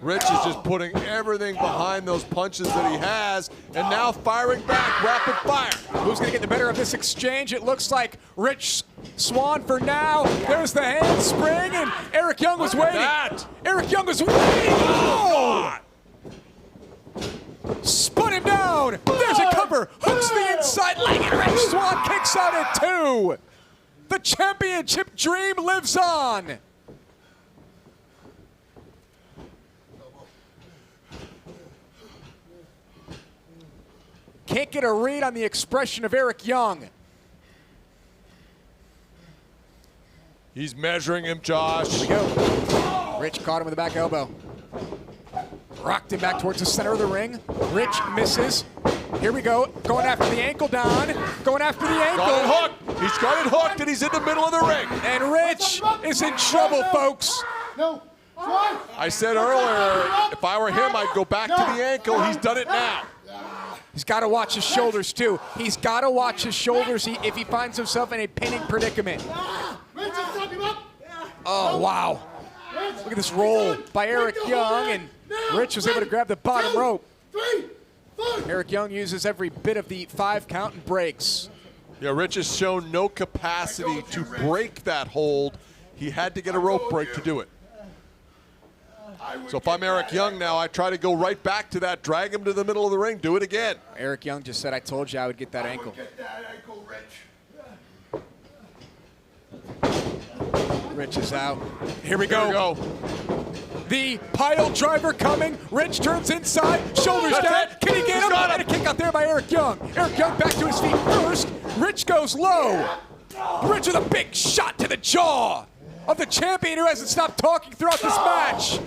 Speaker 5: Rich is just putting everything behind those punches that he has, and now firing back, rapid fire.
Speaker 4: Who's going to get the better of this exchange? It looks like Rich Swann for now. There's the handspring, and Eric Young was waiting. Eric Young was waiting. Oh! Spun him down. There's a cover. Hooks the inside leg, and Rich Swann kicks out at 2. The championship dream lives on. Can't get a read on the expression of Eric Young.
Speaker 5: He's measuring him, Josh.
Speaker 4: Here we go. Rich caught him with the back elbow. Rocked him back towards the center of the ring. Rich misses. Here we go. Going after the ankle down. Going after the ankle.
Speaker 5: Got it hooked. He's got it hooked, and he's in the middle of the ring.
Speaker 4: And Rich is in trouble, folks.
Speaker 5: I said earlier, if I were him, I'd go back to the ankle. He's done it now.
Speaker 4: He's got to watch his shoulders, too. He's got to watch his shoulders if he finds himself in a pinning predicament. Oh, wow. Look at this roll by Eric Young, and Rich was able to grab the bottom rope. Eric Young uses every bit of the 5 count and breaks.
Speaker 5: Yeah, Rich has shown no capacity to break that hold. He had to get a rope break to do it. So if I'm Eric Young now, I try to go right back to that, drag him to the middle of the ring, do it again.
Speaker 4: Eric Young just said, I told you I would get that ankle. Rich is out. Here we go. The pile driver coming. Rich turns inside, shoulders down. Can he get him? And a kick out there by Eric Young. Eric Young back to his feet first. Rich goes low. Rich with a big shot to the jaw of the champion who hasn't stopped talking throughout this match.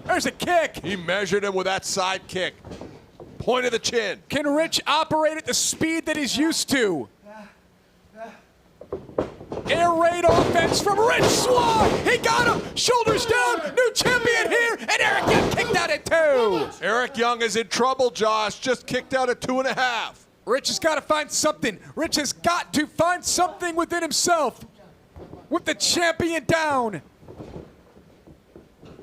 Speaker 4: There's a kick.
Speaker 5: He measured him with that side kick. Point of the chin.
Speaker 4: Can Rich operate at the speed that he's used to? Air raid offense from Rich Swann. He got him. Shoulders down. New champion here. And Eric Young kicked out at 2.
Speaker 5: Eric Young is in trouble, Josh. Just kicked out at 2.5.
Speaker 4: Rich has got to find something. Rich has got to find something within himself. With the champion down.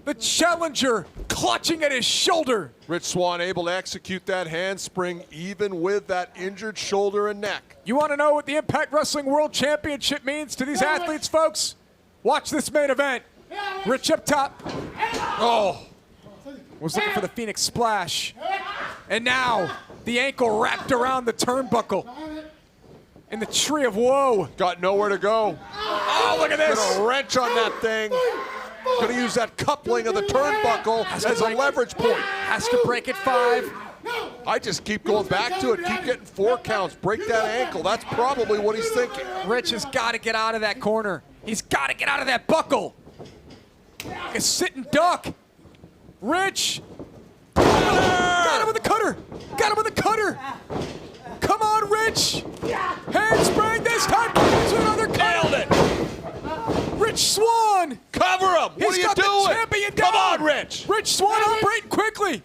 Speaker 4: The challenger clutching at his shoulder.
Speaker 5: Rich Swann able to execute that handspring even with that injured shoulder and neck.
Speaker 4: You want to know what the Impact Wrestling World Championship means to these athletes, folks? Watch this main event. Rich up top. Oh, was looking for the Phoenix Splash. And now the ankle wrapped around the turnbuckle. In the tree of woe.
Speaker 5: Got nowhere to go.
Speaker 4: Oh, look at this.
Speaker 5: Got a wrench on that thing. Gonna use that coupling of the turnbuckle as a leverage point.
Speaker 4: Has to break at 5.
Speaker 5: I just keep going back to it, keep getting 4 counts, break that ankle. That's probably what he's thinking.
Speaker 4: Rich has got to get out of that corner. He's got to get out of that buckle. Like a sitting duck. Rich. Got him with the cutter. Got him with the cutter. Come on, Rich. Handspring this time. To another nailed it. Rich Swann.
Speaker 5: Cover him. What are you doing?
Speaker 4: The champion
Speaker 5: Come
Speaker 4: down.
Speaker 5: on, Rich.
Speaker 4: Rich Swann operating quickly.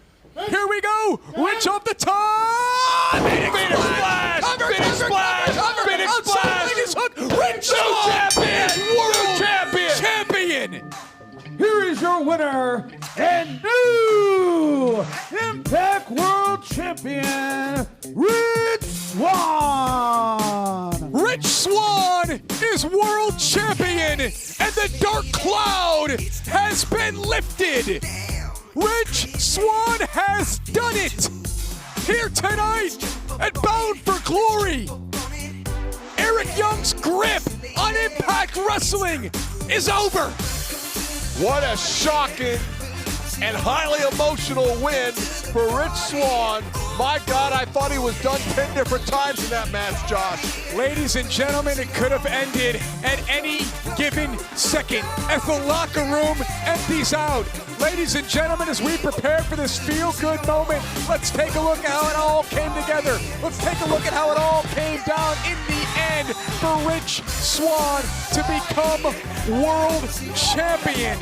Speaker 4: Here we go. Rich off the top. Phoenix splash.
Speaker 5: Phoenix splash. Phoenix splash.
Speaker 4: Rich Swann.
Speaker 5: Champion. World champion.
Speaker 4: Champion.
Speaker 8: Here is your winner and new Impact World Champion, Rich Swann.
Speaker 4: Rich Swann is world champion, and the dark cloud has been lifted. Rich Swann has done it here tonight at Bound for Glory. Eric Young's grip on Impact Wrestling is over.
Speaker 5: What a shocking and highly emotional win for Rich Swann. My God, I thought he was done 10 different times in that match, Josh.
Speaker 4: Ladies and gentlemen, it could have ended at any given second as the locker room empties out. Ladies and gentlemen, as we prepare for this feel-good moment, let's take a look at how it all came together. Let's take a look at how it all came down in the end for Rich Swann to become world champion.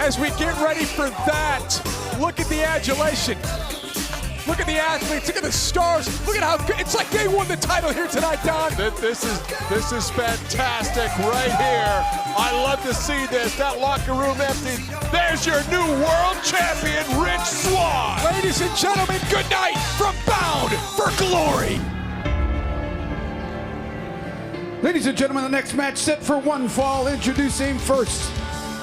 Speaker 4: As we get ready for that, look at the adulation. Look at the athletes, look at the stars, look at how good, it's like they won the title here tonight, Don.
Speaker 5: This is fantastic right here. I love to see this. That locker room empty. There's your new world champion, Rich Swann.
Speaker 4: Ladies and gentlemen, good night from Bound for Glory.
Speaker 8: Ladies and gentlemen, the next match set for one fall. Introducing first,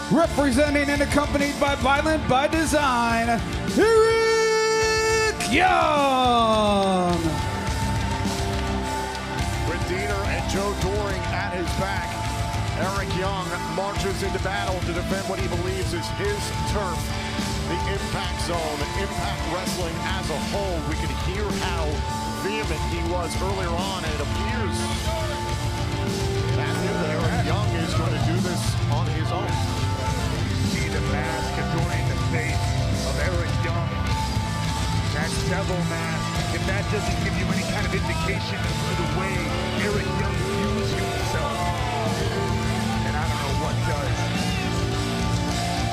Speaker 8: representing and accompanied by Violent by Design, Eric Young.
Speaker 11: With Diener and Joe Doring at his back, Eric Young marches into battle to defend what he believes is his turf, the Impact Zone, Impact Wrestling as a whole. We could hear how vehement he was earlier on, and it appears that Eric Young is going to do this on his own.
Speaker 12: See the mask adorning the face of Eric Young. That devil mask, if that doesn't give you any kind of indication of the way Eric Young views himself, then I don't know what does.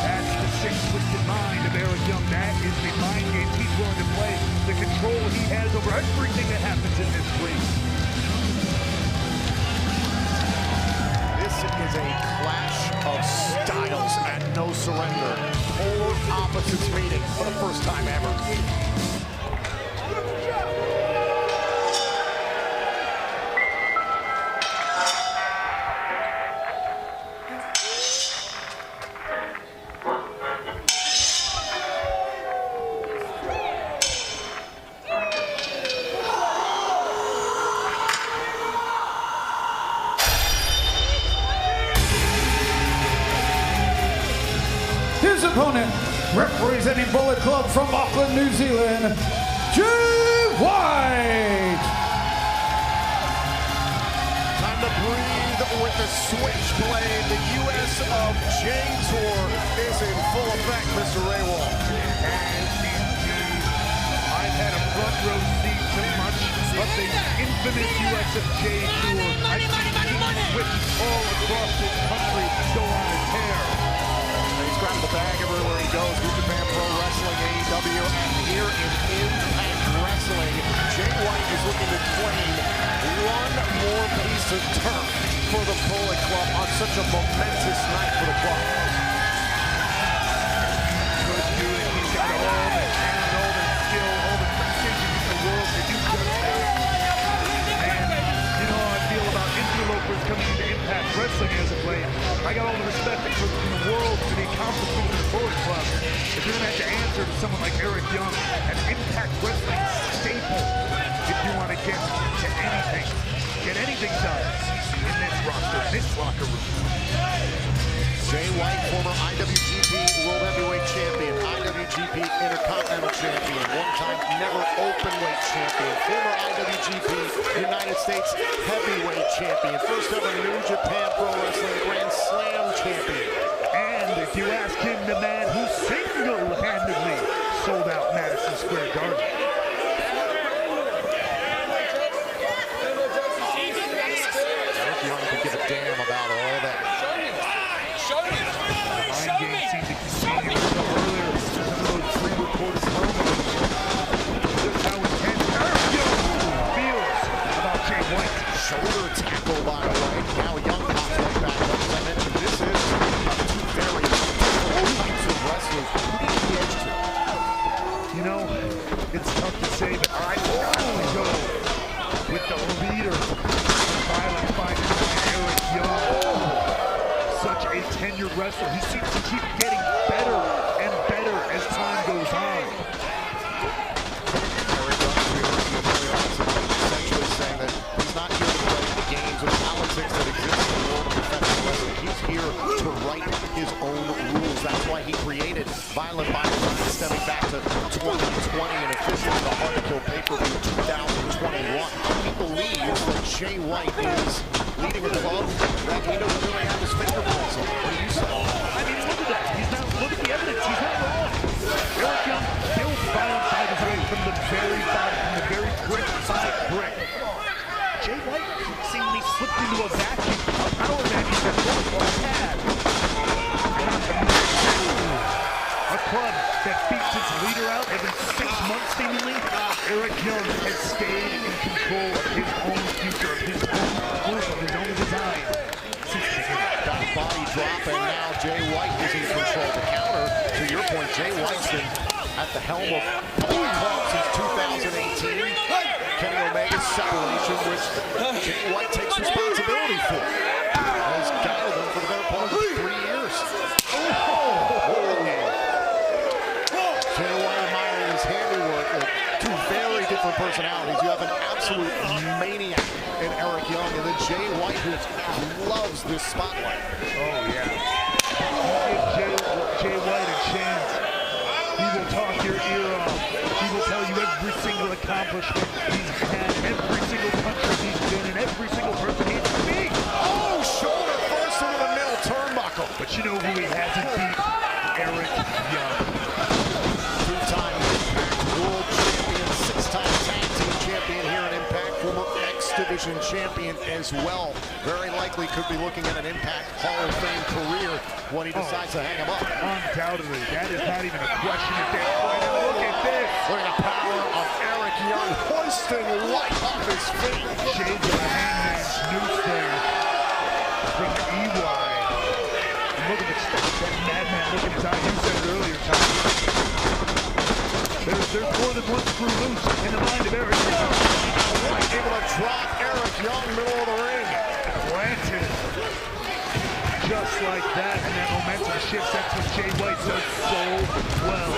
Speaker 12: That's the sick, twisted mind of Eric Young. That is the mind games he willing to play, the control he has over everything that happens in this ring.
Speaker 11: This is a clash of styles and no surrender. Polar opposites meeting for the first time ever.
Speaker 8: His opponent, representing Bullet Club from Auckland, New Zealand, Jay White.
Speaker 11: Time to breathe with the switchblade. The U.S. of J Tour is in full effect, Mr. Raywall.
Speaker 12: And indeed, I've had a front row seat to much of the infamous U.S. of J Tour. I've seen switch all across this country go on a tear.
Speaker 11: He's grabbing the bag everywhere he goes. New Japan Pro Wrestling, AEW, and here in Impact Wrestling, Jay White is looking to claim one more piece of turf for the Bullet Club on such a momentous night for the club.
Speaker 12: Could do it. He's got all the talent, all the skill, all the precision in the world to do just that. And you know how I feel about interlopers coming into Impact Wrestling as of late. I got all the respect in the world for the accomplishments of the Bullet Club. If you're going to have to answer to someone like Eric Young, an Impact Wrestling staple, if you want to get anything done in this roster, in this locker room.
Speaker 11: Jay White, former IWGP World Heavyweight Champion, IWGP Intercontinental Champion, one-time never openweight champion, former IWGP United States Heavyweight Champion, first ever New Japan Pro Wrestling Grand Slam champion.
Speaker 12: And if you ask him, the man who single-handedly sold out Madison Square Garden.
Speaker 11: Eric Young could give a damn about all that.
Speaker 12: The mind game seemed to continue earlier. Some of those pre-recorded promos. Just how intense Eric Young feels about Jay White.
Speaker 11: Shoulder tackle by White. Now Young pops right back up. As I mentioned, this is two very different types of wrestlers. Who do you edge to?
Speaker 12: You know, it's tough to say, but I would go with the leader of Violent Fighter, Eric Young. Such a tenured wrestler. He seems to keep getting better and better as time goes on.
Speaker 11: Eric Young, essentially saying that he's not here to play the games of politics that exist in the world of professional wrestling. He's here to write his own rules. That's why he created Violent Fighter, stemming back to 2020 and officially the Hard to Kill pay-per-view 2021. He believes that Jay White is leading a club that he doesn't really have his fingerprints on. What do you say?
Speaker 12: I mean, look at that. Look at the evidence. He's not wrong. Eric Young built Violent Fighters away from the very bottom, from the very brick by brick. Jay White seemingly slipped into a vacuum, a power vacuum that Bullet Club had. A club that beats its leader out every 6 months, seemingly. Eric Young has stayed in control of his own future, of his own group, of his own design since the beginning.
Speaker 11: Got a body drop, and now Jay White is in control. The counter, to your point, Jay White's been at the helm of Bullet Club since 2018. Kenny Omega's separation, which Jay White takes responsibility for. Has guided them for the better part of 3 years. Jay White admiring his handiwork. Two very different personalities. You have an absolute maniac in Eric Young, and then Jay White, who loves this spotlight.
Speaker 12: Oh, yeah. Give Jay White a chance. He will talk your ear off. He will tell you every single accomplishment he's had, every single country he's been in, every single person he's beat.
Speaker 11: Oh, shoulder first into the middle turnbuckle.
Speaker 12: But you know who he hasn't beat? Eric Young.
Speaker 11: Two-time Impact World Champion, 6-time Tag Team Champion here in Impact, former X Division Division champion as well. Very likely could be looking at an Impact Hall of Fame career when he decides to hang him up.
Speaker 12: Undoubtedly, that is not even a question at that point. And look at this.
Speaker 11: Look at the power of Eric Young hoisting White off his feet.
Speaker 12: Shades of a hangman's noose there from EY. And look at that madman, look at his eye. You said it earlier, Tom. There's more than one screw loose in the mind of Eric Young.
Speaker 11: White able to drop Eric Young middle of the ring.
Speaker 12: Planted. Just like that, and that momentum shifts. That's what Jay White does so well.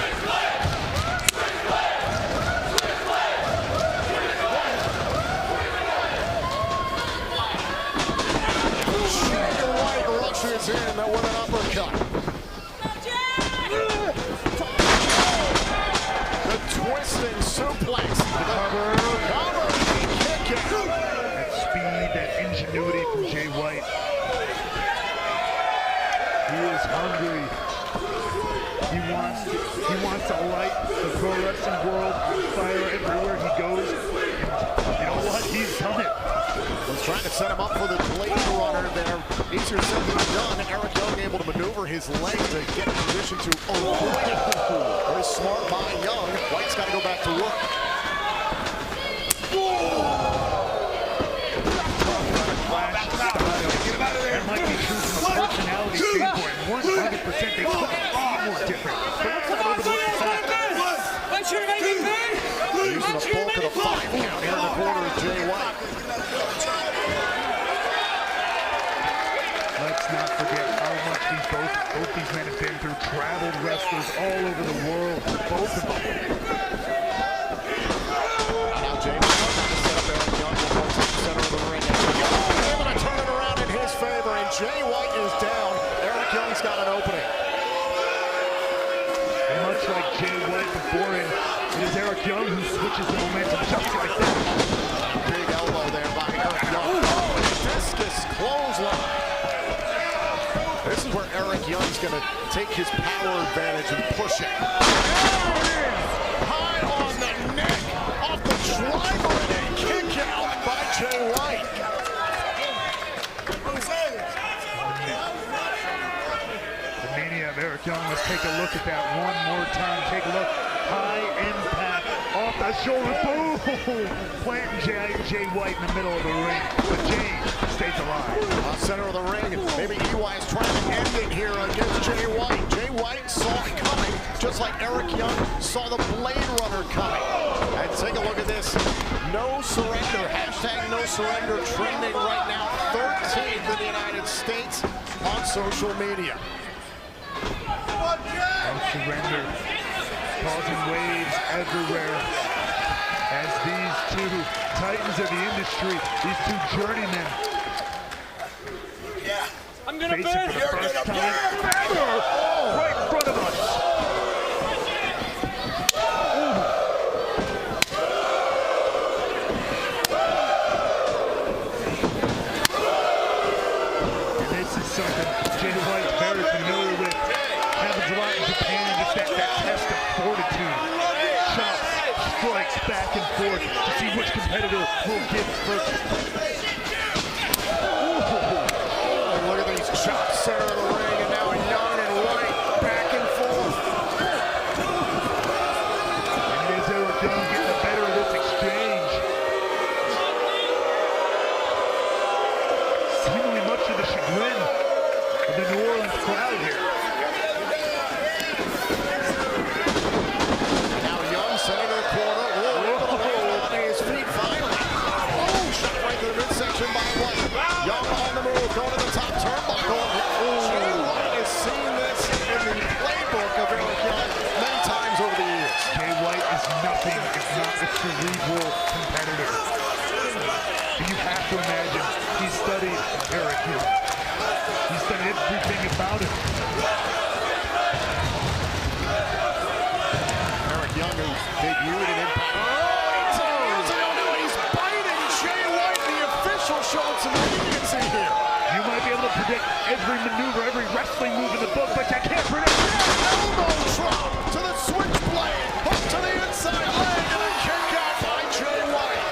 Speaker 11: White rushes in with an uppercut. The twisting suplex. The cover. Kick out.
Speaker 12: That speed, that ingenuity from Jay White. He is hungry. He wants to light the pro wrestling world on fire everywhere he goes. And you know what? He's done it.
Speaker 11: Was trying to set him up for the Blade Runner there. Easier said than done. Eric Young able to maneuver his leg to get in position to avoid it. Very smart by Young. White's got to go back to work.
Speaker 12: That might be true from a personality standpoint. 100% they couldn't be more different. But let's not overlook the fact.
Speaker 11: Using the bulk of the 5 count here in the corner of Jay White.
Speaker 12: Let's not forget how much both these men have been through. Traveled wrestlers all over the world, both of them.
Speaker 11: Now Jay White trying to set up Eric Young to go to the center of the ring. Able to turn it around in his favor, and Jay White is down. Eric Young's got an opening.
Speaker 12: And much like Jay White before him, it is Eric Young who switches the momentum just like that.
Speaker 11: Big elbow there by Eric Young. Oh, and a discus clothesline. This is where Eric Young's going to take his power advantage and push it. High on the neck, off the driver, and a kick out by Jay White.
Speaker 12: The mania of Eric Young. Let's take a look at that one more time. Take a look. High impact off the shoulder. Boom! Planting Jay White in the middle of the ring. But Jay stays alive.
Speaker 11: Center of the ring. Maybe EY is trying to end it here against Jay White. Jay White saw it coming, just like Eric Young saw the Blade Runner coming. And take a look at this. No surrender. Hashtag no surrender trending right now. 13th in the United States on social media.
Speaker 12: No surrender. Causing waves everywhere. As these two titans of the industry, these two journeymen,
Speaker 2: I'm gonna
Speaker 12: face it for the first time ever, right in front of us. And this is something Jay White's very familiar with. Happens a lot in Japan, just that test of fortitude. Chops, strikes back and forth to see which competitor will give first.
Speaker 11: Look at these chops, center of the ring, and now Young and White back and forth.
Speaker 12: And it is Eric Young getting the better of this exchange. Seemingly much to the chagrin of the New Orleans crowd here.
Speaker 11: Now Young center of the corner. On his feet finally. Oh, shot right to the midsection by White. Young on the move, going to the top turnbuckle. Jay White has seen this in the playbook of Eric Young many times over the years.
Speaker 12: Jay White is nothing if not a cerebral competitor. You have to imagine he studied Eric Young. He studied everything about him.
Speaker 11: Eric Young, who debuted in Impact. He's biting Jay White. The official showing some leniency here.
Speaker 12: You might be able to predict every maneuver, every wrestling move in the book, but you can't predict.
Speaker 11: Elbow drop to the switchblade, hook to the inside leg, and a kick out by Jay White.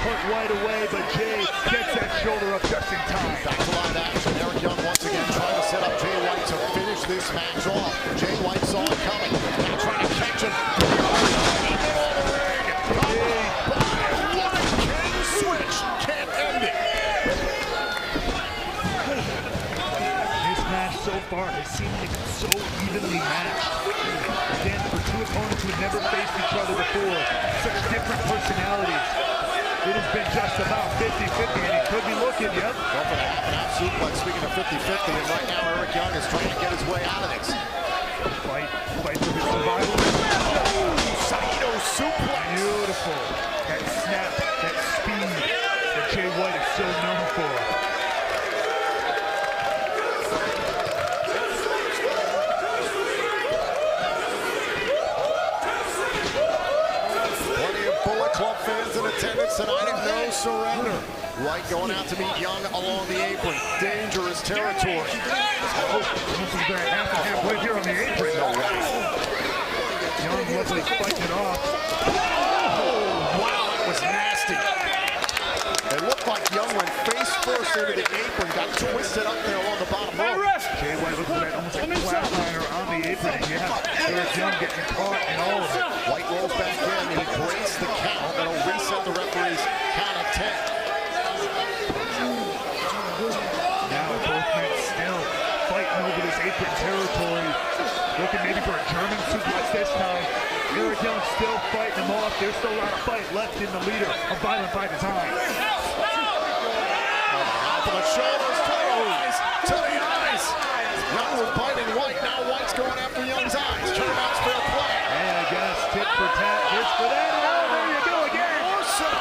Speaker 12: put White away, but Jay gets that shoulder up just in time.
Speaker 11: Back to live action. Eric Young once again trying to set up Jay White to finish this match off. Jay White saw it coming. Now trying to catch him. Middle of the ring. What a king switch. Can't end it.
Speaker 12: This match so far has seemed like it's so evenly matched. Again, for two opponents who have never faced each other before, such different personalities. It has been just about 50-50, and he could be looking, yep.
Speaker 11: Going for the half-and-half suplex, speaking of 50-50, and right now Eric Young is trying to get his way out of this.
Speaker 12: Fight for his survival.
Speaker 11: Saito suplex.
Speaker 12: Beautiful. That snap, that speed that Jay White is so known for.
Speaker 11: Bullet Club fans in attendance tonight and no surrender. White going out to meet Young along the apron. Dangerous territory.
Speaker 12: They're halfway here on the apron. No way. Young Wesley fighting it off.
Speaker 11: Oh, wow, that was nasty. It looked like Young went face first into the apron, got twisted up there along the bottom rope.
Speaker 12: Jay White looking at almost like a flatliner on the apron. Yeah, Eric Young getting caught in all of it.
Speaker 11: White rolls back in, he breaks the count. That'll reset the referee's count of 10.
Speaker 12: Now both men still fighting over this apron territory. Looking maybe for a German suplex this time. Eric Young still fighting them off. There's still a lot of fight left in the leader of Violent by Design.
Speaker 11: Off of the shoulders, to the eyes. Young was biting White. Now White's going after Young's eyes. Turnabout's fair play.
Speaker 12: And I guess tit for tat, this for that. Oh, there you go again.
Speaker 11: Or so.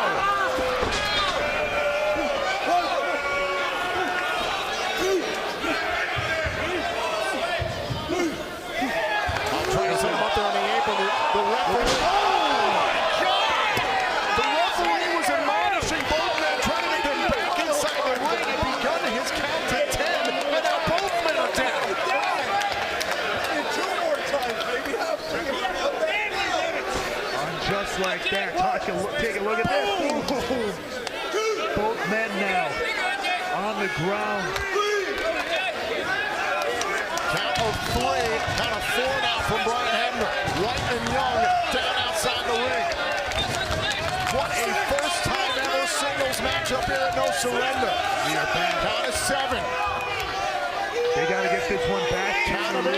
Speaker 11: I'm trying to set him up there on the apron. The referee. Oh my God! The referee was admonishing both men, trying to get them back inside the ring and begun his count to 10, and now both men are down.
Speaker 12: Just like that, take a look at this. Both men now on the ground.
Speaker 11: Count of 3, count of 4 now from Brian Hebner. White and Young down outside the ring. What a first time ever singles match up here at No Surrender. Count of 7.
Speaker 12: They got to get this one back.
Speaker 11: Count of 8.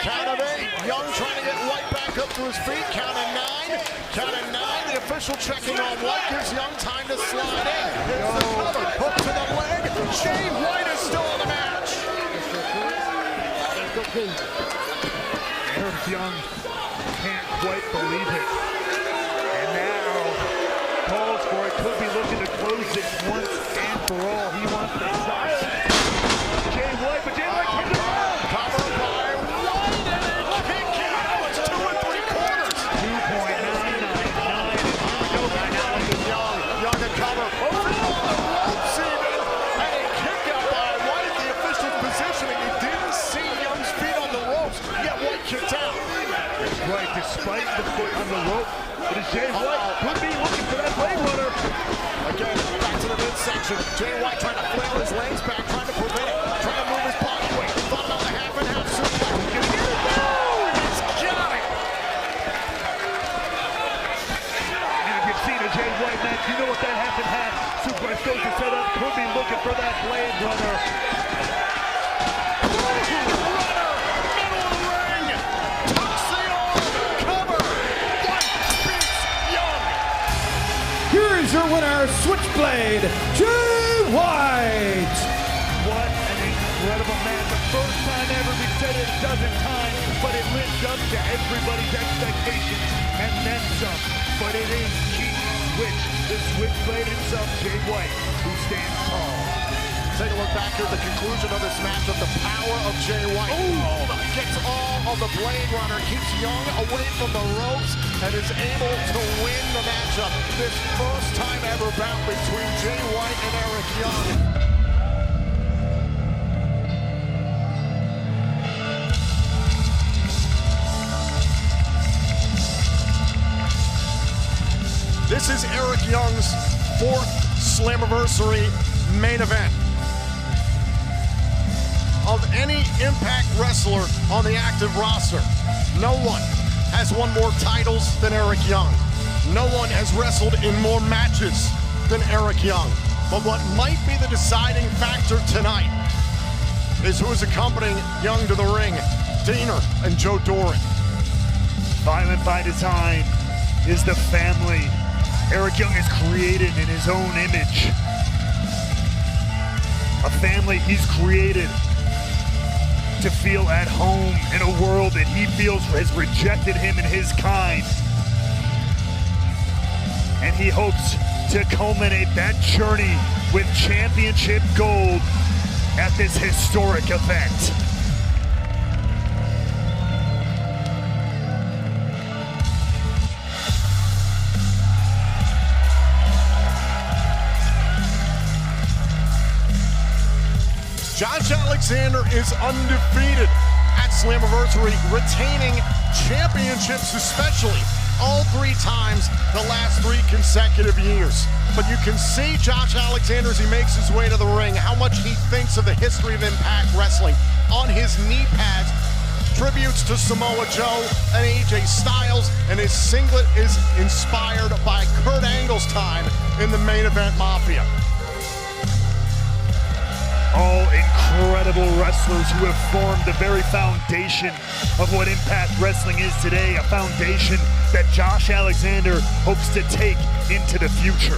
Speaker 11: Count of 8. Young trying to get White back up to his feet. Count of 9. Count of 9. The official checking on White gives Young time to slide in. Here's the cover. Hook to the leg. Jay White is still in the match.
Speaker 12: Eric Young can't quite believe it. And now calls for it. Could be looking to close this once and for all. He wants the side. Jay White, but Jay White comes around.
Speaker 11: Cover by White and a kick out. It's 2 3/4.
Speaker 12: 2.999.
Speaker 11: Young to cover. Over the ropes even. And a kick out by White. The official's positioning. He didn't see Young's feet on the ropes. Yet White kicked out.
Speaker 12: That's right, despite the foot on the rope. It is Jay White. Could be looking for that leg runner.
Speaker 11: Again, back to the midsection. Jay White trying to flail his legs back, trying to prevent it. Trying to move his body weight. Thought about the half-and-half suplex. He's gonna get it. Oh, he's got it.
Speaker 12: And if you've seen a Jay White match, you know what that half-and-half suplex goes to set up. Could be looking for that blade runner.
Speaker 8: Here is your winner, Switchblade, Jay White.
Speaker 12: What an incredible match. The first time ever, we said it a dozen times, but it lived up to everybody's expectations and then some. But it is Keith Switch, the Switchblade himself, Jay White, who stands tall.
Speaker 11: Take a look back here at the conclusion of this match of the power of Jay White. Oh, gets all of the Blade Runner, keeps Young away from the ropes, and is able to win the matchup. This first time ever bout between Jay White and Eric Young. This is Eric Young's 4th Slammiversary main event. Of any Impact wrestler on the active roster, no one has won more titles than Eric Young. No one has wrestled in more matches than Eric Young. But what might be the deciding factor tonight is who is accompanying Young to the ring, Diener and Joe Doring.
Speaker 12: Violent by Design is the family Eric Young has created in his own image. A family he's created to feel at home in a world that he feels has rejected him and his kind. And he hopes to culminate that journey with championship gold at this historic event.
Speaker 11: Josh Alexander is undefeated at Slammiversary, retaining championships especially all 3 times the last 3 consecutive years. But you can see Josh Alexander as he makes his way to the ring, how much he thinks of the history of Impact Wrestling. On his knee pads, tributes to Samoa Joe and AJ Styles, and his singlet is inspired by Kurt Angle's time in the Main Event Mafia.
Speaker 12: All incredible wrestlers who have formed the very foundation of what Impact Wrestling is today, a foundation that Josh Alexander hopes to take into the future.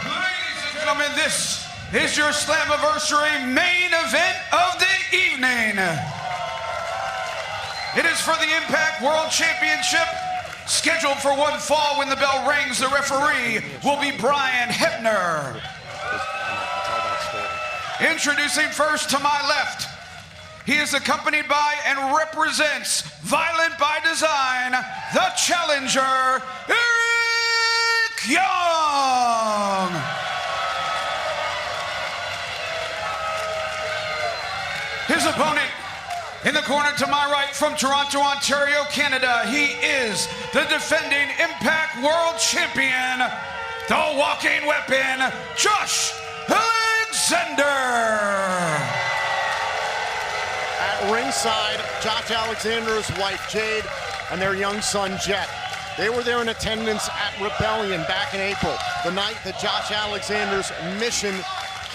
Speaker 1: Ladies and gentlemen, this is your Slammiversary main event of the evening. It is for the Impact World Championship, scheduled for 1 fall. When the bell rings, the referee will be Brian Hebner. Introducing first to my left, he is accompanied by and represents Violent by Design, the challenger, Eric Young. His opponent in the corner to my right, from Toronto, Ontario, Canada, he is the defending Impact World Champion, the walking weapon, Josh Alexander.
Speaker 11: At ringside, Josh Alexander's wife Jade and their young son Jet. They were there in attendance at Rebellion back in April, the night that Josh Alexander's mission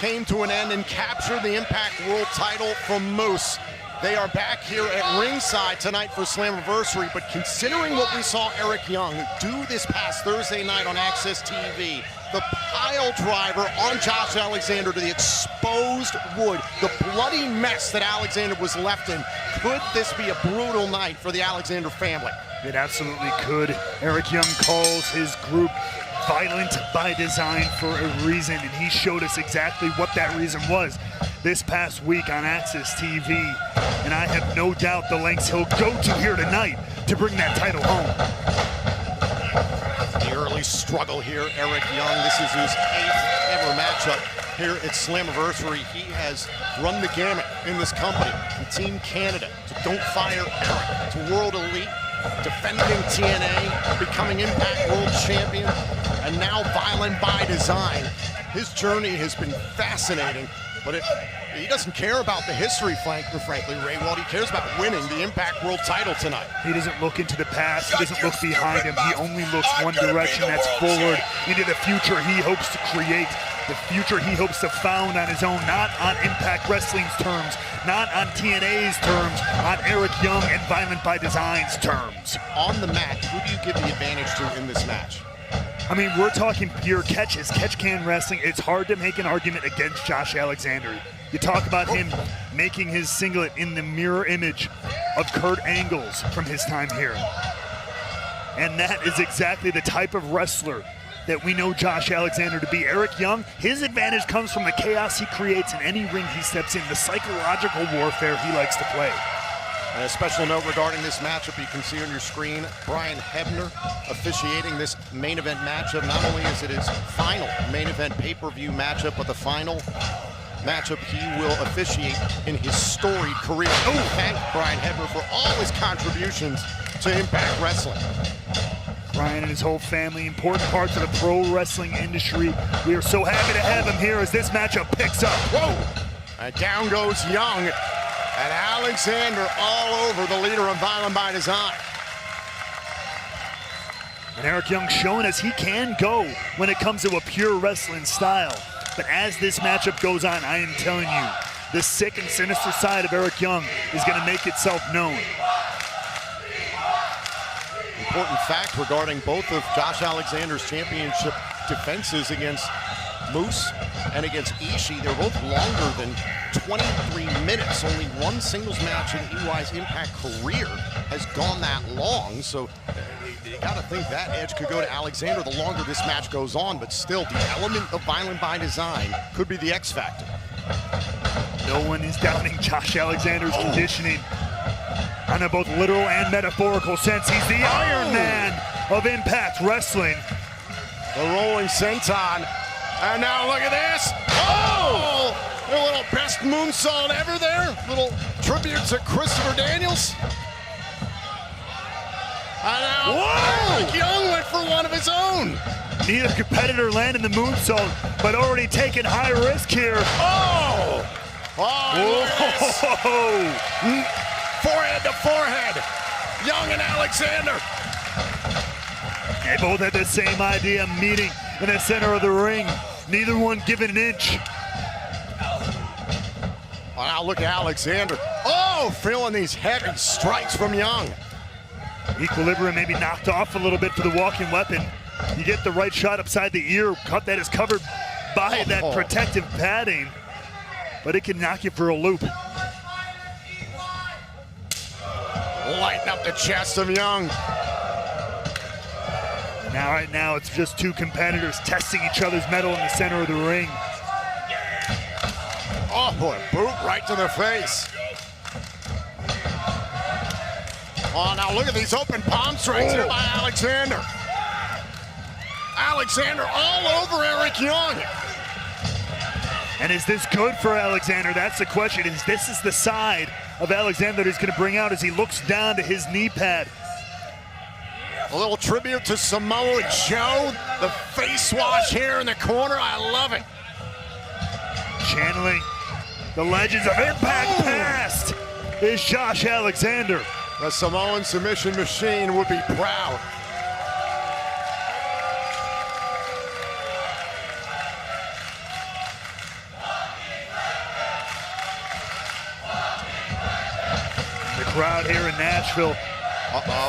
Speaker 11: came to an end and captured the Impact World Title from Moose. They are back here at ringside tonight for Slammiversary, but considering what we saw Eric Young do this past Thursday night on Access TV, the pile driver on Josh Alexander to the exposed wood, the bloody mess that Alexander was left in, could this be a brutal night for the Alexander family?
Speaker 12: It absolutely could. Eric Young calls his group Violent by Design for a reason, and he showed us exactly what that reason was this past week on Access TV. And I have no doubt the lengths he'll go to here tonight to bring that title home.
Speaker 11: The early struggle here, Eric Young. This is his 8th ever matchup here at Slammiversary. He has run the gamut in this company, from Team Canada to Don't Fire Eric to World Elite, defending TNA, becoming Impact World Champion, and now Violent by Design. His journey has been fascinating, but he doesn't care about the history, frankly, Ray Wald. He cares about winning the Impact World Title tonight.
Speaker 12: He doesn't look into the past. He doesn't look behind him. He only looks one direction, that's forward into the future he hopes to create, the future he hopes to found on his own, not on Impact Wrestling's terms, not on TNA's terms, on Eric Young and Violent by Design's terms.
Speaker 11: On the mat, who do you give the advantage to in this match?
Speaker 12: I mean, we're talking pure catches, catch-can wrestling. It's hard to make an argument against Josh Alexander. You talk about him making his singlet in the mirror image of Kurt Angle's from his time here. And that is exactly the type of wrestler that we know Josh Alexander to be. Eric Young, his advantage comes from the chaos he creates in any ring he steps in, the psychological warfare he likes to play.
Speaker 11: And a special note regarding this matchup, you can see on your screen, Brian Hebner officiating this main event matchup. Not only is it his final main event pay-per-view matchup, but the final matchup he will officiate in his storied career. Thank Brian Hebner for all his contributions to Impact Wrestling.
Speaker 12: Brian and his whole family, important parts of the pro wrestling industry. We are so happy to have him here as this matchup picks up.
Speaker 11: Whoa! And down goes Young. And Alexander all over the leader of Violent by Design.
Speaker 12: And Eric Young showing us he can go when it comes to a pure wrestling style. But as this matchup goes on, I am telling you, the sick and sinister side of Eric Young is going to make itself known.
Speaker 11: Important fact regarding both of Josh Alexander's championship defenses against Moose and against Ishii, they're both longer than 23 minutes. Only one singles match in EY's Impact career has gone that long, so you got to think that edge could go to Alexander the longer this match goes on, but still, the element of Violent by Design could be the X factor.
Speaker 12: No one is doubting Josh Alexander's conditioning. On a both literal and metaphorical sense, he's the Iron Man of Impact Wrestling.
Speaker 11: The rolling senton. And now look at this. Oh! A little best moonsault ever there. Little tribute to Christopher Daniels. And now Eric Young went for one of his own.
Speaker 12: Neither competitor landing the moonsault, but already taking high risk here.
Speaker 11: Oh! Oh!
Speaker 12: Whoa!
Speaker 11: Forehead to forehead. Young and Alexander.
Speaker 12: They both had the same idea, meeting in the center of the ring. Neither one giving an inch.
Speaker 11: Oh, now look at Alexander. Oh, feeling these heavy strikes from Young.
Speaker 12: Equilibrium maybe knocked off a little bit for the walking weapon. You get the right shot upside the ear, cut that is covered by that protective padding, but it can knock you for a loop.
Speaker 11: Lighten up the chest of Young.
Speaker 12: Now, right now, it's just two competitors testing each other's mettle in the center of the ring.
Speaker 11: Oh, boy, boot right to the face. Oh, now look at these open palm strikes here by Alexander. Alexander all over Eric Young.
Speaker 12: And is this good for Alexander? That's the question. This is the side of Alexander that he's going to bring out as he looks down to his knee pad.
Speaker 11: A little tribute to Samoa Joe. The face wash here in the corner. I love it.
Speaker 12: Channeling the legends of Impact past is Josh Alexander.
Speaker 11: The Samoan submission machine would be proud.
Speaker 12: The crowd here in Nashville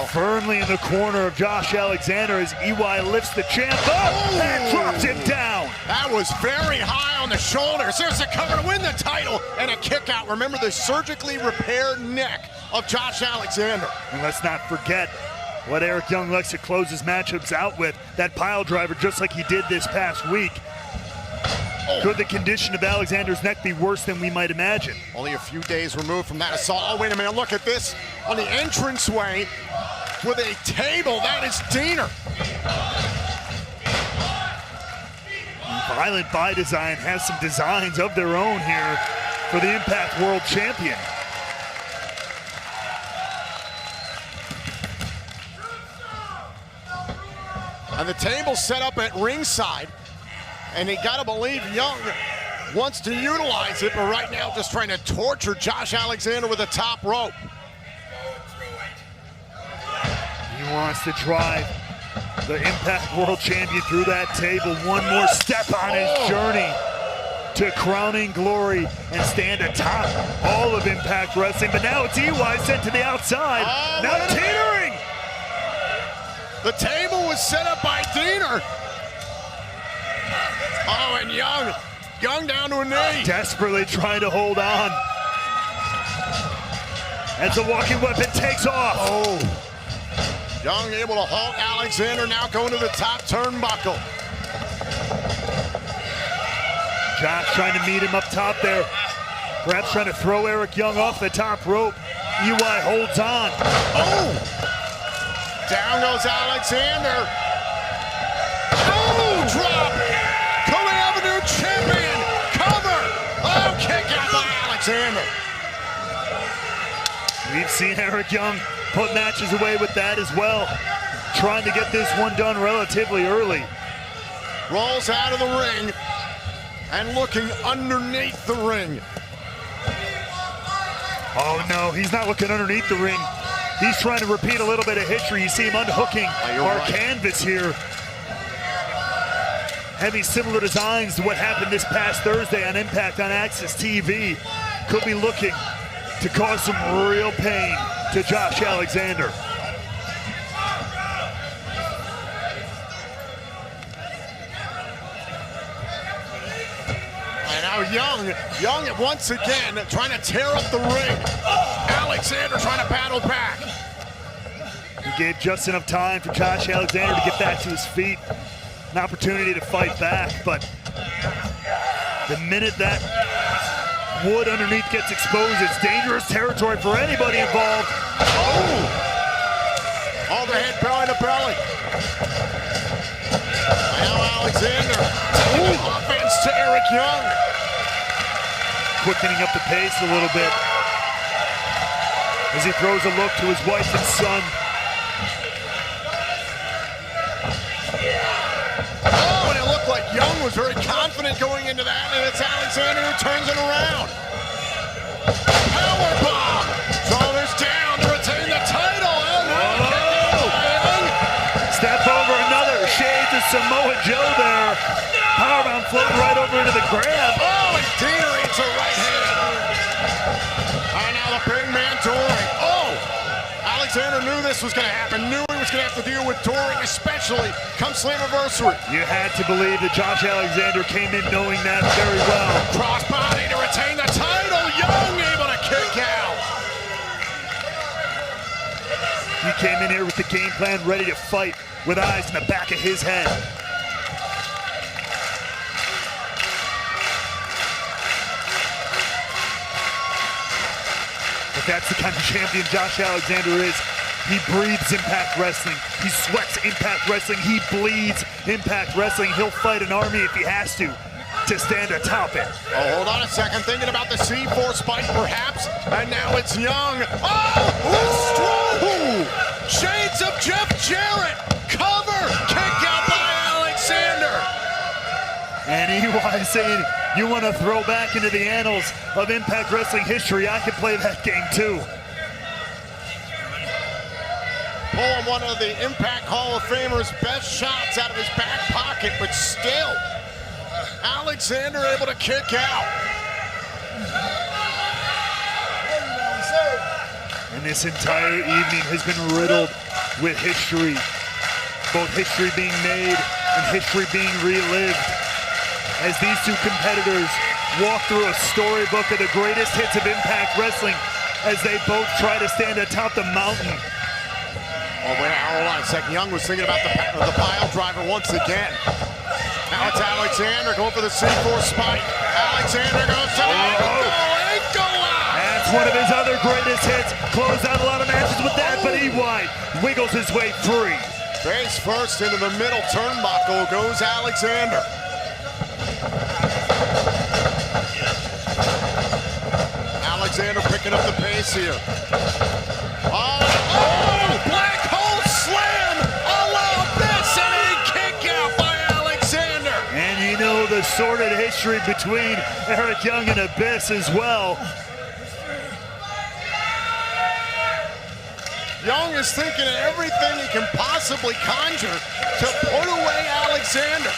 Speaker 12: firmly in the corner of Josh Alexander as EY lifts the champ up and drops him down.
Speaker 11: That was very high on the shoulders. There's the cover to win the title and a kick out. Remember the surgically repaired neck of Josh Alexander.
Speaker 12: And let's not forget what Eric Young likes to close his matchups out with, that pile driver, just like he did this past week. Could the condition of Alexander's neck be worse than we might imagine?
Speaker 11: Only a few days removed from that assault. Oh, wait a minute, look at this. On the entranceway with a table, that is Diener.
Speaker 12: Violent by Design has some designs of their own here for the Impact World Champion.
Speaker 11: And the table set up at ringside. And you gotta believe Young wants to utilize it, but right now just trying to torture Josh Alexander with the top rope.
Speaker 12: He wants to drive the Impact World Champion through that table. One more step on his journey to crowning glory and stand atop all of Impact Wrestling. But now it's EY sent to the outside. Now teetering!
Speaker 11: The table was set up by Diener. Oh, and Young down to a knee.
Speaker 12: Desperately trying to hold on as the walking weapon takes off.
Speaker 11: Oh. Young able to halt Alexander, now going to the top turnbuckle.
Speaker 12: Josh trying to meet him up top there. Perhaps trying to throw Eric Young off the top rope. EY holds on.
Speaker 11: Oh! Down goes Alexander. Oh, drop! Cohen Avenue champion! Cover! Oh, kick out by Alexander.
Speaker 12: We've seen Eric Young put matches away with that as well. Trying to get this one done relatively early.
Speaker 11: Rolls out of the ring and looking underneath the ring.
Speaker 12: Oh no, he's not looking underneath the ring. He's trying to repeat a little bit of history. You see him unhooking our canvas here. Having similar designs to what happened this past Thursday on Impact on Access TV. Could be looking to cause some real pain to Josh Alexander.
Speaker 11: Young once again trying to tear up the ring. Alexander trying to battle back.
Speaker 12: He gave just enough time for Josh Alexander to get back to his feet. An opportunity to fight back, but the minute that wood underneath gets exposed, it's dangerous territory for anybody involved.
Speaker 11: Oh! Overhead belly to belly. Now Alexander taking offense to Eric Young.
Speaker 12: Quickening up the pace a little bit as he throws a look to his wife and son.
Speaker 11: Oh, and it looked like Young was very confident going into that, and it's Alexander who turns it around. Powerbomb! Shoulders down to retain the title.
Speaker 12: Step over another. Shades of Samoa Joe there. Powerbomb floating right over into the grab.
Speaker 11: Oh, and Dana eats a right hand. And now the big man Doring. Oh! Alexander knew this was going to happen. Knew he was going to have to deal with Doring, especially come Slammiversary.
Speaker 12: You had to believe that Josh Alexander came in knowing that very well.
Speaker 11: Crossbody to retain the title. Young able to kick out.
Speaker 12: He came in here with the game plan, ready to fight, with eyes in the back of his head. But that's the kind of champion Josh Alexander is. He breathes Impact Wrestling. He sweats Impact Wrestling. He bleeds Impact Wrestling. He'll fight an army if he has to stand atop it.
Speaker 11: Oh, hold on a second. Thinking about the C4 spike, perhaps. And now it's Young. Oh! Shades of Jeff Jarrett. Cover. Kick out by Alexander.
Speaker 12: And EY saying, you want to throw back into the annals of Impact Wrestling history? I can play that game too.
Speaker 11: Pulling one of the Impact Hall of Famer's best shots out of his back pocket, but still, Alexander able to kick out.
Speaker 12: And this entire evening has been riddled with history. Both history being made and history being relived. As these two competitors walk through a storybook of the greatest hits of Impact Wrestling as they both try to stand atop the mountain.
Speaker 11: Oh, wait, hold on a second. Young was thinking about the pile driver once again. Now it's Alexander going for the C4 spike. Alexander goes to the ankle lock.
Speaker 12: That's one of his other greatest hits. Closed out a lot of matches with that, but EY wiggles his way free.
Speaker 11: Face first into the middle turnbuckle goes Alexander. Alexander picking up the pace here. Oh, black hole slam! Allow this and a kick out by Alexander.
Speaker 12: And you know the sordid history between Eric Young and Abyss as well.
Speaker 11: Young is thinking of everything he can possibly conjure to put away Alexander.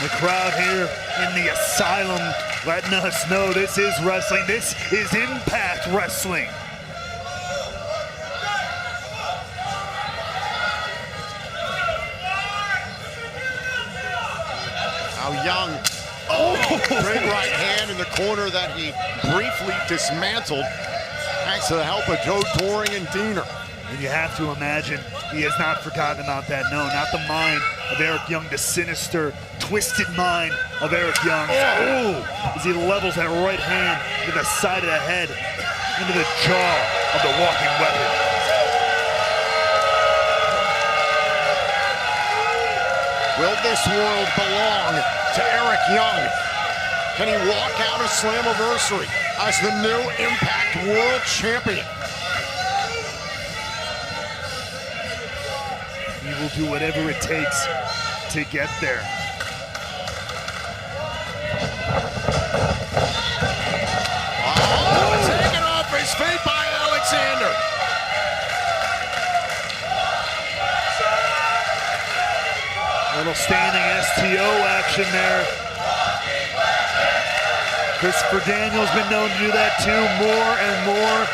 Speaker 12: The crowd here in the Asylum letting us know this is wrestling. This is Impact Wrestling.
Speaker 11: Now Young, great right hand in the corner that he briefly dismantled thanks to the help of Joe Doring and Diener.
Speaker 12: And you have to imagine he has not forgotten about that. No, not the mind of Eric Young, the sinister, twisted mind of Eric Young. Oh, as he levels that right hand to the side of the head, into the jaw of the walking weapon.
Speaker 11: Will this world belong to Eric Young? Can he walk out of Slammiversary as the new Impact World Champion?
Speaker 12: He will do whatever it takes to get there.
Speaker 11: Oh, taken off his feet by Alexander.
Speaker 12: Little standing STO action there. Christopher Daniels been known to do that too, more and more.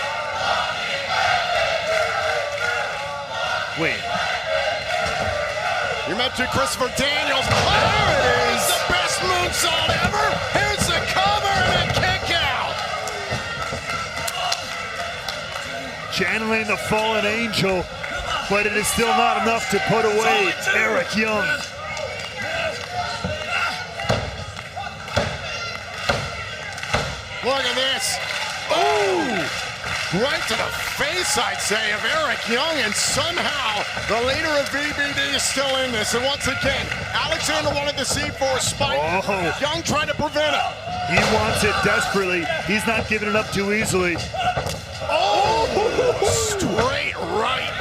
Speaker 12: Wait.
Speaker 11: You mentioned Christopher Daniels. Oh, there it is! The best moonsault ever! Here's the cover and a kick out!
Speaker 12: Channeling the fallen angel, but it is still not enough to put away Eric Young.
Speaker 11: Look at this. Oh! Right to the face, I'd say, of Eric Young, and somehow the leader of VBD is still in this. And once again, Alexander wanted the C4 spike.
Speaker 12: Oh.
Speaker 11: Young tried to prevent it.
Speaker 12: He wants it desperately. He's not giving it up too easily.
Speaker 11: Oh! Straight right.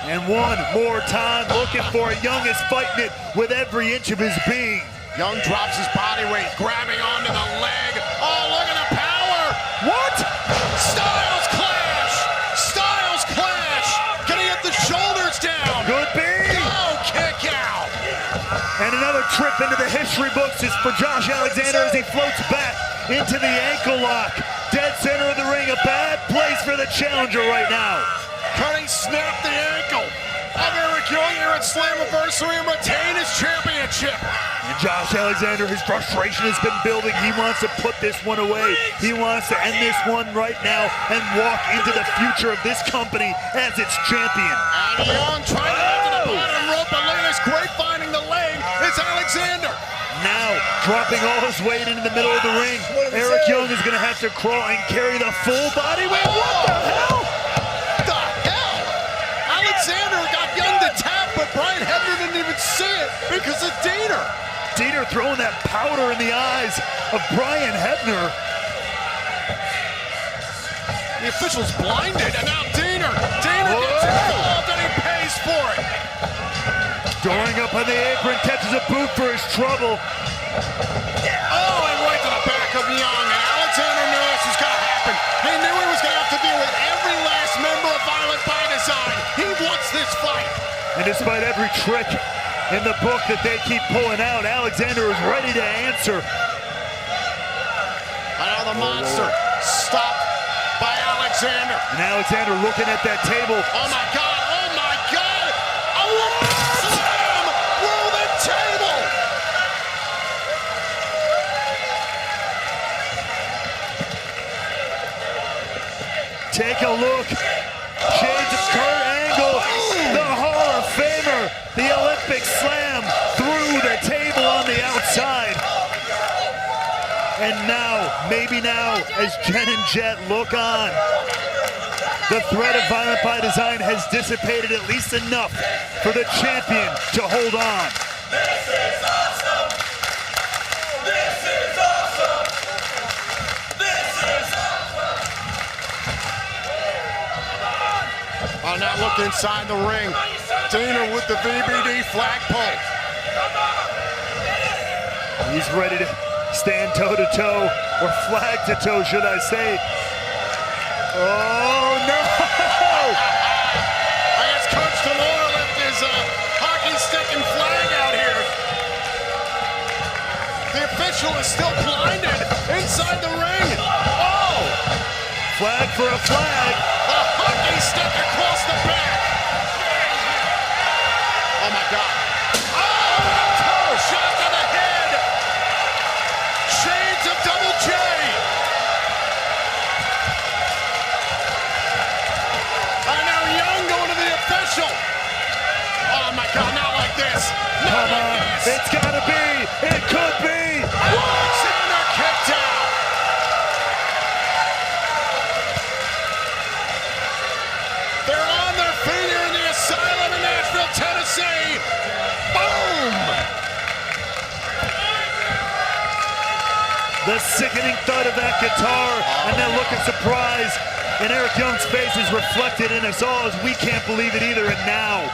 Speaker 12: And one more time, looking for it. Young is fighting it with every inch of his being.
Speaker 11: Young drops his body weight, grabbing onto the leg. Oh, look at the power!
Speaker 12: What?
Speaker 11: Styles clash! Styles clash! Can he get the shoulders down?
Speaker 12: Could be!
Speaker 11: Oh, kick out!
Speaker 12: And another trip into the history books is for Josh Alexander as he floats back into the ankle lock. Dead center of the ring, a bad place for the challenger right now.
Speaker 11: Can he snap the ankle of Eric Young here at Slammiversary and retain his championship?
Speaker 12: And Josh Alexander, his frustration has been building. He wants to put this one away. He wants to end this one right now and walk into the future of this company as its champion.
Speaker 11: And Young trying to get to the bottom rope, but look at this great finding the leg. It's Alexander.
Speaker 12: Now, dropping all his weight into the middle of the ring. Eric Young is going to have to crawl and carry the full body weight. What the hell?
Speaker 11: The hell? Alexander got Young to tap, but Brian Hebner didn't even see it because of Diener.
Speaker 12: Diener throwing that powder in the eyes of Brian Hebner.
Speaker 11: The official's blinded, and now Diener gets involved, and he pays for it.
Speaker 12: Doring up on the apron, catches a boot for his trouble.
Speaker 11: Oh, and right to the back of Young, and Alexander knew this was going to happen. He knew he was going to have to deal with every last member of Violent by Design. He wants this fight.
Speaker 12: And despite every trick in the book that they keep pulling out, Alexander is ready to answer.
Speaker 11: And now the monster stopped by Alexander.
Speaker 12: And Alexander looking at that table.
Speaker 11: Oh my God, oh my God! A slam through the table!
Speaker 12: Take a look. Shades of Kurt Angle, the Hall of Famer, the Olympic Slam through the table on the outside. And now, maybe now, as Jen and Jet look on, the threat of Violent by Design has dissipated at least enough for the champion to hold on.
Speaker 9: This is awesome! This is awesome! This is awesome!
Speaker 11: Oh, now look inside the ring. Diener with the VBD flagpole.
Speaker 12: He's ready to stand toe-to-toe, or flag-to-toe, should I say. Oh, no!
Speaker 11: I guess Coach Delore left his hockey stick and flag out here. The official is still blinded inside the ring. Oh!
Speaker 12: Flag for a flag.
Speaker 11: A hockey stick across the back. Oh, my God. Oh, shot to the head. Shades of Double J. And now Young going to the official. Oh, my God, not like this.
Speaker 12: It's gotta be. It could be.
Speaker 11: Alexander kicked out. They're on their feet here in the asylum in Nashville, Tennessee. Boom!
Speaker 12: The sickening thud of that guitar and that look of surprise in Eric Young's face is reflected in us all as we can't believe it either. And now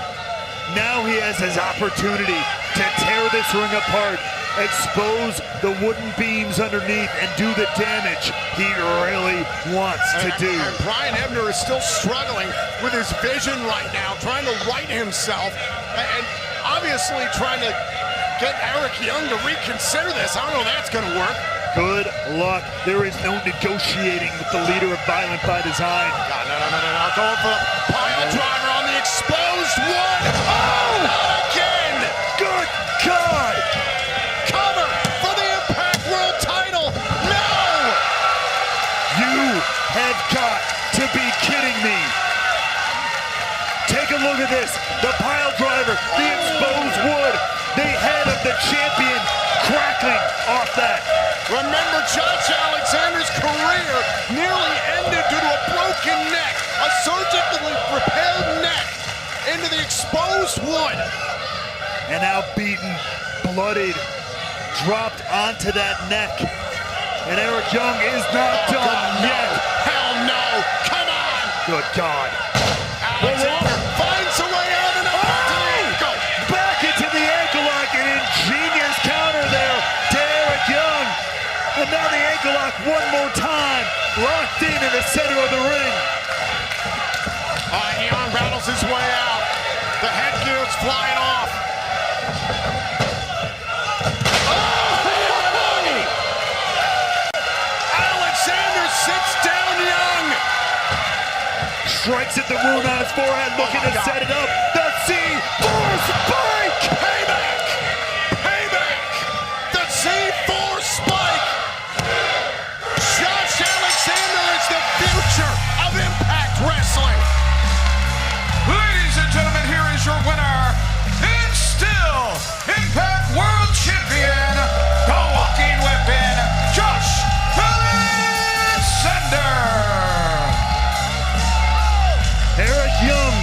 Speaker 12: he has his opportunity to tear this ring apart, expose the wooden beams underneath, and do the damage he really wants to do.
Speaker 11: And Brian Hebner is still struggling with his vision right now, trying to right himself, and obviously trying to get Eric Young to reconsider this. I don't know if that's going to work.
Speaker 12: Good luck. There is no negotiating with the leader of Violent by Design.
Speaker 11: God, no. Going for the pile driver on the exposed wood. Oh, not again.
Speaker 12: Good God.
Speaker 11: Cover for the Impact World Title. No.
Speaker 12: You have got to be kidding me. Take a look at this. The pile driver, the exposed wood, the head of the champion crackling off that.
Speaker 11: Remember, Josh Alexander's career nearly ended due to a broken neck, a surgically repaired neck into the exposed wood.
Speaker 12: And now beaten, bloodied, dropped onto that neck. And Eric Young is not done yet.
Speaker 11: Hell no. Come on.
Speaker 12: Good God.
Speaker 11: Alexander finds a way out and go.
Speaker 12: Back into the ankle lock, an ingenious counter there to Eric Young. And now the ankle lock one more time, locked in the center of the ring.
Speaker 11: Young battles his way out. The headgear's flying off. Alexander sits down Young.
Speaker 12: Strikes at the wound on his forehead, looking to set it up. The C4 spike!
Speaker 11: Payback! The C4 spike! Josh Alexander is the future of Impact Wrestling.
Speaker 1: Ladies and gentlemen, here is your winner, and still Impact World Champion, the Walking Weapon, Josh Alexander.
Speaker 12: Eric Young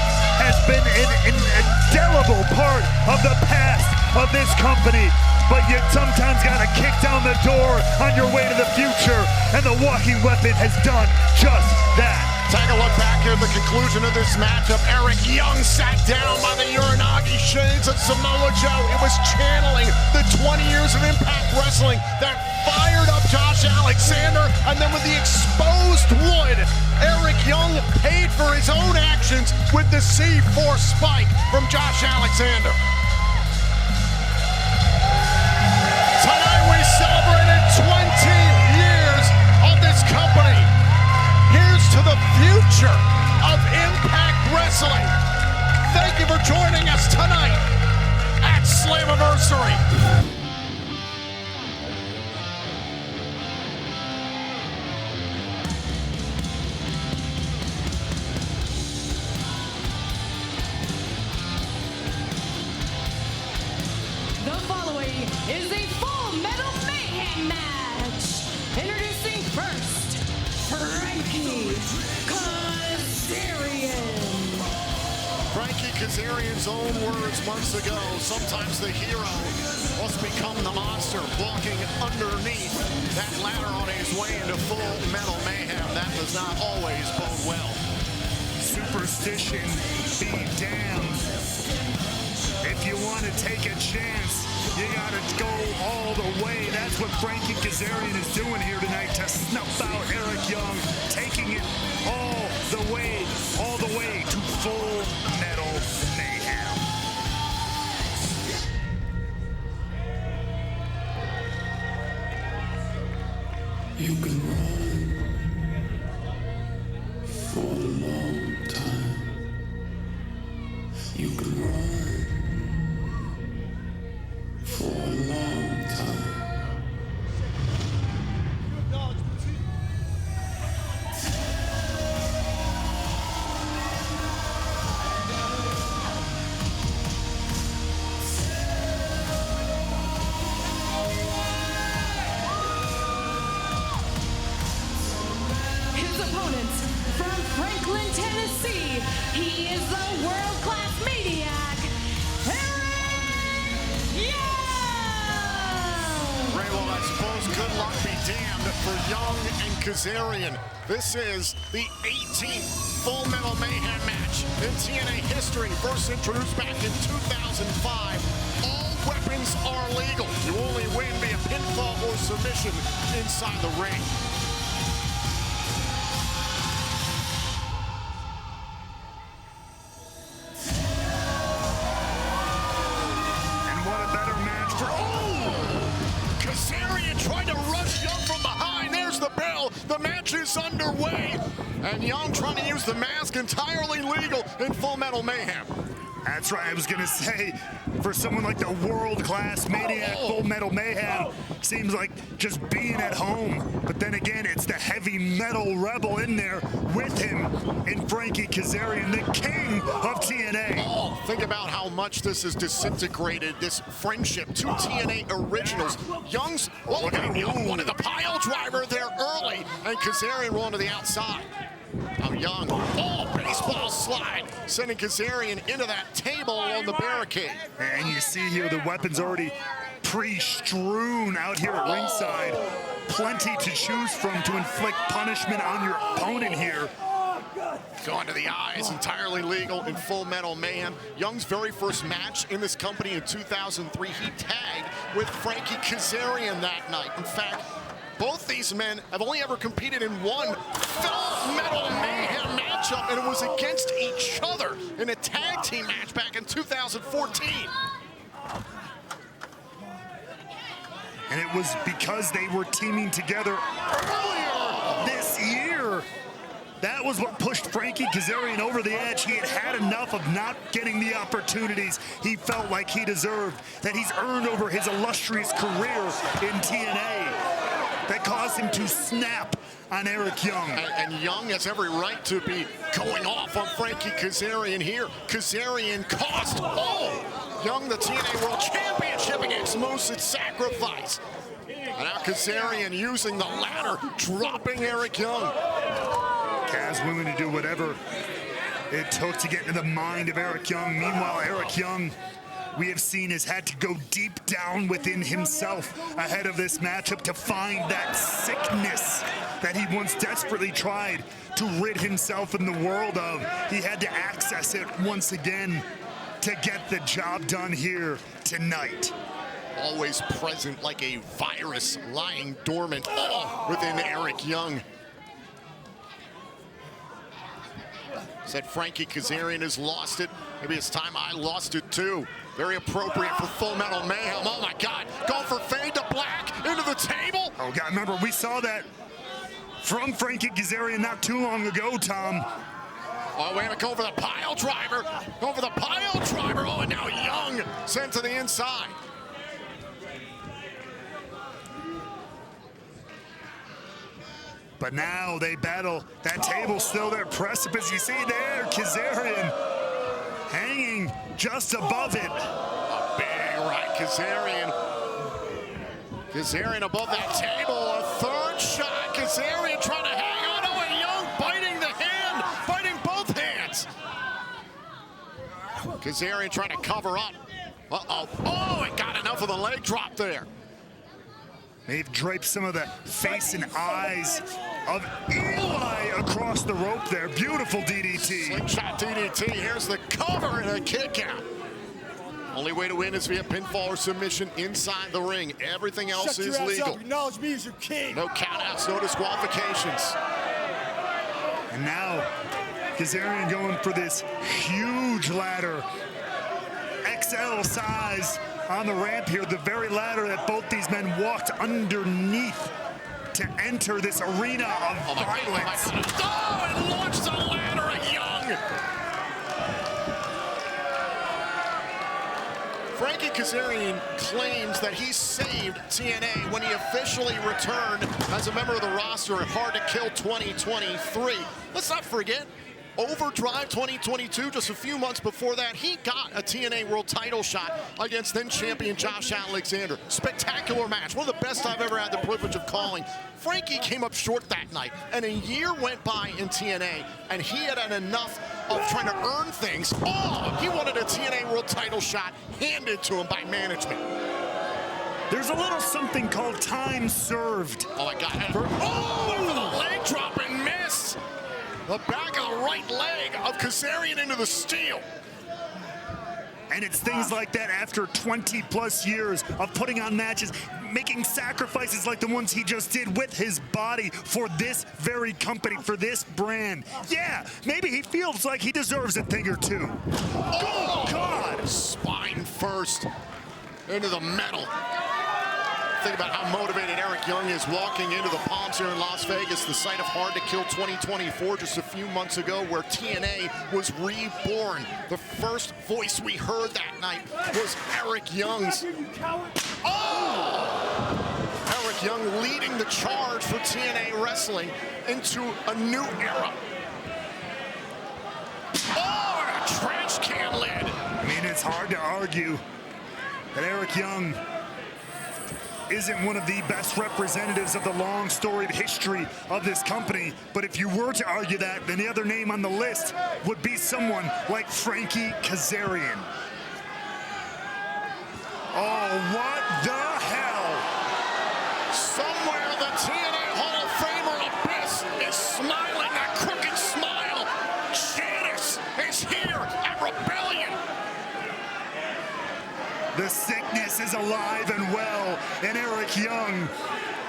Speaker 12: has been an indelible part of the past of this company, but you sometimes gotta kick down the door on your way to the future, and the Walking Weapon has done just that.
Speaker 11: Take a look back here at the conclusion of this matchup. Eric Young sat down by the Uranagi shades of Samoa Joe. It was channeling the 20 years of Impact Wrestling that fired up Josh Alexander, and then with the exposed wood, Eric Young paid for his own actions with the C4 spike from Josh Alexander. Tonight we celebrated 20 years of this company. Here's to the future of Impact Wrestling. Thank you for joining us tonight at Slammiversary.
Speaker 13: The following is a Full Metal Mayhem match. Introducing first, Frankie Kazarian.
Speaker 11: Frankie Kazarian's own words months ago, sometimes the hero must become the monster, walking underneath that ladder on his way into Full Metal Mayhem. That does not always bode well.
Speaker 12: Superstition be damned. If you want to take a chance, you got to go all the way. That's what Frankie Kazarian is doing here tonight to snuff out Eric Young, taking it all the way to Full Metal Mayhem.
Speaker 14: You can run for a long time. You can run for a long time.
Speaker 11: for Young and Kazarian. This is the 18th Full Metal Mayhem match in TNA history, first introduced back in 2005. All weapons are legal. You only win via pinfall or submission inside the ring.
Speaker 12: And what a better match for...
Speaker 11: Oh! Kazarian tried to rush Young from behind. There's the bell. The match is underway. And Young trying to use the mask, entirely legal in Full Metal Mayhem.
Speaker 12: That's right, I was gonna say, for someone like the world-class Maniac Full Metal Mayhem, seems like just being at home. But then again, it's the heavy metal rebel in there with him in Frankie Kazarian, the king of TNA.
Speaker 11: Oh, think about how much this has disintegrated, this friendship. Two TNA originals. Young's, oh, Young wanted the pile driver there early, and Kazarian rolling to the outside. Now Young, oh, baseball slide, sending Kazarian into that table on the barricade.
Speaker 12: And you see here the weapons already pre-strewn out here at ringside. Plenty to choose from to inflict punishment on your opponent here.
Speaker 11: Going to the eyes, entirely legal in Full Metal Mayhem. Young's very first match in this company in 2003, he tagged with Frankie Kazarian that night. In fact, both these men have only ever competed in one Full Metal Mayhem matchup, and it was against each other in a tag team match back in 2014.
Speaker 12: And it was because they were teaming together earlier this year. That was what pushed Frankie Kazarian over the edge. He had had enough of not getting the opportunities he felt like he deserved, that he's earned over his illustrious career in TNA. That caused him to snap on Eric Young.
Speaker 11: And Young has every right to be going off on Frankie Kazarian here. Kazarian cost, oh, Young the TNA World Championship against Moose's Sacrifice. And now Kazarian using the ladder, dropping Eric Young.
Speaker 12: Kaz willing to do whatever it took to get into the mind of Eric Young. Meanwhile, Eric Young, we have seen, has had to go deep down within himself ahead of this matchup to find that sickness that he once desperately tried to rid himself in the world of. He had to access it once again to get the job done here tonight.
Speaker 11: Always present like a virus lying dormant within Eric Young. Said Frankie Kazarian has lost it. Maybe it's time I lost it too. Very appropriate for Full Metal Mayhem. Oh my God, going for fade to black into the table.
Speaker 12: Oh God, remember we saw that from Frankie Kazarian not too long ago, Tom.
Speaker 11: Oh, we're gonna go for the pile driver. Go for the pile driver. Oh, and now Young sent to the inside.
Speaker 12: But now they battle. That table's still there. Precipice, you see there, Kazarian hanging just above it.
Speaker 11: A big right, Kazarian. Kazarian above that table. A third shot. Kazarian trying to hang on. Oh, and Young biting the hand, biting both hands. Kazarian trying to cover up. Uh-oh. Oh, it got enough of the leg drop there.
Speaker 12: They've draped some of the face and eyes of Eli across the rope there. Beautiful DDT.
Speaker 11: Slingshot DDT. Here's the cover and a kick out. Only way to win is via pinfall or submission inside the ring. Everything else is legal.
Speaker 3: Acknowledge me as your king.
Speaker 11: No countouts, no disqualifications.
Speaker 12: And now Kazarian going for this huge ladder. XL size on the ramp here, the very ladder that both these men walked underneath to enter this arena of violence.
Speaker 11: Oh, and launched the ladder at Young. Frankie Kazarian claims that he saved TNA when he officially returned as a member of the roster at Hard to Kill 2023. Let's not forget, Overdrive 2022, just a few months before that, he got a TNA World Title shot against then champion Josh Alexander. Spectacular match, one of the best I've ever had the privilege of calling. Frankie came up short that night, and a year went by in TNA, and he had enough of trying to earn things. Oh, he wanted a TNA World Title shot handed to him by management.
Speaker 12: There's a little something called time served.
Speaker 11: Oh, my God. For the leg drop and miss. The back of the right leg of Kazarian into the steel.
Speaker 12: And it's things like that after 20-plus years of putting on matches, making sacrifices like the ones he just did with his body for this very company, for this brand. Yeah, maybe he feels like he deserves a thing or two.
Speaker 11: Oh, God! Spine first into the metal. Think about how motivated Eric Young is walking into the Palms here in Las Vegas, the site of Hard to Kill 2024 just a few months ago, where TNA was reborn. The first voice we heard that night was Eric Young's. Oh! Eric Young leading the charge for TNA Wrestling into a new era. Oh, and a trash can lid.
Speaker 12: I mean, it's hard to argue that Eric Young isn't one of the best representatives of the long storied history of this company. But if you were to argue that, then the other name on the list would be someone like Frankie Kazarian. Oh, what the hell?
Speaker 11: Somewhere the TNA Hall of Famer Abyss is smiling that crooked smile. Janice is here at Rebellion.
Speaker 12: The sickness is alive and well in Eric Young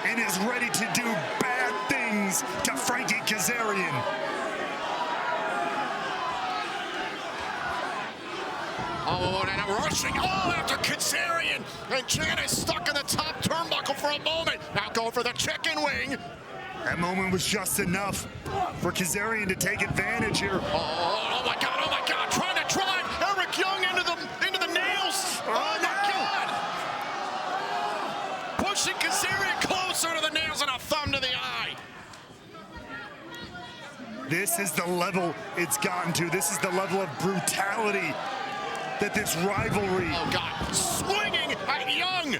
Speaker 12: and is ready to do bad things to Frankie Kazarian.
Speaker 11: Oh, and a rushing all after Kazarian. And Janice stuck in the top turnbuckle for a moment. Now going for the chicken wing.
Speaker 12: That moment was just enough for Kazarian to take advantage here.
Speaker 11: Oh my God, oh my God. Trying to drive Eric Young into the nails. Oh my God. Pushing Kazarian closer to the nails and a thumb to the eye.
Speaker 12: This is the level it's gotten to. This is the level of brutality that this rivalry.
Speaker 11: Oh God, swinging at Young.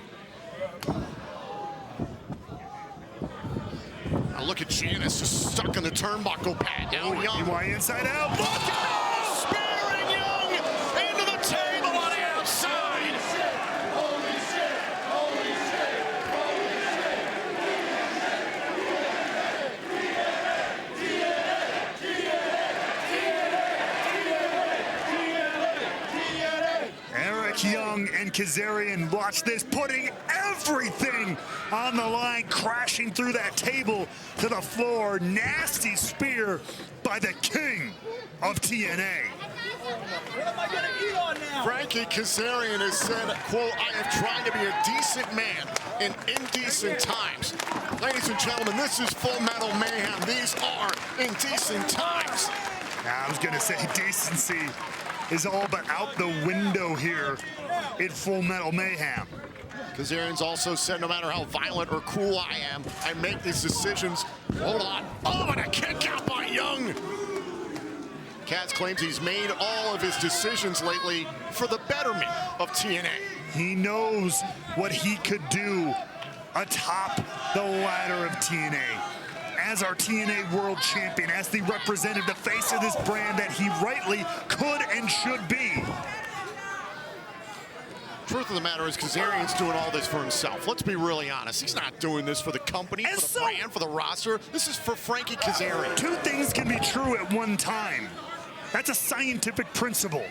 Speaker 11: Now look at Janice just stuck in the turnbuckle pad. Now Young.
Speaker 12: EY inside out.
Speaker 11: Look at that! Spearing Young into the table on the outside.
Speaker 9: Holy shit! Holy shit! Holy shit!
Speaker 12: Eric Young and Kazarian, watch this, putting everything on the line, crashing through that table to the floor. Nasty spear by the king of TNA.
Speaker 7: What am I gonna eat on now?
Speaker 11: Frankie Kazarian has said, quote, I have tried to be a decent man in indecent times. Ladies and gentlemen, this is Full Metal Mayhem. These are indecent times.
Speaker 12: Now, I was gonna say decency is all but out the window here in Full Metal Mayhem.
Speaker 11: Kazarian's also said, no matter how violent or cruel I am, I make these decisions. Hold on. Oh, and a kick out by Young. Kaz claims he's made all of his decisions lately for the betterment of TNA.
Speaker 12: He knows what he could do atop the ladder of TNA. As our TNA World Champion, as the representative, the face of this brand that he rightly could and should be.
Speaker 11: Truth of the matter is, Kazarian's doing all this for himself. Let's be really honest. He's not doing this for the company, for the brand, for the roster. This is for Frankie Kazarian.
Speaker 12: Two things can be true at one time. That's a scientific principle.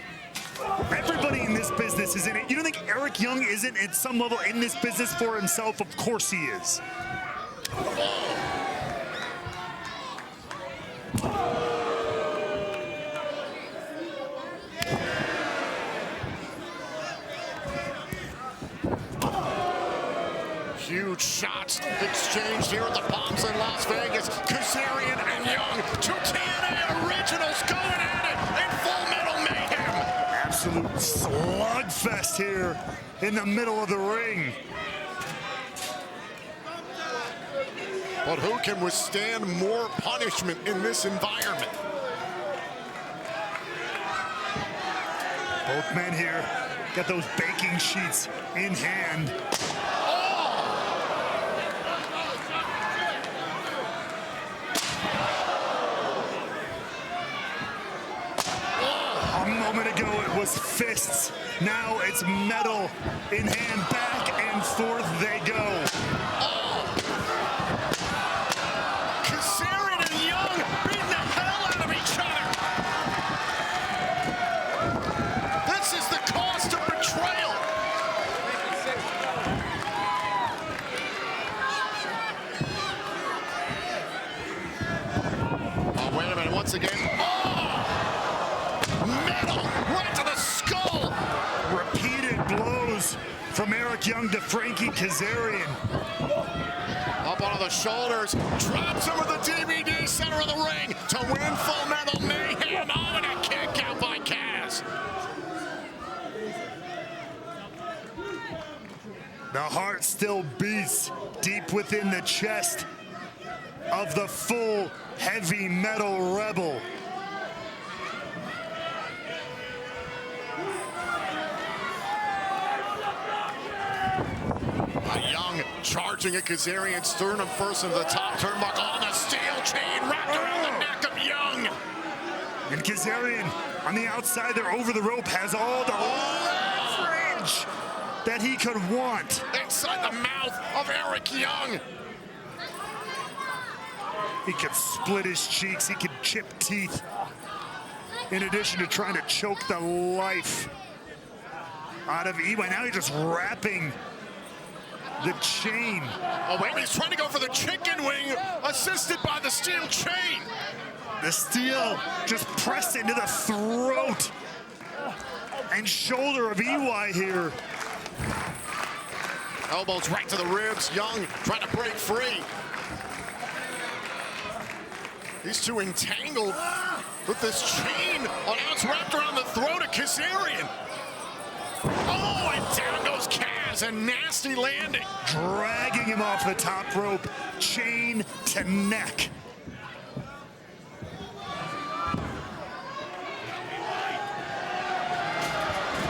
Speaker 12: Everybody in this business is in it. You don't think Eric Young isn't at some level in this business for himself? Of course he is.
Speaker 11: Huge shots exchanged here at the Palms in Las Vegas. Kazarian and Young, two TNA originals going at it in Full Metal Mayhem.
Speaker 12: Absolute slugfest here in the middle of the ring.
Speaker 11: But who can withstand more punishment in this environment?
Speaker 12: Both men here got those baking sheets in hand. A moment ago, it was fists Now it's metal in hand, back and forth they go.
Speaker 11: Kazarian and Young beating the hell out of each other. This is the cost of betrayal. Oh, wait a minute, once again. Metal right to the skull.
Speaker 12: Repeated blows from Eric Young to Frankie Kazarian.
Speaker 11: Up onto the shoulders, drops him with the DVD center of the ring to win Full Metal Mayhem. Oh, and a kick out by Kaz.
Speaker 12: The heart still beats deep within the chest of the full heavy metal rebel.
Speaker 11: Young charging at Kazarian, sternum first into the top turnbuckle on the steel chain wrapped around the neck of Young.
Speaker 12: And Kazarian on the outside there over the rope has all the leverage that he could want.
Speaker 11: Inside the mouth of Eric Young.
Speaker 12: He could split his cheeks, he could chip teeth, in addition to trying to choke the life out of EY. Now he's just wrapping the chain.
Speaker 11: Oh, wait, he's trying to go for the chicken wing, assisted by the steel chain.
Speaker 12: The steel just pressed into the throat and shoulder of EY here.
Speaker 11: Elbows right to the ribs. Young trying to break free. These two entangled with this chain. Oh, now it's wrapped around the throat of Kazarian. Oh, and down goes Kaz, a nasty landing.
Speaker 12: Dragging him off the top rope, chain to neck.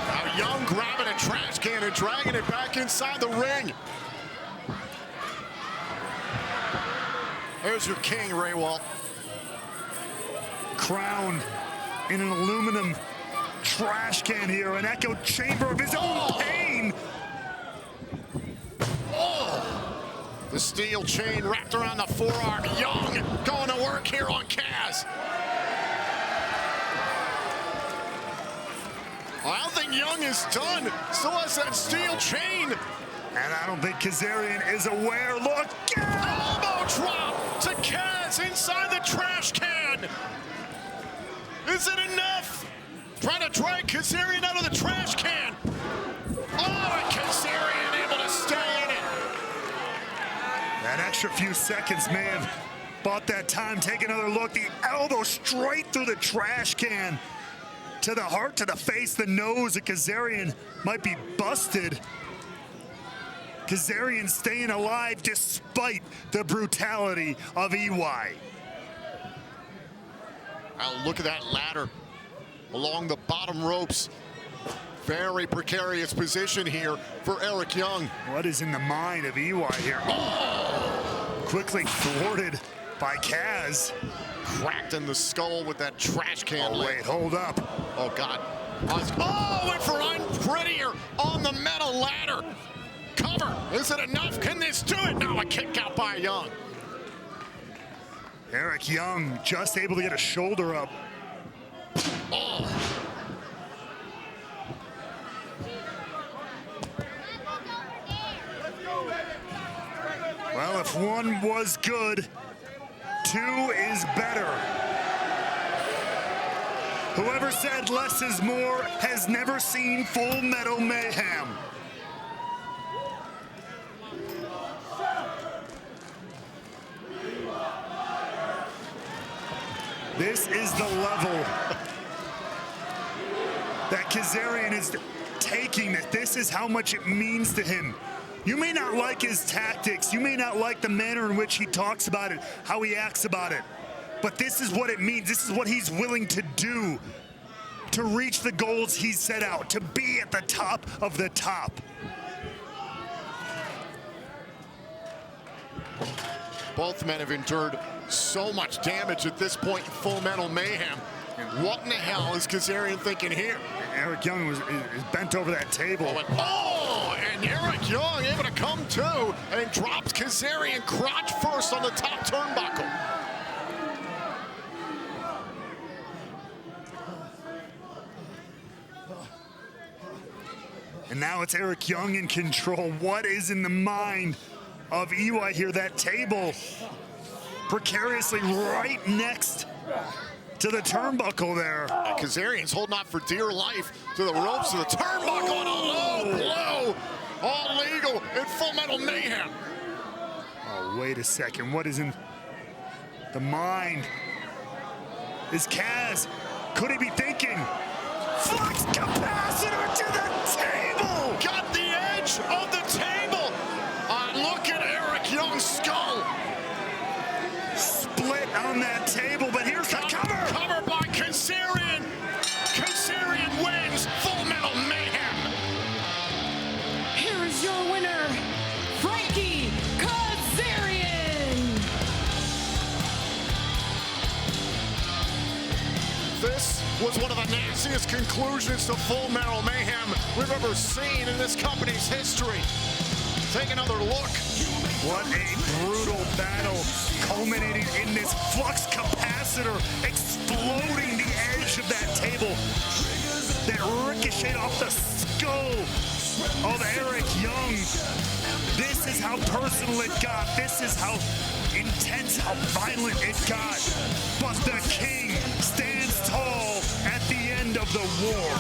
Speaker 11: Now Young grabbing a trash can and dragging it back inside the ring. There's your king, Ray Walt.
Speaker 12: Crowned in an aluminum trash can here, an echo chamber of his own pain.
Speaker 11: Oh! The steel chain wrapped around the forearm. Young going to work here on Kaz. I don't think Young is done. Still has that steel chain.
Speaker 12: And I don't think Kazarian is aware. Look!
Speaker 11: Elbow drop to Kaz inside the trash can. Is it enough? Trying to drag Kazarian out of the trash can. Oh, and Kazarian able to stay in it.
Speaker 12: That extra few seconds may have bought that time. Take another look. The elbow straight through the trash can. To the heart, to the face, the nose of Kazarian might be busted. Kazarian staying alive despite the brutality of EY.
Speaker 11: Now look at that ladder along the bottom ropes. Very precarious position here for Eric Young.
Speaker 12: What is in the mind of EY here? Oh! Quickly thwarted by Kaz.
Speaker 11: Cracked in the skull with that trash can.
Speaker 12: Oh, wait, hold up.
Speaker 11: Oh, God. Oh, and for unprettier on the metal ladder. Cover. Is it enough? Can this do it? Now a kick out by Young.
Speaker 12: Eric Young just able to get a shoulder up.
Speaker 11: Oh.
Speaker 12: Well, if one was good, two is better. Whoever said less is more has never seen Full Metal Mayhem. This is the level that Kazarian is taking it. This is how much it means to him. You may not like his tactics. You may not like the manner in which he talks about it, how he acts about it. But this is what it means. This is what he's willing to do to reach the goals he's set out, to be at the top of the top.
Speaker 11: Both men have endured so much damage at this point in Full Metal Mayhem. And what in the hell is Kazarian thinking here?
Speaker 12: Eric Young is bent over that table.
Speaker 11: Oh, and Eric Young able to come to and drops Kazarian crotch first on the top turnbuckle.
Speaker 12: And now it's Eric Young in control. What is in the mind of EY here? That table precariously right next to the turnbuckle there.
Speaker 11: And Kazarian's holding on for dear life to the ropes of the turnbuckle and a low blow. All legal in Full Metal Mayhem.
Speaker 12: Oh, wait a second. What is in the mind? Is Kaz, could he be thinking? Flux capacitor to the table!
Speaker 11: Got the edge of the table. Look at Eric Young's skull.
Speaker 12: Split on that table, but here's the cover.
Speaker 11: Cover by Kazarian. Kazarian wins Full Metal Mayhem.
Speaker 13: Here is your winner, Frankie Kazarian.
Speaker 11: This was one of the nastiest conclusions to Full Metal Mayhem we've ever seen in this company's history. Take another look.
Speaker 12: What a brutal battle, culminating in this flux capacitor exploding the edge of that table that ricocheted off the skull of Eric Young. This is how personal it got. This is how intense, how violent it got. But the King stands tall at the end of the war.